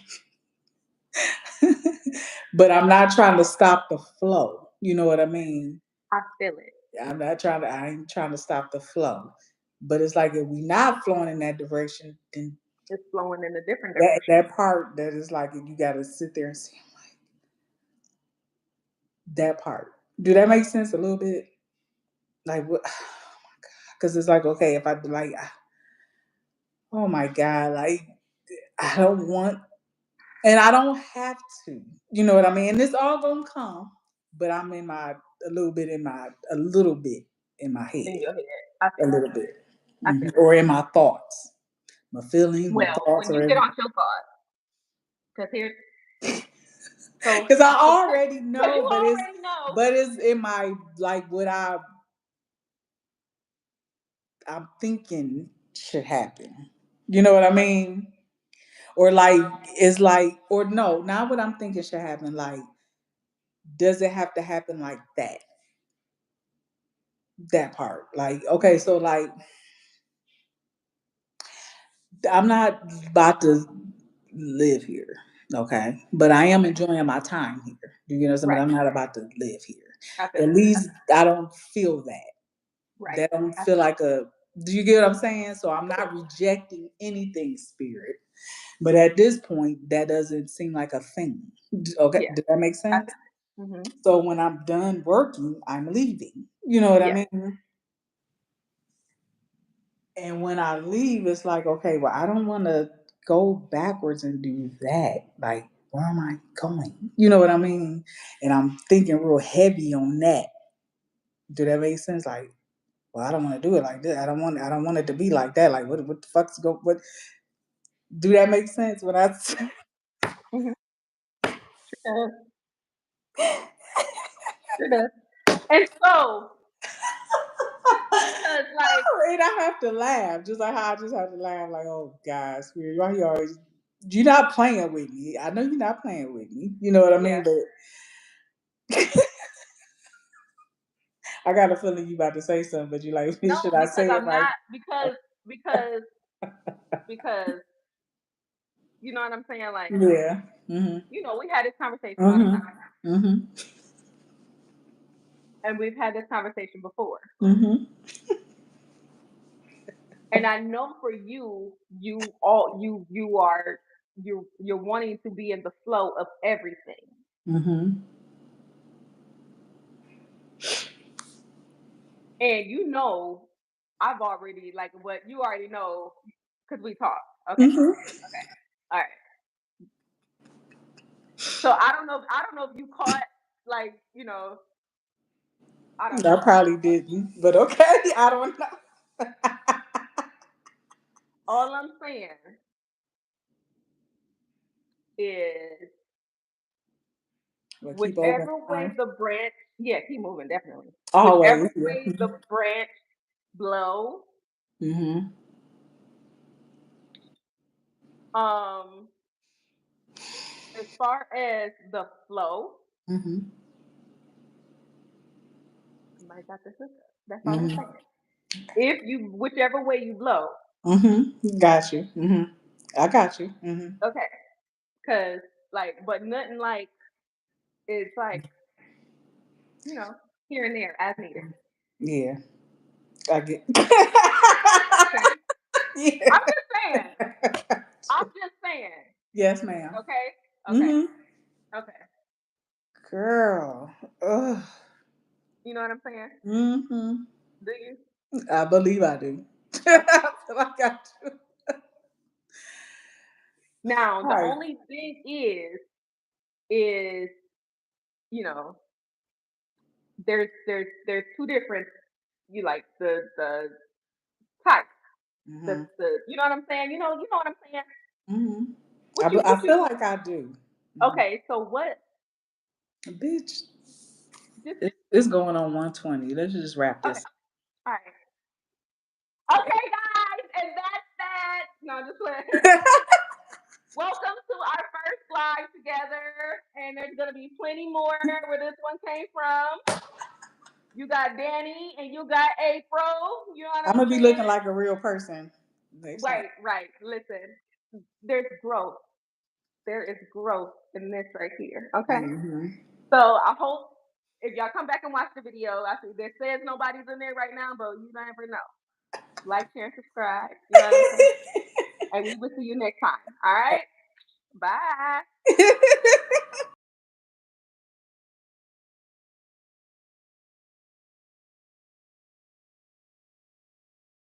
But I'm not trying to stop the flow. You know what I mean? I feel it. I ain't trying to stop the flow. But it's like if we not flowing in that direction, then It's flowing in a different that direction. that part that is like you gotta sit there and see that part. Do that make sense a little bit? Like what because it's like okay, if I like oh my God, like I don't want and I don't have to. You know what I mean? And it's all gonna come, but I'm in my a little bit in my In head. your head. I A feel it. little bit. I feel it. Or in my thoughts. My feelings, my Well, thoughts when you or get everything. on your thoughts, because here, so Because I already because you know, already know. but it's in my like what I'm thinking should happen. You know what I mean? Or like it's like or no, not what I'm thinking should happen. Like, does it have to happen like that? That part. Like, okay, so like I'm not about to live here. Okay. But I am Okay. enjoying my time here. You know what I'm saying? But Right. I'm not about to live here. I feel At it. least I don't feel that. Right. That don't I feel feel like a do you get what I'm saying? So I'm it. not rejecting anything spirit. But at this point, that doesn't seem like a thing. Okay, Yeah. does that make I sense? feel it. Mhm. So when I'm done working, I'm leaving. You know what I Yeah. mean? And when I leave, it's like, okay, well, I don't want to go backwards and do that. Like, where am I going? You know what I mean? And I'm thinking real heavy on that. Do that make sense? Like, well, I don't want to do it like this. I don't want it to be like that. Like, what the fuck's go? What do that make sense? When I Mhm. Mhm. Sure does. Sure does. And so, because like, and I have to laugh, just like how I just have to laugh. Like, oh God, Spirit, why you always? You're not playing with me. I know you're not playing with me. You know what I yeah. mean? But I got a feeling you about to say something, but you like, No, should I because say it I'm right? not. Because because you know what I'm saying. Like, Yeah. Mhm. we had this conversation all the Mhm. time, Mhm. and we've had this conversation before. Mhm. And I know for you, you're wanting to be in the flow of everything. Mhm. And I've already like what you already know because we talked. Okay. Mhm. All right. So I don't know. I don't know if you caught like I don't I know. probably didn't, but okay. I don't know. All I'm saying is Well, keep open whichever way mind. the branch, yeah, keep moving definitely. Always. Whichever Yeah. way the branch blow, Mhm. um, as far as the flow, Mhm. somebody got this hooked up. That's all I'm Mhm. saying. If you whichever way you blow, Mhm. Got you. Mhm. I got you. Mhm. okay, cause like, but nothing like it's like you know here and there as needed. Yeah. I get. Okay, I'm Yeah. just saying. I'm just saying. Yes, ma'am. Okay, okay, Mhm. okay. Girl. Ugh. You know what I'm saying? Mhm. Do you? I believe I do. Okay. I feel like I do. Now All the right. only thing is you know there's two different you like the types Mhm. the you know what I'm saying you know what I'm saying Mhm. what I feel you like I do. Mhm. okay so what Bitch, just it's going on 120. Let's just wrap okay this. all right okay guys and that's that no just let welcome to our first live together and there's gonna be plenty more where this one came from. You got Danny and you got April. You know what I'm I'm gonna be looking saying? like a real person next time. Right, right. Listen, there's growth. There is growth in this right here. Okay. Mhm. So I hope if y'all come back and watch the video, I see there says nobody's in there right now, but you never know. Like, share, and subscribe. You know what I'm saying? And we will see you next time. All right. Bye.